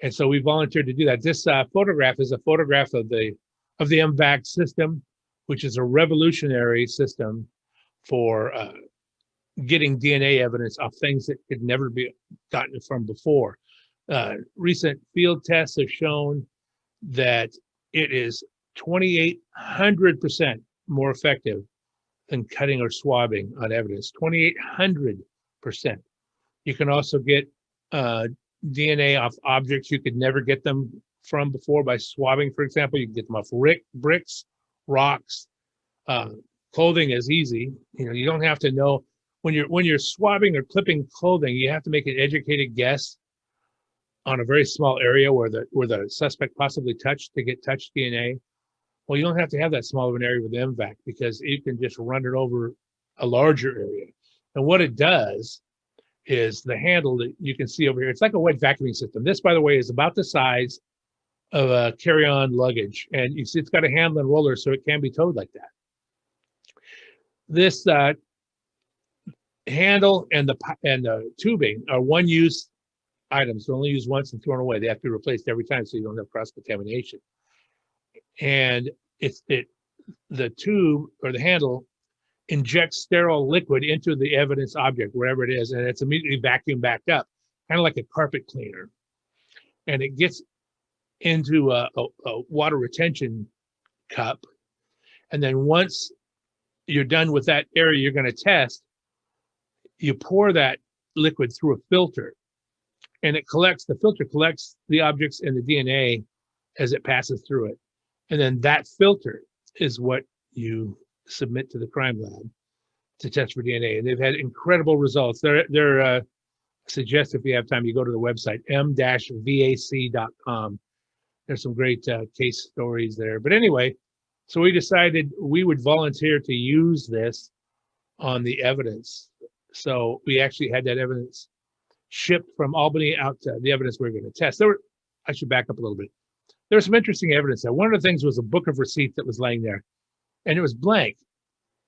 And so we volunteered to do that. This photograph is a photograph of the MVAC system, which is a revolutionary system for getting DNA evidence of things that could never be gotten from before. Recent field tests have shown that it is 2,800% more effective than cutting or swabbing on evidence. 2,800%. You can also get DNA off objects you could never get them from before by swabbing, for example. You can get them off bricks, rocks. Clothing is easy. You don't have to know when you're swabbing or clipping clothing. You have to make an educated guess on a very small area where the suspect possibly touched to get touch DNA. Well, you don't have to have that small of an area with MVAC because you can just run it over a larger area. And what it does is the handle that you can see over here, it's like a wet vacuuming system. This, by the way, is about the size of a carry-on luggage. And you see it's got a handle and roller, so it can be towed like that. This handle and the tubing are one-use items. They're only used once and thrown away. They have to be replaced every time so you don't have cross-contamination. and the tube or the handle injects sterile liquid into the evidence object, wherever it is, and it's immediately vacuumed back up, kind of like a carpet cleaner. And it gets into a water retention cup. And then once you're done with that area you're going to test, you pour that liquid through a filter, and the filter collects the objects and the DNA as it passes through it. And then that filter is what you submit to the crime lab to test for DNA. And they've had incredible results. They're suggest if you have time, you go to the website, m-vac.com. There's some great case stories there. But anyway, so we decided we would volunteer to use this on the evidence. So we actually had that evidence shipped from Albany out to the evidence we were going to test. I should back up a little bit. There was some interesting evidence there. One of the things was a book of receipts that was laying there, and it was blank.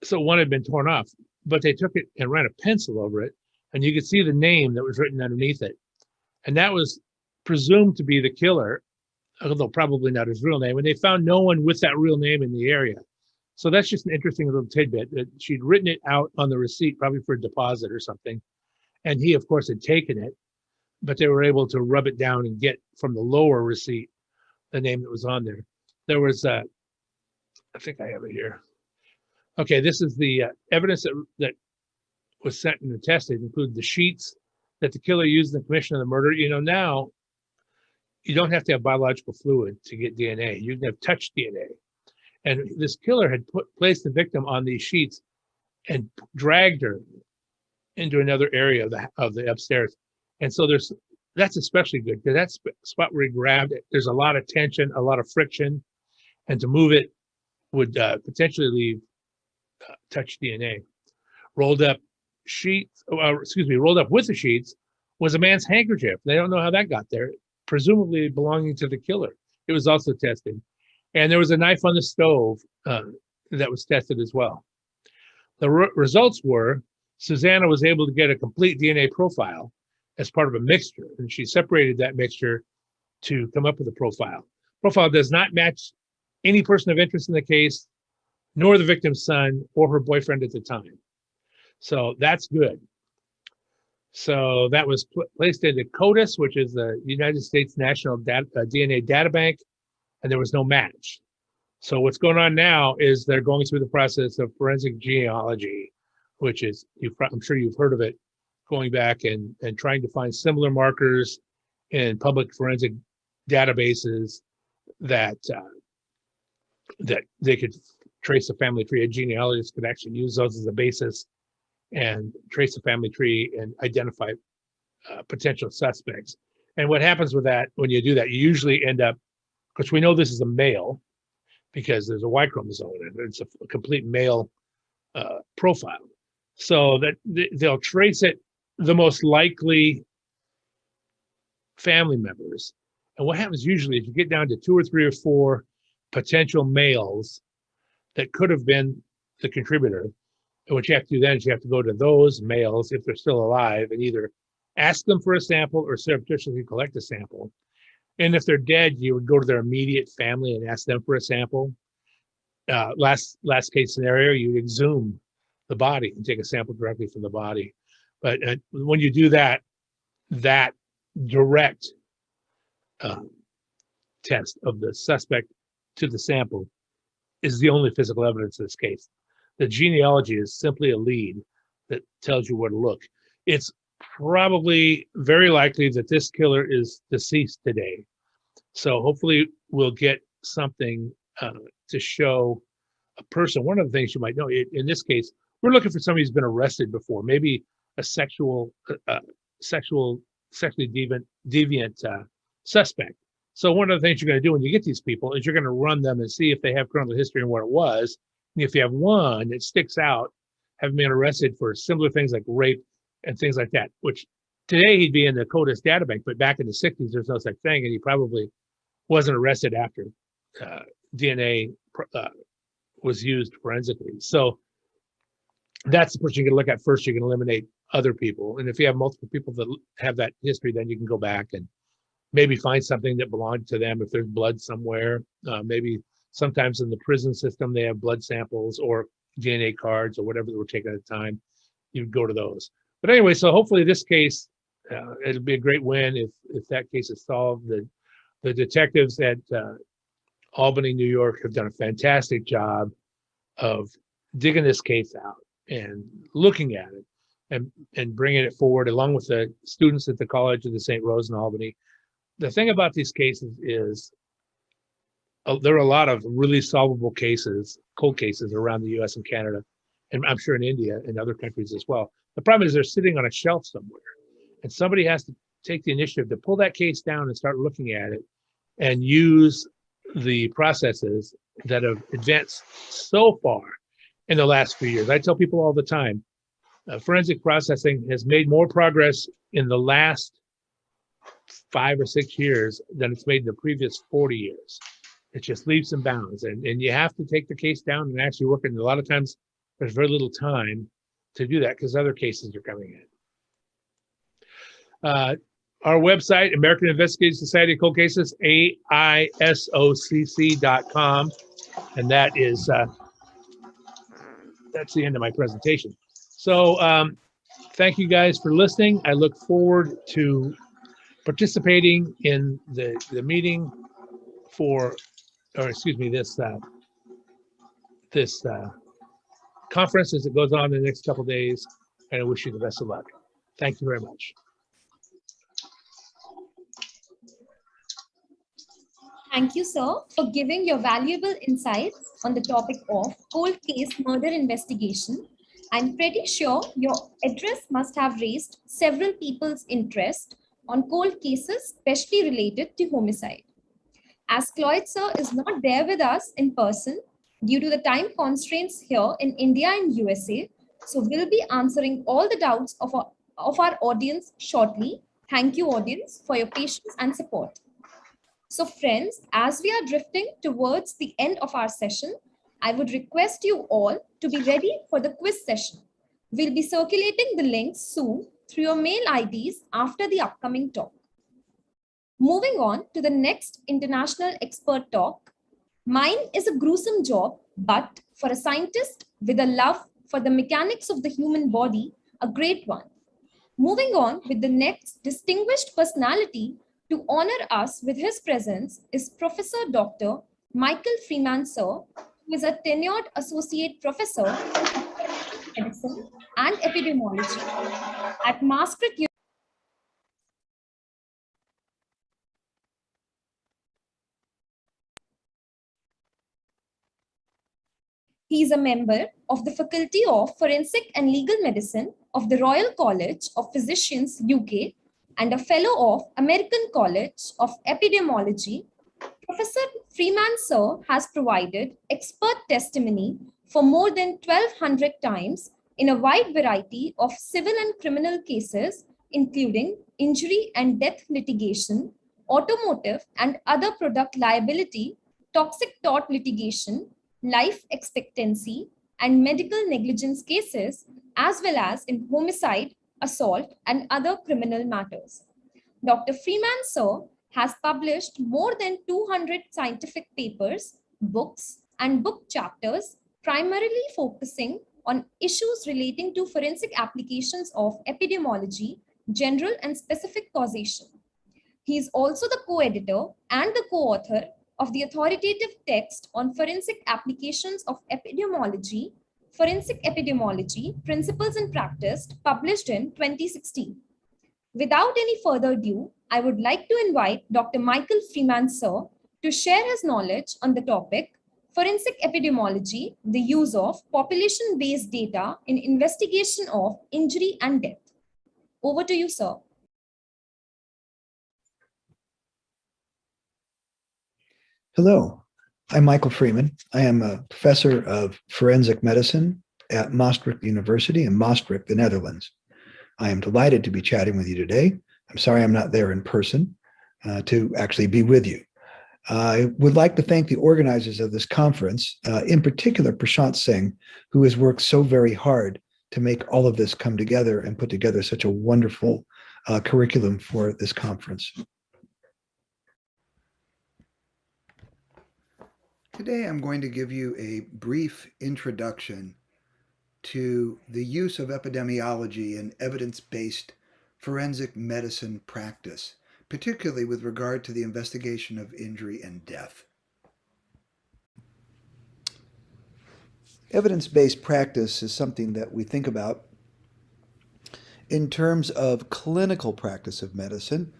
So one had been torn off, but they took it and ran a pencil over it, and you could see the name that was written underneath it. And that was presumed to be the killer, although probably not his real name. And they found no one with that real name in the area. So that's just an interesting little tidbit that she'd written it out on the receipt, probably for a deposit or something. And he, of course, had taken it, but they were able to rub it down and get from the lower receipt the name that was on there. There was, I think I have it here. Okay, this is the evidence that was sent and tested, included the sheets that the killer used in the commission of the murder. You know, now you don't have to have biological fluid to get DNA. You can have touch DNA. And this killer had placed the victim on these sheets and dragged her into another area of the upstairs. And so that's especially good, because that's the spot where he grabbed it. There's a lot of tension, a lot of friction, and to move it would potentially leave touch DNA. Rolled up with the sheets was a man's handkerchief. They don't know how that got there, presumably belonging to the killer. It was also tested. And there was a knife on the stove that was tested as well. The results were Susanna was able to get a complete DNA profile as part of a mixture, and she separated that mixture to come up with a profile. Profile does not match any person of interest in the case, nor the victim's son or her boyfriend at the time. So that's good. So that was placed into CODIS, which is the United States National DNA Data Bank, and there was no match. So what's going on now is they're going through the process of forensic genealogy, which is, I'm sure you've heard of it, going back and trying to find similar markers in public forensic databases that they could trace a family tree. A genealogist could actually use those as a basis and trace a family tree and identify potential suspects. And what happens with that, when you do that, you usually end up, because we know this is a male, because there's a Y chromosome in it. It's a complete male profile. So that they'll trace it, the most likely family members. And what happens usually is you get down to 2 or 3 or 4 potential males that could have been the contributor. And what you have to do then is you have to go to those males, if they're still alive, and either ask them for a sample or surreptitiously collect a sample. And if they're dead, you would go to their immediate family and ask them for a sample. Last case scenario, you would exhume the body and take a sample directly from the body. But when you do that, that direct test of the suspect to the sample is the only physical evidence in this case. The genealogy is simply a lead that tells you where to look. It's probably very likely that this killer is deceased today. So hopefully we'll get something to show a person. One of the things you might know, in this case, we're looking for somebody who's been arrested before, maybe a sexually deviant suspect. So one of the things you're going to do when you get these people is you're going to run them and see if they have criminal history and what it was. And if you have one that sticks out, having been arrested for similar things like rape and things like that, which today he'd be in the CODIS databank, but back in the 60s, there's no such thing. And he probably wasn't arrested after DNA was used forensically. So that's the person you're going to look at first. You can eliminate other people. And if you have multiple people that have that history, then you can go back and maybe find something that belonged to them. If there's blood somewhere, maybe Sometimes in the prison system, they have blood samples or DNA cards or whatever that were taken at the time. You'd go to those. But anyway, so hopefully this case, it'll be a great win if that case is solved. The detectives at Albany, New York have done a fantastic job of digging this case out and looking at it and bringing it forward along with the students at the College of the St. Rose in Albany. The thing about these cases is there are a lot of really solvable cases, cold cases around the US and Canada, and I'm sure in India and other countries as well. The problem is they're sitting on a shelf somewhere, and somebody has to take the initiative to pull that case down and start looking at it and use the processes that have advanced so far in the last few years. I tell people all the time, forensic processing has made more progress in the last 5 or 6 years than it's made in the previous 40 years. It's just leaps and bounds, and you have to take the case down and actually work it. And a lot of times there's very little time to do that because other cases are coming in. Our website, American Investigative Society of Cold Cases, AISOCC.com, and that is that's the end of my presentation. So thank you guys for listening. I look forward to participating in the meeting this conference as it goes on in the next couple of days, and I wish you the best of luck. Thank you very much. Thank you, sir, for giving your valuable insights on the topic of cold case murder investigation. I'm pretty sure your address must have raised several people's interest on cold cases, especially related to homicide. As Floyd sir is not there with us in person due to the time constraints here in India and USA, so we'll be answering all the doubts of our audience shortly. Thank you, audience, for your patience and support. So friends, as we are drifting towards the end of our session, I would request you all to be ready for the quiz session. We'll be circulating the links soon through your mail IDs after the upcoming talk. Moving on to the next international expert talk. Mine is a gruesome job, but for a scientist with a love for the mechanics of the human body, a great one. Moving on with the next distinguished personality to honor us with his presence is Professor Dr. Michael Freeman, sir, who is a tenured associate professor of medicine and epidemiology at Maastricht. He is a member of the Faculty of Forensic and Legal Medicine of the Royal College of Physicians, UK, and a Fellow of American College of Epidemiology. Professor Freeman, sir, has provided expert testimony for more than 1,200 times in a wide variety of civil and criminal cases, including injury and death litigation, automotive and other product liability, toxic tort litigation, life expectancy, and medical negligence cases, as well as in homicide, assault, and other criminal matters. Dr. Freeman, sir, has published more than 200 scientific papers, books, and book chapters, primarily focusing on issues relating to forensic applications of epidemiology, general and specific causation. He is also the co-editor and the co-author of the authoritative text on forensic applications of epidemiology, Forensic Epidemiology, Principles and Practice, published in 2016. Without any further ado, I would like to invite Dr. Michael Freeman, sir, to share his knowledge on the topic, Forensic Epidemiology, the use of population-based data in investigation of injury and death. Over to you, sir. Hello, I'm Michael Freeman. I am a professor of forensic medicine at Maastricht University in Maastricht, the Netherlands. I am delighted to be chatting with you today. I'm sorry I'm not there in person to actually be with you. I would like to thank the organizers of this conference, in particular Prashant Singh, who has worked so very hard to make all of this come together and put together such a wonderful curriculum for this conference. Today I'm going to give you a brief introduction to the use of epidemiology in evidence-based forensic medicine practice, particularly with regard to the investigation of injury and death. Evidence-based practice is something that we think about in terms of clinical practice of medicine,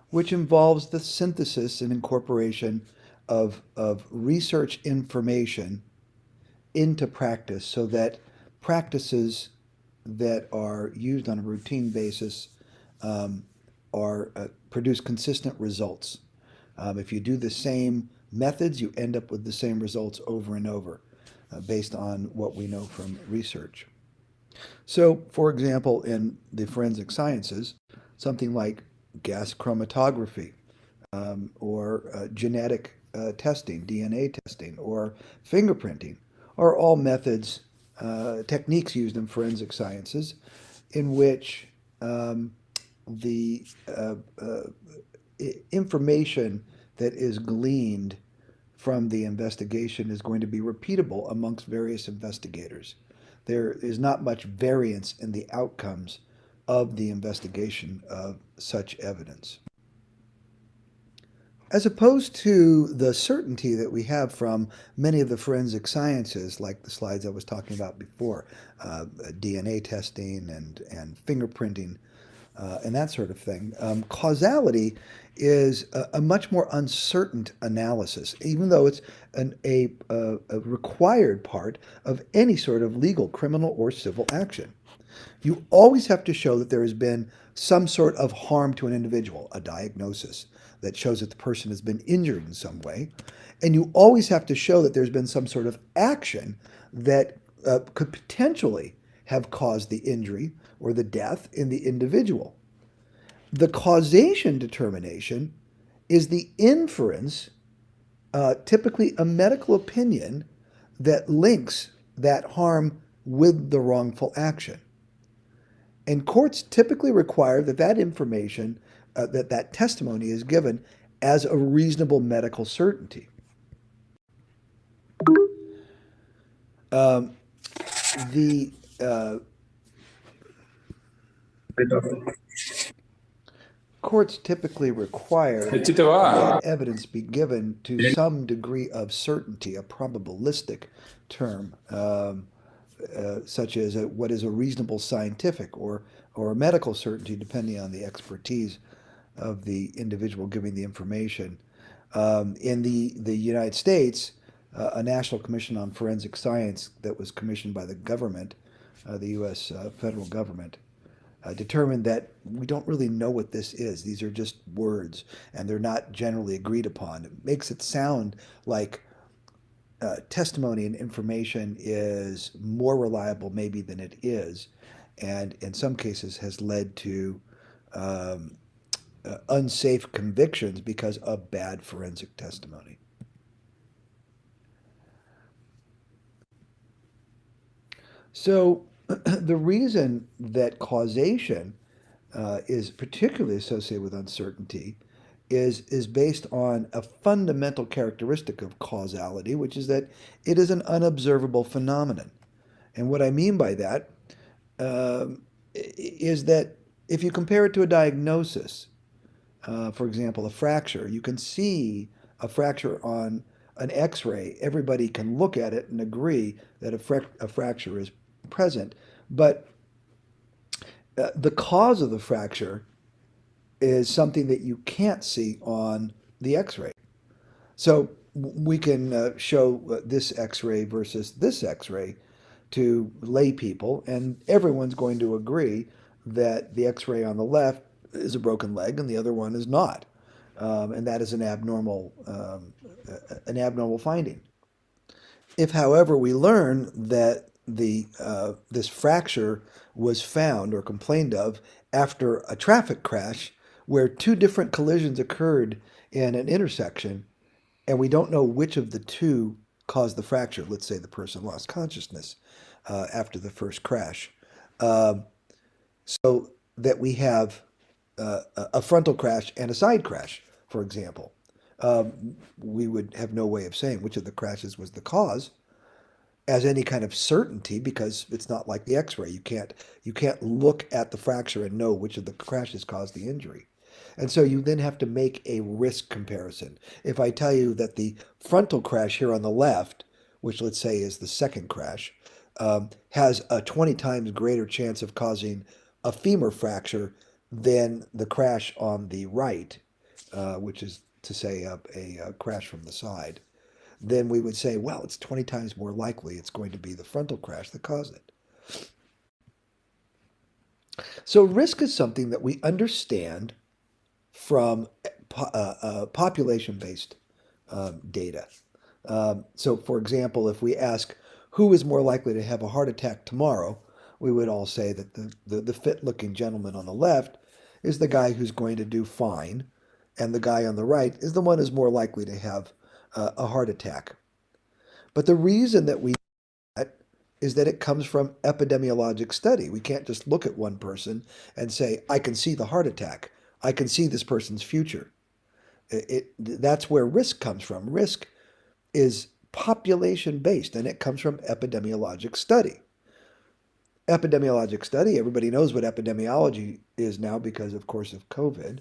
which involves the synthesis and incorporation of research information into practice so that practices that are used on a routine basis produce consistent results. If you do the same methods, you end up with the same results over and over based on what we know from research. So, for example, in the forensic sciences, something like gas chromatography or genetic testing, DNA testing, or fingerprinting are all methods, techniques used in forensic sciences in which the information that is gleaned from the investigation is going to be repeatable amongst various investigators. There is not much variance in the outcomes of the investigation of such evidence. As opposed to the certainty that we have from many of the forensic sciences, like the slides I was talking about before, DNA testing and fingerprinting and that sort of thing, causality is a much more uncertain analysis, even though it's a required part of any sort of legal, criminal, or civil action. You always have to show that there has been some sort of harm to an individual, a diagnosis that shows that the person has been injured in some way. And you always have to show that there's been some sort of action that could potentially have caused the injury or the death in the individual. The causation determination is the inference, typically a medical opinion, that links that harm with the wrongful action. And courts typically require that that information, that testimony is given as a reasonable medical certainty. Courts typically require that evidence be given to some degree of certainty, a probabilistic term, such as what is a reasonable scientific or a medical certainty, depending on the expertise of the individual giving the information. In the United States, a National Commission on Forensic Science that was commissioned by the government, the U.S. federal government, determined that we don't really know what this is. These are just words, and they're not generally agreed upon. It makes it sound like testimony and information is more reliable maybe than it is, and in some cases has led to unsafe convictions because of bad forensic testimony. So the reason that causation is particularly associated with uncertainty is based on a fundamental characteristic of causality, which is that it is an unobservable phenomenon. And what I mean by that is that if you compare it to a diagnosis, for example, a fracture, you can see a fracture on an X-ray. Everybody can look at it and agree that a fracture is present. But the cause of the fracture is something that you can't see on the X-ray. So we can show this X-ray versus this X-ray to lay people, and everyone's going to agree that the X-ray on the left is a broken leg and the other one is not. And that is an abnormal finding. If, however, we learn that this fracture was found or complained of after a traffic crash where two different collisions occurred in an intersection, and we don't know which of the two caused the fracture. Let's say the person lost consciousness after the first crash. So that we have a frontal crash and a side crash, for example. we would have no way of saying which of the crashes was the cause as any kind of certainty, because it's not like the X-ray. You can't look at the fracture and know which of the crashes caused the injury. And so you then have to make a risk comparison. If I tell you that the frontal crash here on the left, which let's say is the second crash, has a 20 times greater chance of causing a femur fracture than the crash on the right, which is to say a crash from the side, then we would say, well, it's 20 times more likely it's going to be the frontal crash that caused it. So risk is something that we understand from population-based data. So for example, if we ask who is more likely to have a heart attack tomorrow, we would all say that the fit-looking gentleman on the left is the guy who's going to do fine, and the guy on the right is the one who's more likely to have a heart attack. But the reason that we do that is that it comes from epidemiologic study. We can't just look at one person and say, I can see the heart attack. I can see this person's future. That's where risk comes from. Risk is population-based, and it comes from epidemiologic study. Epidemiologic study, everybody knows what epidemiology is now because, of course, of COVID.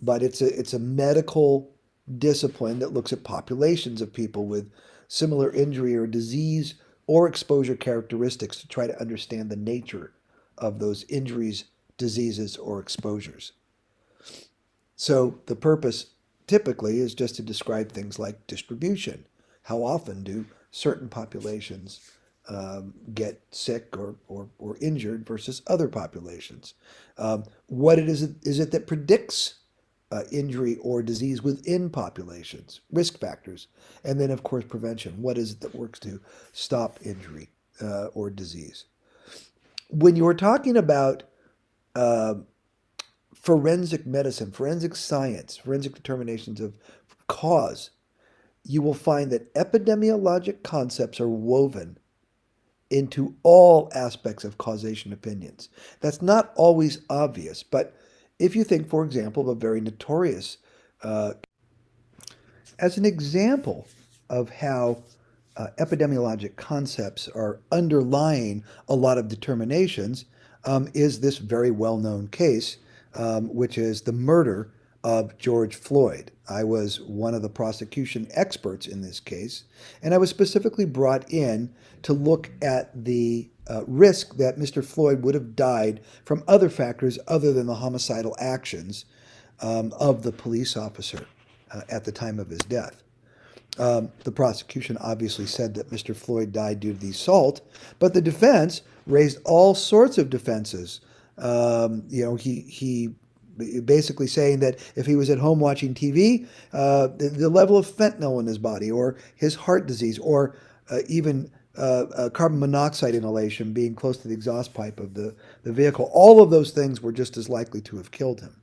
But it's a medical discipline that looks at populations of people with similar injury or disease or exposure characteristics to try to understand the nature of those injuries, diseases, or exposures. So the purpose typically is just to describe things like distribution. How often do certain populations get sick or injured versus other populations? What is it that predicts injury or disease within populations? Risk factors. And then, of course, prevention. What is it that works to stop injury or disease? When you're talking about forensic medicine, forensic science, forensic determinations of cause, you will find that epidemiologic concepts are woven into all aspects of causation opinions. That's not always obvious, but if you think, for example, of a very notorious, as an example of how epidemiologic concepts are underlying a lot of determinations, is this very well-known case, which is the murder of George Floyd. I was one of the prosecution experts in this case, and I was specifically brought in to look at the risk that Mr. Floyd would have died from other factors other than the homicidal actions of the police officer at the time of his death. The prosecution obviously said that Mr. Floyd died due to the assault, but the defense raised all sorts of defenses. He basically saying that if he was at home watching TV, the level of fentanyl in his body, or his heart disease, or even carbon monoxide inhalation being close to the exhaust pipe of the vehicle, all of those things were just as likely to have killed him.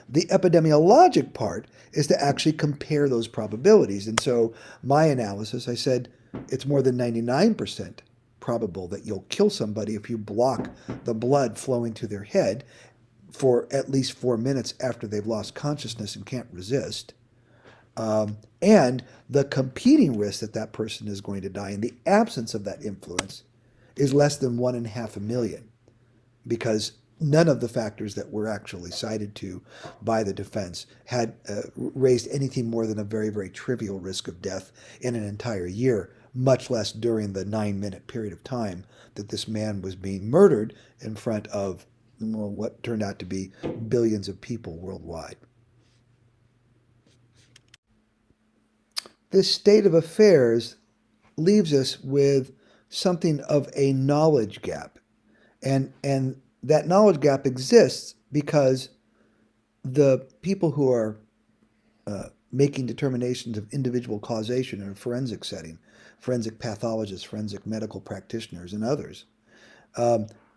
The epidemiologic part is to actually compare those probabilities. And so my analysis, I said, it's more than 99% probable that you'll kill somebody if you block the blood flowing to their head for at least 4 minutes after they've lost consciousness and can't resist. And the competing risk that that person is going to die in the absence of that influence is less than 1 in half a million, because none of the factors that were actually cited to by the defense had raised anything more than a very, very trivial risk of death in an entire year, much less during the 9-minute period of time that this man was being murdered in front of what turned out to be billions of people worldwide. This state of affairs leaves us with something of a knowledge gap. And that knowledge gap exists because the people who are making determinations of individual causation in a forensic setting, forensic pathologists, forensic medical practitioners, and others,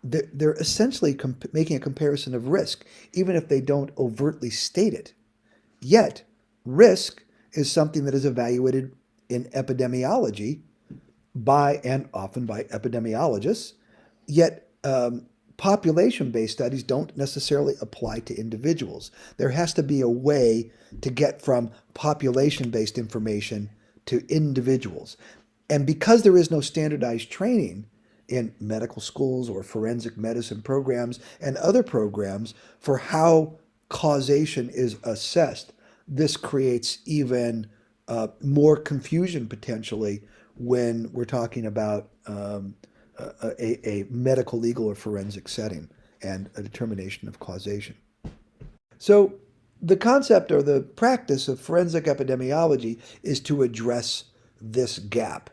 they're essentially making a comparison of risk, even if they don't overtly state it. Yet, risk is something that is evaluated in epidemiology by, and often by, epidemiologists, yet population-based studies don't necessarily apply to individuals. There has to be a way to get from population-based information to individuals. And because there is no standardized training in medical schools or forensic medicine programs and other programs for how causation is assessed, this creates even more confusion potentially when we're talking about a medical, legal, or forensic setting and a determination of causation. So the concept or the practice of forensic epidemiology is to address this gap.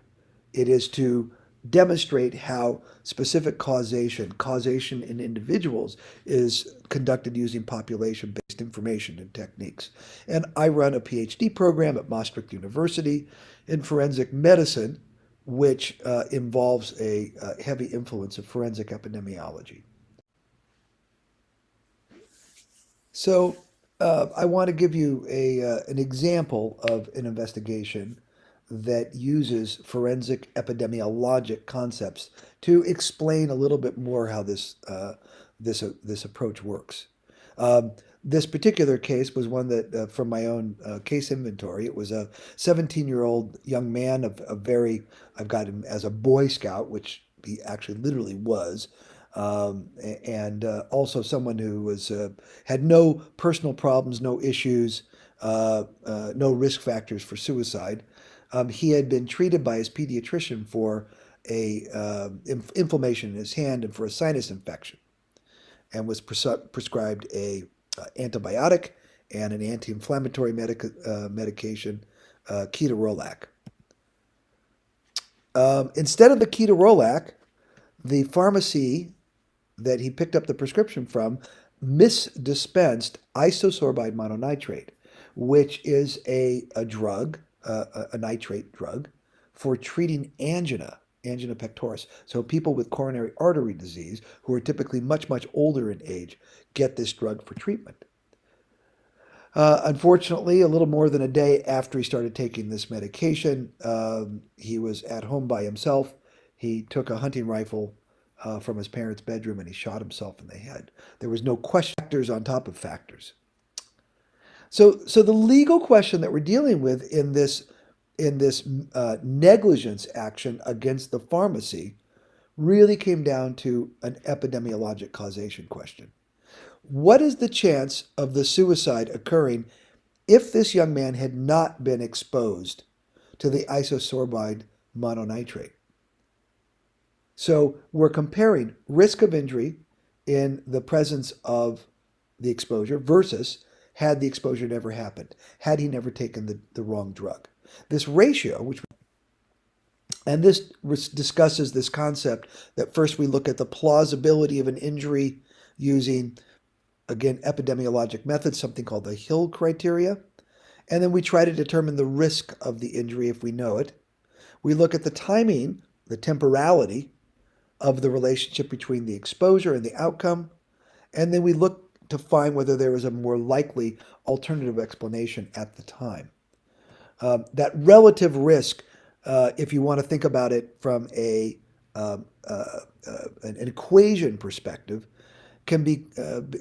It is to demonstrate how specific causation in individuals is conducted using population-based information and techniques. And I run a PhD program at Maastricht University in forensic medicine, which involves a heavy influence of forensic epidemiology. So I want to give you an example of an investigation that uses forensic epidemiologic concepts to explain a little bit more how this approach works. This particular case was one that, from my own case inventory, it was a 17-year-old young man I've got him as a Boy Scout, which he actually literally was, and also someone who was had no personal problems, no issues, no risk factors for suicide. He had been treated by his pediatrician for inflammation in his hand and for a sinus infection, and was prescribed a antibiotic and an anti-inflammatory medication, ketorolac. Instead of the ketorolac, the pharmacy that he picked up the prescription from misdispensed isosorbide mononitrate, which is a drug, a nitrate drug, for treating angina pectoris. So people with coronary artery disease, who are typically much, much older in age, get this drug for treatment. Unfortunately, a little more than a day after he started taking this medication, he was at home by himself. He took a hunting rifle from his parents' bedroom and he shot himself in the head. There was no question, factors on top of factors. So the legal question that we're dealing with in this negligence action against the pharmacy really came down to an epidemiologic causation question. What is the chance of the suicide occurring if this young man had not been exposed to the isosorbide mononitrate? So we're comparing risk of injury in the presence of the exposure versus had the exposure never happened, had he never taken the wrong drug. This ratio, and this discusses this concept that first we look at the plausibility of an injury using, again, epidemiologic methods, something called the Hill criteria, and then we try to determine the risk of the injury if we know it. We look at the timing, the temporality of the relationship between the exposure and the outcome, and then we look to find whether there is a more likely alternative explanation at the time. That relative risk, if you want to think about it from an equation perspective, can be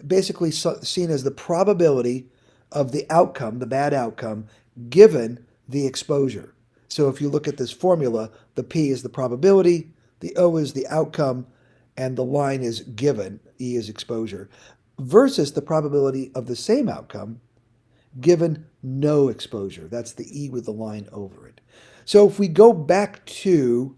basically seen as the probability of the outcome, the bad outcome, given the exposure. So if you look at this formula, the P is the probability, the O is the outcome, and the line is given, E is exposure, versus the probability of the same outcome given no exposure. That's the E with the line over it. So if we go back to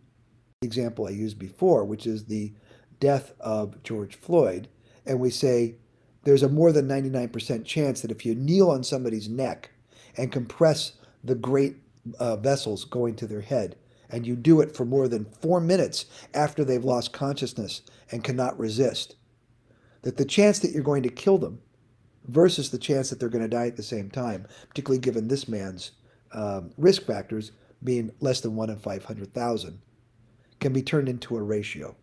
the example I used before, which is the death of George Floyd, and we say there's a more than 99% chance that if you kneel on somebody's neck and compress the great vessels going to their head, and you do it for more than 4 minutes after they've lost consciousness and cannot resist, that the chance that you're going to kill them versus the chance that they're going to die at the same time, particularly given this man's risk factors being less than 1 in 500,000, can be turned into a ratio.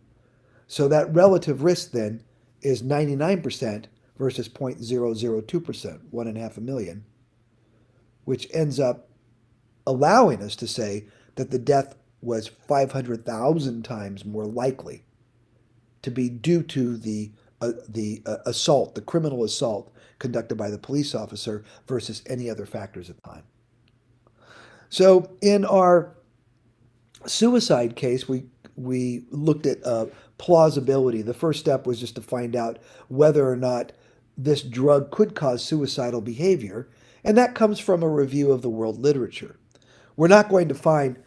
So that relative risk then is 99% versus 0.002%, 1 in half a million, which ends up allowing us to say that the death was 500,000 times more likely to be due to the assault, the criminal assault conducted by the police officer versus any other factors of time. So in our suicide case, we looked at plausibility. The first step was just to find out whether or not this drug could cause suicidal behavior, and that comes from a review of the world literature. We're not going to find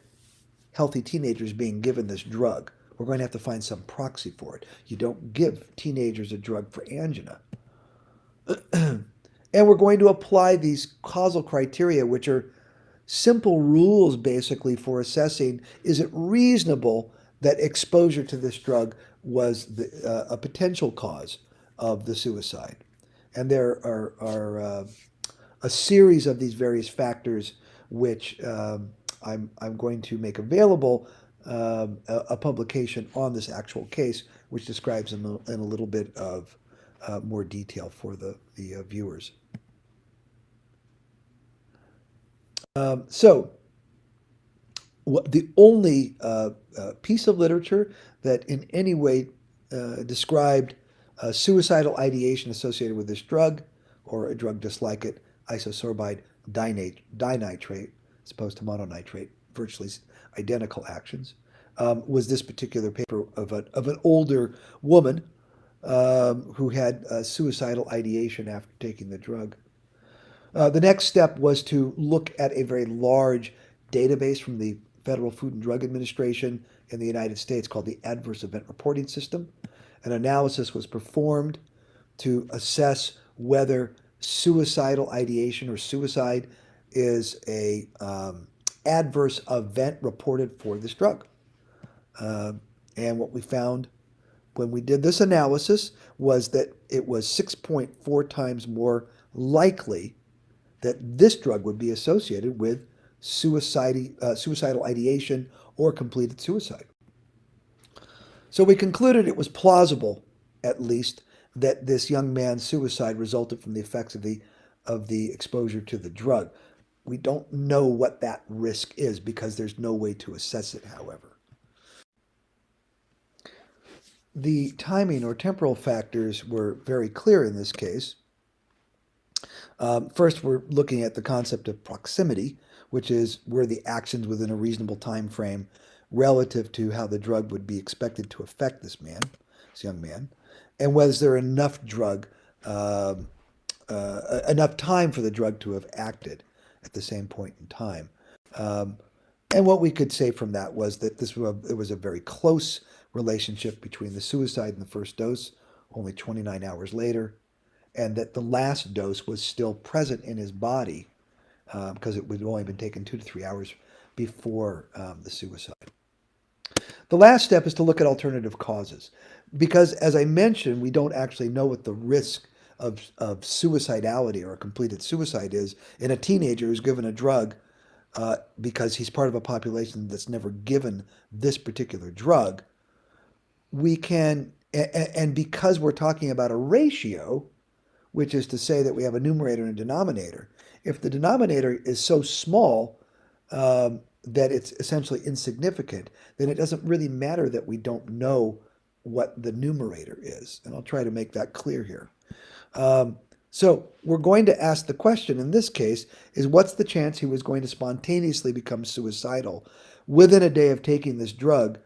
healthy teenagers being given this drug. We're going to have to find some proxy for it. You don't give teenagers a drug for angina. And we're going to apply these causal criteria, which are simple rules basically for assessing, is it reasonable that exposure to this drug was a potential cause of the suicide. And there are a series of these various factors which I'm going to make available a publication on this actual case, which describes in a little bit of more detail for the viewers. So the only piece of literature that in any way described suicidal ideation associated with this drug, or a drug just like it, isosorbide dinitrate, as opposed to mononitrate, virtually identical actions, was this particular paper of an older woman who had suicidal ideation after taking the drug. The next step was to look at a very large database from the Federal Food and Drug Administration in the United States called the Adverse Event Reporting System. An analysis was performed to assess whether suicidal ideation or suicide is a adverse event reported for this drug. And what we found when we did this analysis was that it was 6.4 times more likely that this drug would be associated with suicidal ideation or completed suicide. So we concluded it was plausible, at least, that this young man's suicide resulted from the effects of the exposure to the drug. We don't know what that risk is because there's no way to assess it, however. The timing or temporal factors were very clear in this case. First, we're looking at the concept of proximity, which is where the actions within a reasonable time frame relative to how the drug would be expected to affect this young man, and was there enough drug, enough time for the drug to have acted at the same point in time. And what we could say from that was that it was a very close relationship between the suicide and the first dose, only 29 hours later, and that the last dose was still present in his body because it had only been taken 2 to 3 hours before the suicide. The last step is to look at alternative causes, because as I mentioned, we don't actually know what the risk of suicidality or a completed suicide is in a teenager who's given a drug because he's part of a population that's never given this particular drug. We can, and because we're talking about a ratio, which is to say that we have a numerator and a denominator, if the denominator is so small that it's essentially insignificant, then it doesn't really matter that we don't know what the numerator is. And I'll try to make that clear here. So we're going to ask the question in this case is, what's the chance he was going to spontaneously become suicidal within a day of taking this drug,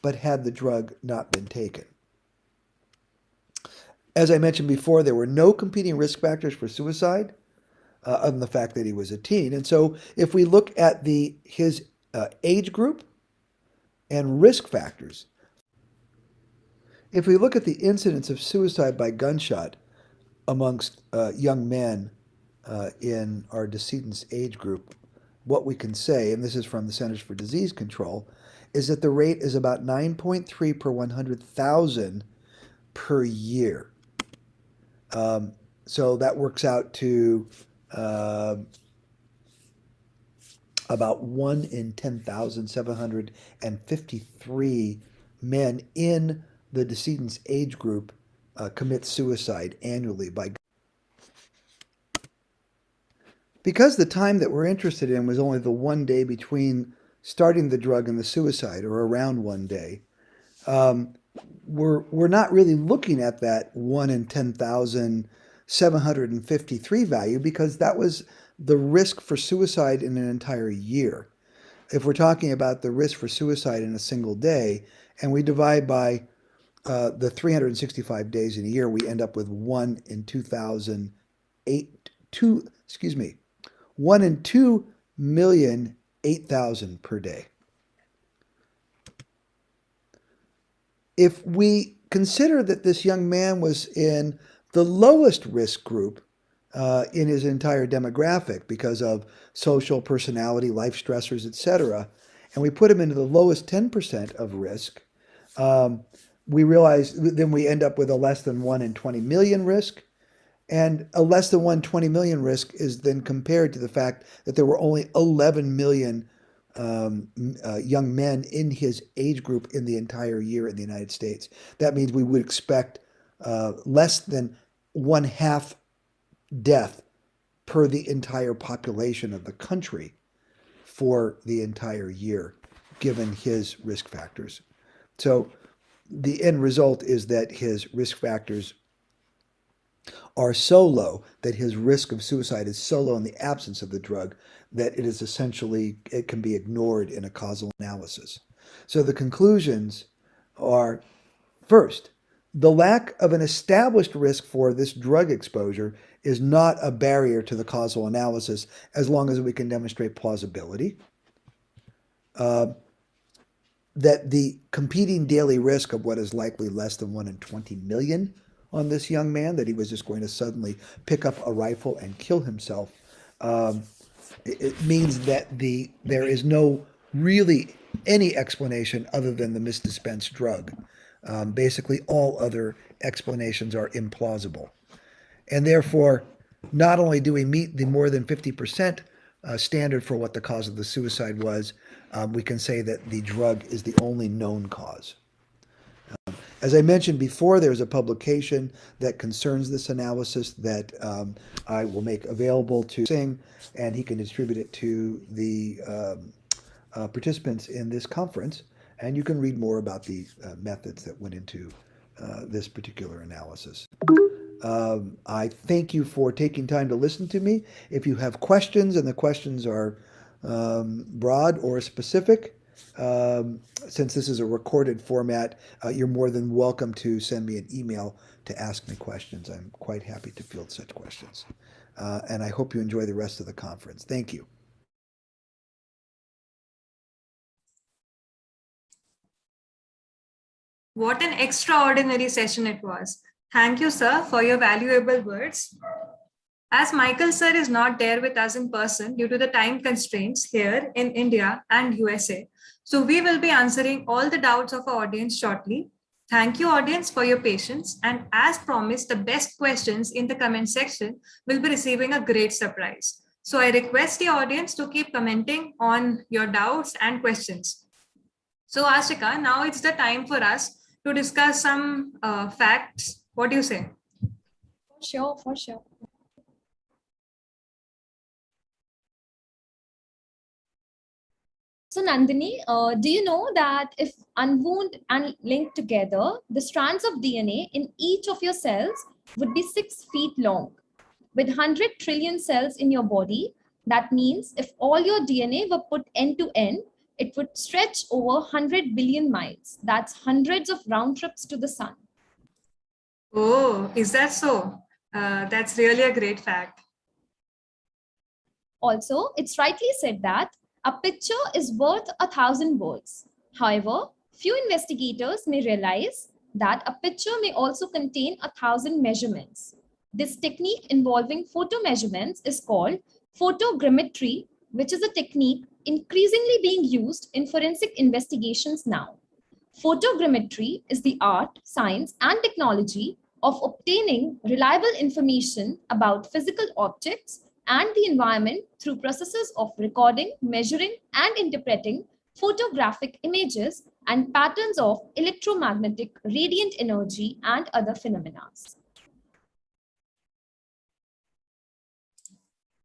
but had the drug not been taken? As I mentioned before, there were no competing risk factors for suicide other than the fact that he was a teen. And so if we look at his age group and risk factors, if we look at the incidence of suicide by gunshot amongst young men in our decedent's age group, what we can say, and this is from the Centers for Disease Control, is that the rate is about 9.3 per 100,000 per year. So that works out to about 1 in 10,753 men in the decedent's age group commit suicide annually by. Because the time that we're interested in was only the 1 day between starting the drug and the suicide, or around 1 day, we're not really looking at that 1 in 10,753 value, because that was the risk for suicide in an entire year. If we're talking about the risk for suicide in a single day, and we divide by the 365 days in a year, we end up with 1 in 1 in 2,008,000 per day. If we consider that this young man was in the lowest risk group in his entire demographic because of social, personality, life stressors, etc., and we put him into the lowest 10% of risk, we realize then we end up with a less than 1 in 20 million risk. And a less than 1 in 20 million risk is then compared to the fact that there were only 11 million young men in his age group in the entire year in the United States. That means we would expect less than 1/2 death per the entire population of the country for the entire year, given his risk factors. So the end result is that his risk factors are so low, that his risk of suicide is so low in the absence of the drug, that it is essentially, it can be ignored in a causal analysis. So the conclusions are, first, the lack of an established risk for this drug exposure is not a barrier to the causal analysis as long as we can demonstrate plausibility. That the competing daily risk of what is likely less than 1 in 20 million on this young man, that he was just going to suddenly pick up a rifle and kill himself, it means that there is no really any explanation other than the misdispensed drug. Basically, all other explanations are implausible. And therefore, not only do we meet the more than 50% standard for what the cause of the suicide was, we can say that the drug is the only known cause. As I mentioned before, there's a publication that concerns this analysis that I will make available to Singh, and he can distribute it to the participants in this conference, and you can read more about the methods that went into this particular analysis. I thank you for taking time to listen to me. If you have questions, and the questions are broad or specific, since this is a recorded format, you're more than welcome to send me an email to ask me questions. I'm quite happy to field such questions. And I hope you enjoy the rest of the conference. Thank you. What an extraordinary session it was. Thank you, sir, for your valuable words. As Michael sir is not there with us in person due to the time constraints here in India and USA, so we will be answering all the doubts of our audience shortly. Thank you, audience, for your patience. And as promised, the best questions in the comment section will be receiving a great surprise. So I request the audience to keep commenting on your doubts and questions. So Ashika, now it's the time for us to discuss some facts. What do you say? For sure. So Nandini, do you know that if unwound and linked together, the strands of DNA in each of your cells would be 6 feet long? With 100 trillion cells in your body, that means if all your DNA were put end to end, it would stretch over 100 billion miles. That's hundreds of round trips to the sun. Oh, is that so? That's really a great fact. Also, it's rightly said that a picture is worth 1,000 words. However, few investigators may realize that a picture may also contain 1,000 measurements. This technique involving photo measurements is called photogrammetry, which is a technique increasingly being used in forensic investigations now. Photogrammetry is the art, science, and technology of obtaining reliable information about physical objects and the environment through processes of recording, measuring, and interpreting photographic images and patterns of electromagnetic radiant energy and other phenomena.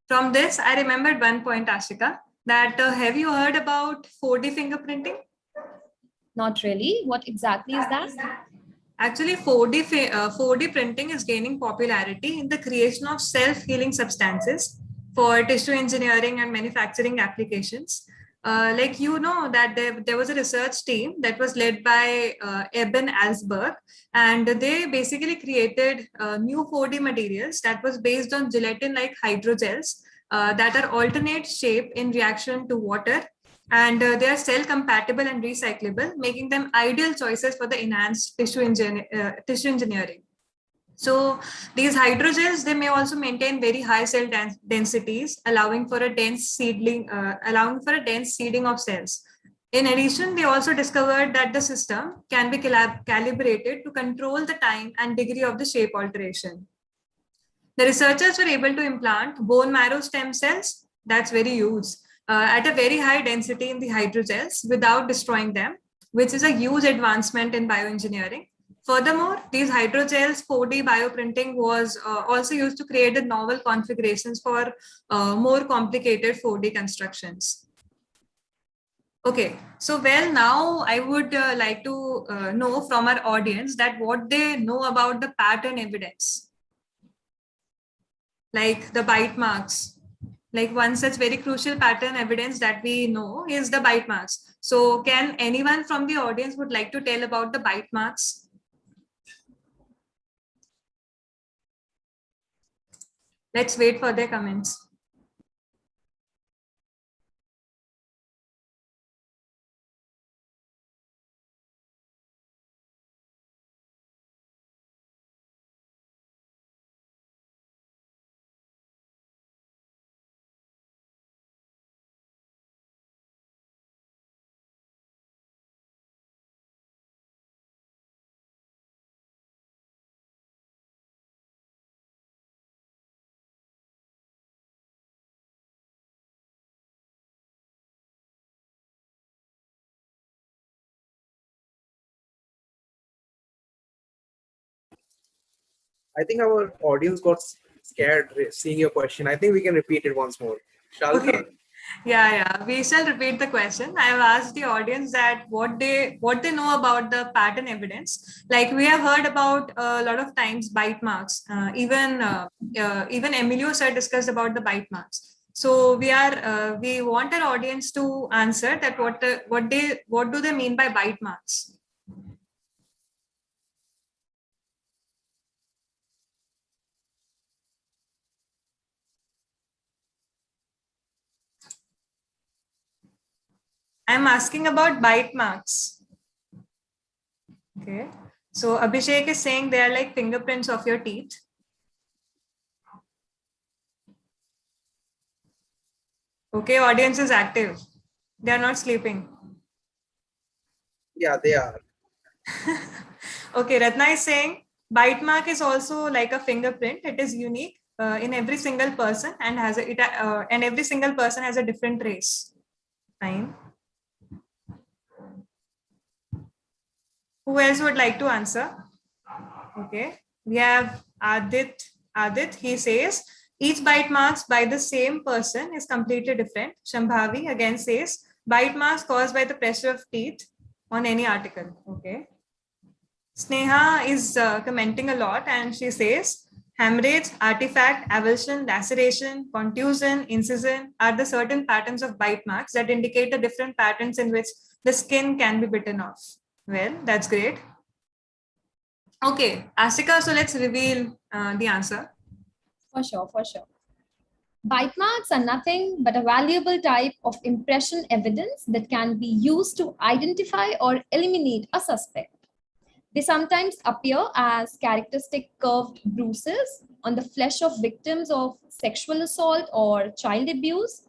From this, I remembered one point, Ashika, that have you heard about 4D fingerprinting? Not really. What exactly is that? Actually, 4D printing is gaining popularity in the creation of self-healing substances for tissue engineering and manufacturing applications. Like that there was a research team that was led by Eben Alsberg, and they basically created new 4D materials that was based on gelatin-like hydrogels that are alternate shape in reaction to water, and they are cell compatible and recyclable, making them ideal choices for the enhanced tissue engineering. So these hydrogels, they may also maintain very high cell densities, allowing for a dense seeding of cells. In addition, they also discovered that the system can be calibrated to control the time and degree of the shape alteration. The researchers were able to implant bone marrow stem cells, that's very huge, at a very high density in the hydrogels without destroying them, which is a huge advancement in bioengineering. Furthermore, these hydrogels 4D bioprinting was also used to create the novel configurations for more complicated 4D constructions. Okay, so well, now I would like to know from our audience that what they know about the pattern evidence, like the bite marks. Like one such very crucial pattern evidence that we know is the bite marks. So can anyone from the audience would like to tell about the bite marks? Let's wait for their comments. I think our audience got scared seeing your question. I think we can repeat it once more. Shall we? Okay. Yeah, we shall repeat the question. I have asked the audience that what they know about the pattern evidence. Like we have heard about a lot of times bite marks. Even Emilio sir discussed about the bite marks. So we want our audience to answer that what do they mean by bite marks? I'm asking about bite marks. Okay. So Abhishek is saying they are like fingerprints of your teeth. Okay, audience is active. They are not sleeping. Yeah, they are. Okay, Ratna is saying bite mark is also like a fingerprint. It is unique in every single person and and every single person has a different trace. Fine. Who else would like to answer? Okay, we have Adit. He says each bite marks by the same person is completely different. Shambhavi again says bite marks caused by the pressure of teeth on any article. Okay. Sneha is commenting a lot and she says hemorrhage, artifact, avulsion, laceration, contusion, incision are the certain patterns of bite marks that indicate the different patterns in which the skin can be bitten off. Well, that's great. Okay, Asika, so let's reveal the answer. For sure. Bite marks are nothing but a valuable type of impression evidence that can be used to identify or eliminate a suspect. They sometimes appear as characteristic curved bruises on the flesh of victims of sexual assault or child abuse.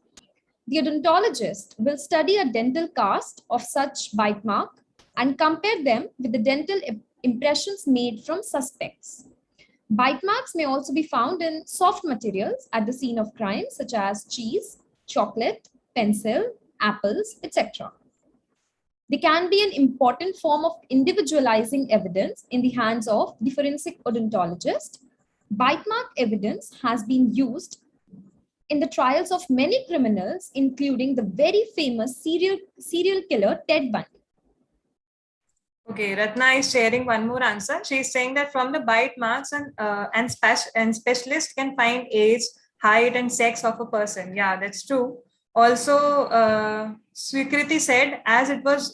The odontologist will study a dental cast of such bite mark and compare them with the dental impressions made from suspects. Bite marks may also be found in soft materials at the scene of crime, such as cheese, chocolate, pencil, apples, etc. They can be an important form of individualizing evidence in the hands of the forensic odontologist. Bite mark evidence has been used in the trials of many criminals, including the very famous serial killer Ted Bundy. Okay, Ratna is sharing one more answer. She is saying that from the bite marks and specialists can find age, height, and sex of a person. Yeah, that's true. Also, Swikriti said as it was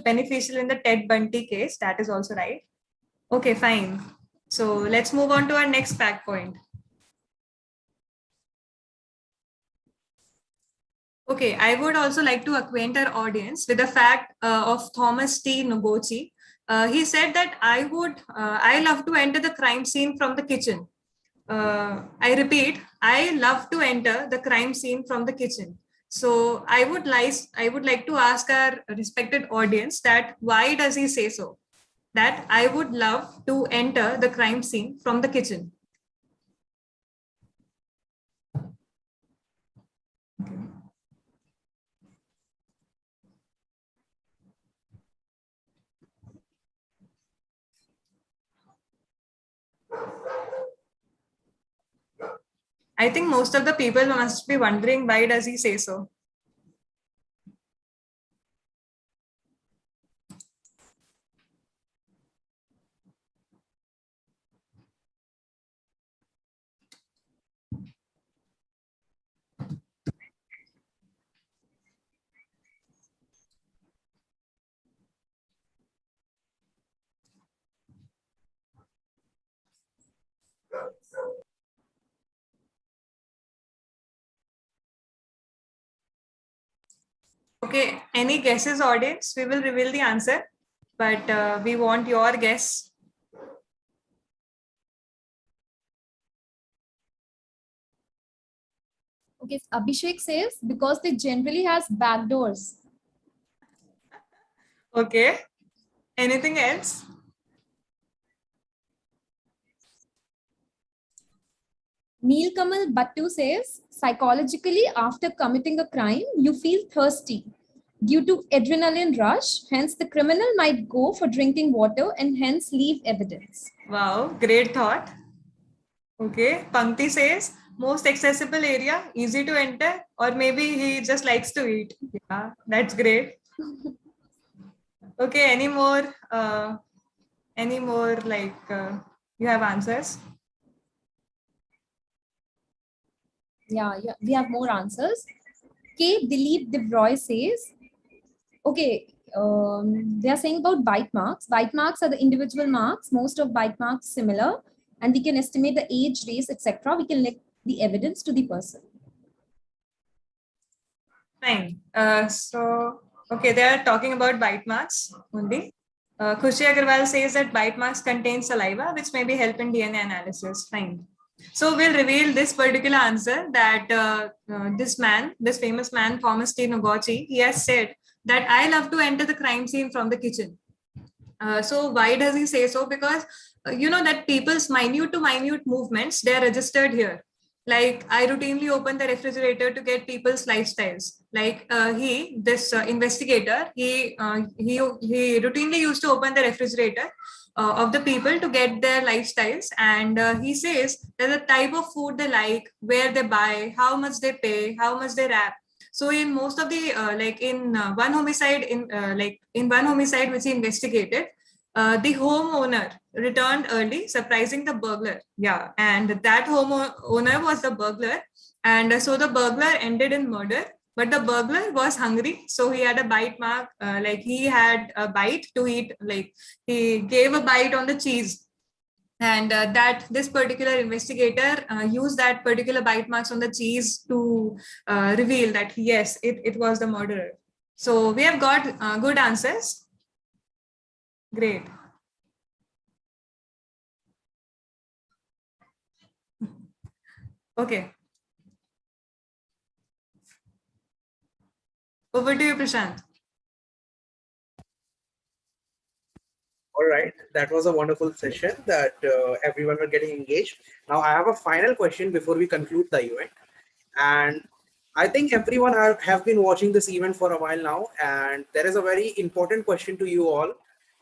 beneficial in the Ted Bundy case. That is also right. Okay, fine. So let's move on to our next fact point. Okay, I would also like to acquaint our audience with the fact of Thomas T. Noguchi. He said that I love to enter the crime scene from the kitchen. I repeat, I love to enter the crime scene from the kitchen. So I would like to ask our respected audience that why does he say so? That I would love to enter the crime scene from the kitchen. I think most of the people must be wondering why does he say so? Okay, any guesses, audience? We will reveal the answer, but we want your guess. Okay, Abhishek says because they generally has back doors. Okay, anything else? Neelkamal Bhattu says, psychologically, after committing a crime, you feel thirsty due to adrenaline rush. Hence, the criminal might go for drinking water and hence leave evidence. Wow, great thought. Okay, Pankti says, most accessible area, easy to enter, or maybe he just likes to eat. Yeah, that's great. Okay, any more you have answers? Yeah, we have more answers. K. Dilip Devroy says, okay, they are saying about bite marks. Bite marks are the individual marks. Most of bite marks similar, and we can estimate the age, race, etc. We can link the evidence to the person. Fine. Okay, they are talking about bite marks only. Khushi Agarwal says that bite marks contain saliva, which may be help in DNA analysis. Fine. So we'll reveal this particular answer that this famous man, Thomas T. Noguchi, he has said that I love to enter the crime scene from the kitchen. So why does he say so? Because you know that people's minute to minute movements, they're registered here. Like I routinely open the refrigerator to get people's lifestyles. Like this investigator, he routinely used to open the refrigerator of the people to get their lifestyles, and he says that the type of food they like, where they buy, how much they pay, how much they wrap. So in most of the one homicide which he investigated, the homeowner returned early, surprising the burglar. Yeah, and that homeowner was the burglar, and so the burglar ended in murder. But the burglar was hungry, so he had a bite mark. He had a bite to eat. Like he gave a bite on the cheese. And that this particular investigator used that particular bite marks on the cheese to reveal that yes, it was the murderer. So we have got good answers. Great. Okay. Over to you, Prashant. All right, that was a wonderful session that everyone were getting engaged. Now I have a final question before we conclude the event. And I think everyone have been watching this event for a while now. And there is a very important question to you all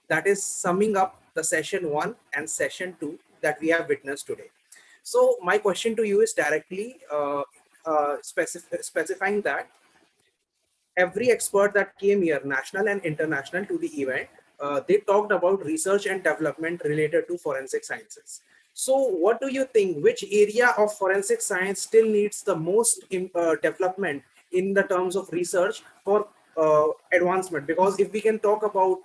that is summing up the session 1 and session 2 that we have witnessed today. So my question to you is directly specifying that every expert that came here, national and international, to the event, they talked about research and development related to forensic sciences. So what do you think, which area of forensic science still needs the most development in the terms of research for advancement? Because if we can talk about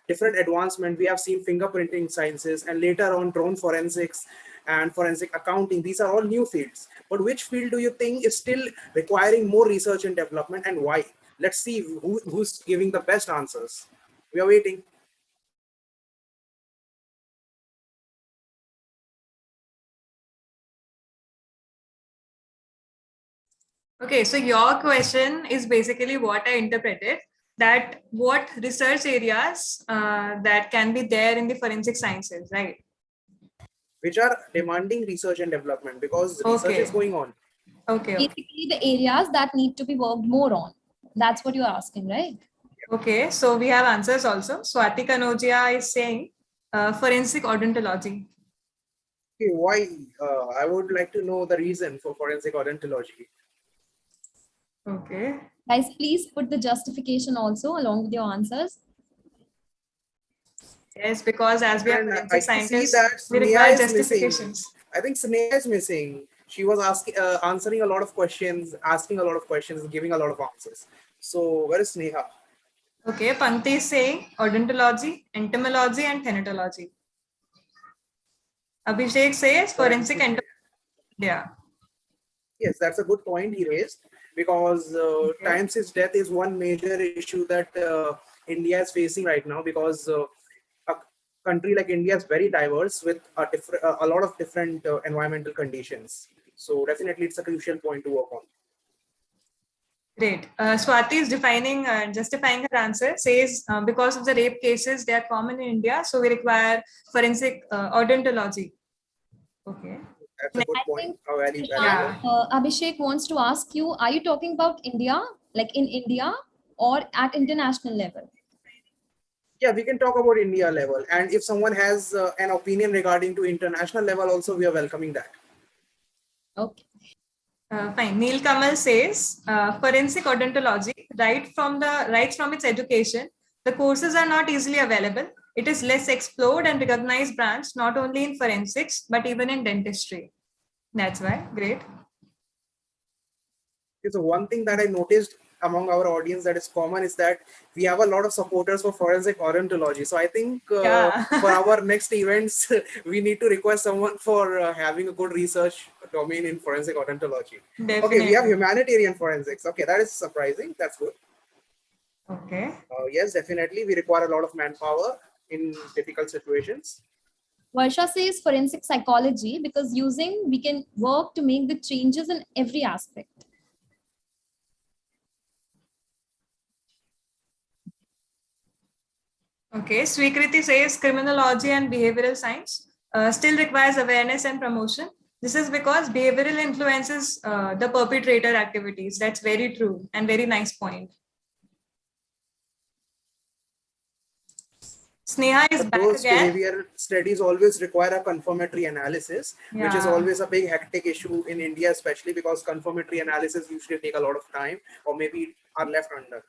different advancement, we have seen fingerprinting sciences and later on drone forensics and forensic accounting. These are all new fields. But which field do you think is still requiring more research and development, and why? Let's see who's giving the best answers. We are waiting. Okay, so your question is basically what I interpreted, that what research areas that can be there in the forensic sciences, right? Which are demanding research and development, because research is going on. Okay. Basically, the areas that need to be worked more on. That's what you're asking, right? Okay, so we have answers also. Swati Kanodia is saying forensic odontology. Okay, why? I would like to know the reason for forensic odontology. Okay. Guys, please put the justification also along with your answers. Yes, because as we are forensic scientists, we Sneha require is missing. justifications. I think Sneha is missing. She was asking, answering a lot of questions, asking a lot of questions, and giving a lot of answers. So where is Sneha? Okay, Pankti is saying odontology, entomology, and thanatology. Abhishek says forensic entomology. Yeah. Yes, that's a good point he raised, because time since death is one major issue that India is facing right now, because a country like India is very diverse with a lot of different environmental conditions. So definitely it's a crucial point to work on. Great. Swati is justifying her answer, says because of the rape cases, they are common in India, so we require forensic odontology. Okay. That's a good point. Abhishek wants to ask you, are you talking about India, like in India, or at international level? Yeah, we can talk about India level. And if someone has an opinion regarding to international level also, we are welcoming that. Okay. Fine. Neil Kamal says forensic odontology, right from its education, the courses are not easily available. It is less explored and recognized branch, not only in forensics, but even in dentistry. That's why. Great. So one thing that I noticed among our audience that is common is that we have a lot of supporters for forensic odontology. So I think for our next events, we need to request someone for having a good research domain in forensic odontology. Definitely. Okay, we have humanitarian forensics. Okay, that is surprising. That's good. Okay. Yes, definitely. We require a lot of manpower in difficult situations. Varsha says forensic psychology, because we can work to make the changes in every aspect. Okay, Swikriti says criminology and behavioral science still requires awareness and promotion. This is because behavioral influences the perpetrator activities. That's very true and very nice point. Sneha is back those again. Behavior studies always require a confirmatory analysis, which is always a big hectic issue in India, especially because confirmatory analysis usually take a lot of time or maybe are left under.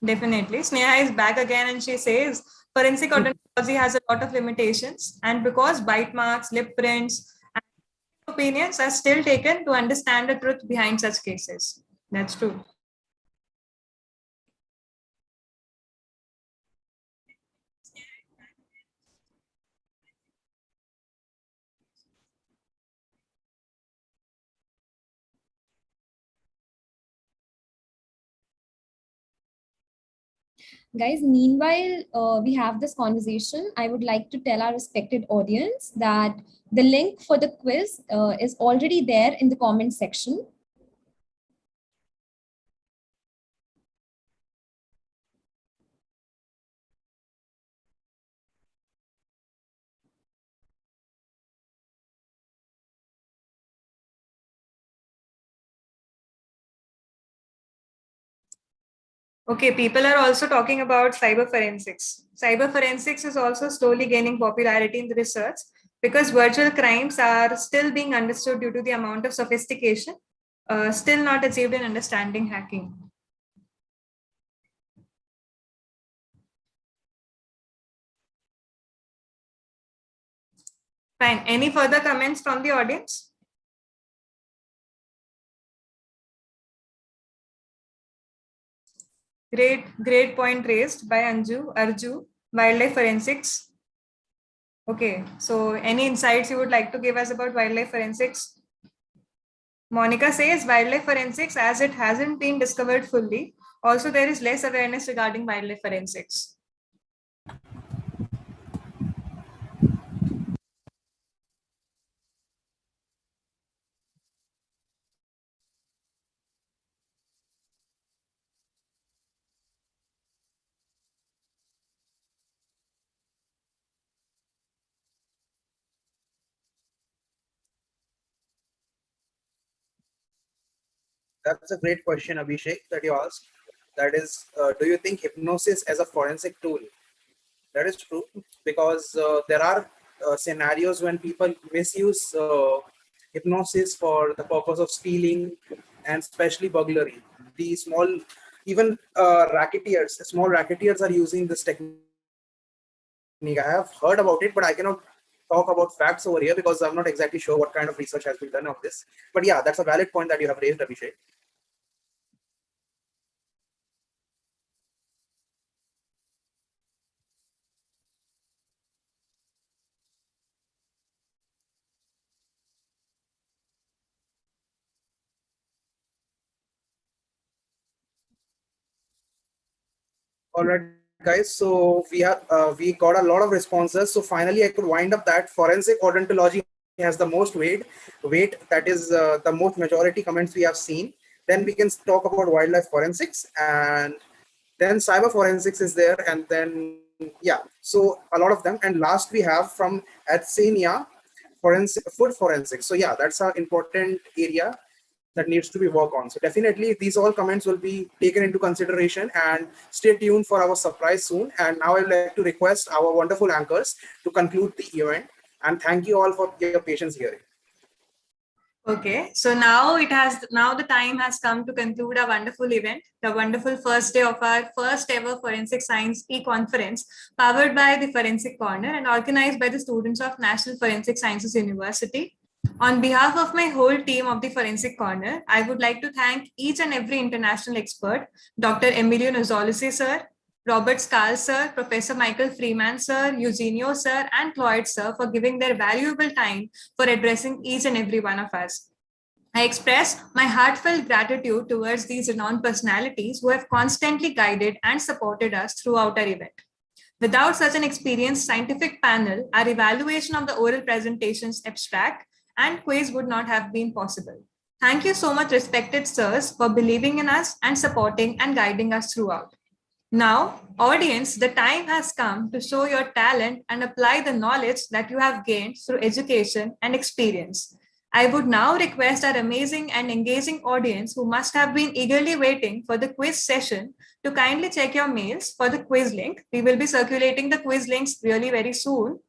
Definitely. Sneha is back again and she says forensic odontology has a lot of limitations, and because bite marks, lip prints, and opinions are still taken to understand the truth behind such cases. That's true. Guys, meanwhile, we have this conversation. I would like to tell our respected audience that the link for the quiz is already there in the comment section. Okay, people are also talking about cyber forensics. Cyber forensics is also slowly gaining popularity in the research because virtual crimes are still being understood due to the amount of sophistication, still not achieved in understanding hacking. Fine. Any further comments from the audience? Great point raised by Arju, wildlife forensics. Okay, so any insights you would like to give us about wildlife forensics? Monica says wildlife forensics, as it hasn't been discovered fully. Also, there is less awareness regarding wildlife forensics. That's a great question, Abhishek, that you asked. That is, do you think hypnosis as a forensic tool? That is true, because there are scenarios when people misuse hypnosis for the purpose of stealing and especially burglary. The small, even small racketeers are using this technique. I have heard about it, but I cannot talk about facts over here because I'm not exactly sure what kind of research has been done on this. But yeah, that's a valid point that you have raised, Abhishek. All right, guys. So we got a lot of responses. So finally, I could wind up that forensic odontology has the most weight. That is the most majority comments we have seen. Then we can talk about wildlife forensics, and then cyber forensics is there, and then yeah. So a lot of them. And last we have from Adsenia, food forensics. So yeah, that's an important area that needs to be worked on. So definitely these all comments will be taken into consideration, and stay tuned for our surprise soon. And now I would like to request our wonderful anchors to conclude the event. And thank you all for your patience here. Okay, so now the time has come to conclude our wonderful event, the wonderful first day of our first ever Forensic Science e-conference, powered by the Forensic Corner and organized by the students of National Forensic Sciences University. On behalf of my whole team of the Forensic Corner, I would like to thank each and every international expert, Dr. Emilio Nizolasi, sir, Robert Scalcer, Professor Michael Freeman, sir, Eugenio, sir, and Floyd, sir, for giving their valuable time for addressing each and every one of us. I express my heartfelt gratitude towards these renowned personalities who have constantly guided and supported us throughout our event. Without such an experienced scientific panel, our evaluation of the oral presentations, abstract, and quiz would not have been possible. Thank you so much, respected sirs, for believing in us and supporting and guiding us throughout. Now, audience, the time has come to show your talent and apply the knowledge that you have gained through education and experience. I would now request our amazing and engaging audience who must have been eagerly waiting for the quiz session to kindly check your mails for the quiz link. We will be circulating the quiz links really very soon.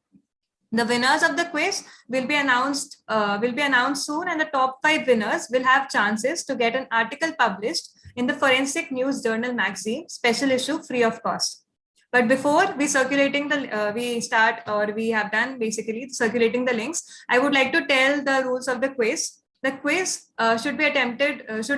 The winners of the quiz will be announced soon, and the top 5 winners will have chances to get an article published in the Forensic News Journal magazine, special issue, free of cost. But before we circulating we have done basically circulating the links, I would like to tell the rules of the quiz. The quiz should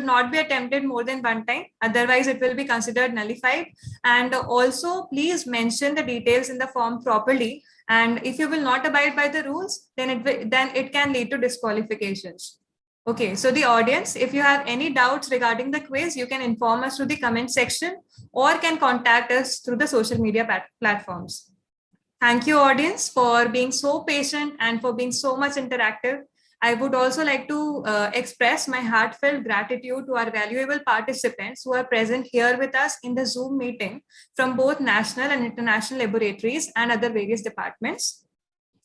not be attempted more than one time. Otherwise, it will be considered nullified. And also, please mention the details in the form properly. And if you will not abide by the rules, then it can lead to disqualifications. Okay, so the audience, if you have any doubts regarding the quiz, you can inform us through the comment section or can contact us through the social media platforms. Thank you, audience, for being so patient and for being so much interactive. I would also like to express my heartfelt gratitude to our valuable participants who are present here with us in the Zoom meeting from both national and international laboratories and other various departments.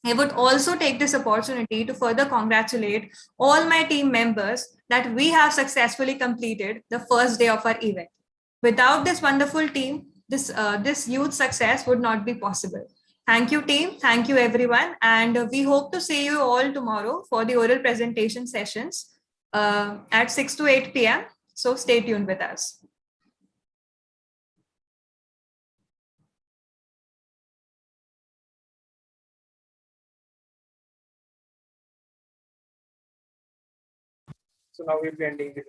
I would also take this opportunity to further congratulate all my team members that we have successfully completed the first day of our event. Without this wonderful team, this huge success would not be possible. Thank you, team. Thank you, everyone. And we hope to see you all tomorrow for the oral presentation sessions at 6 to 8 p.m. So stay tuned with us. So now we'll be ending this.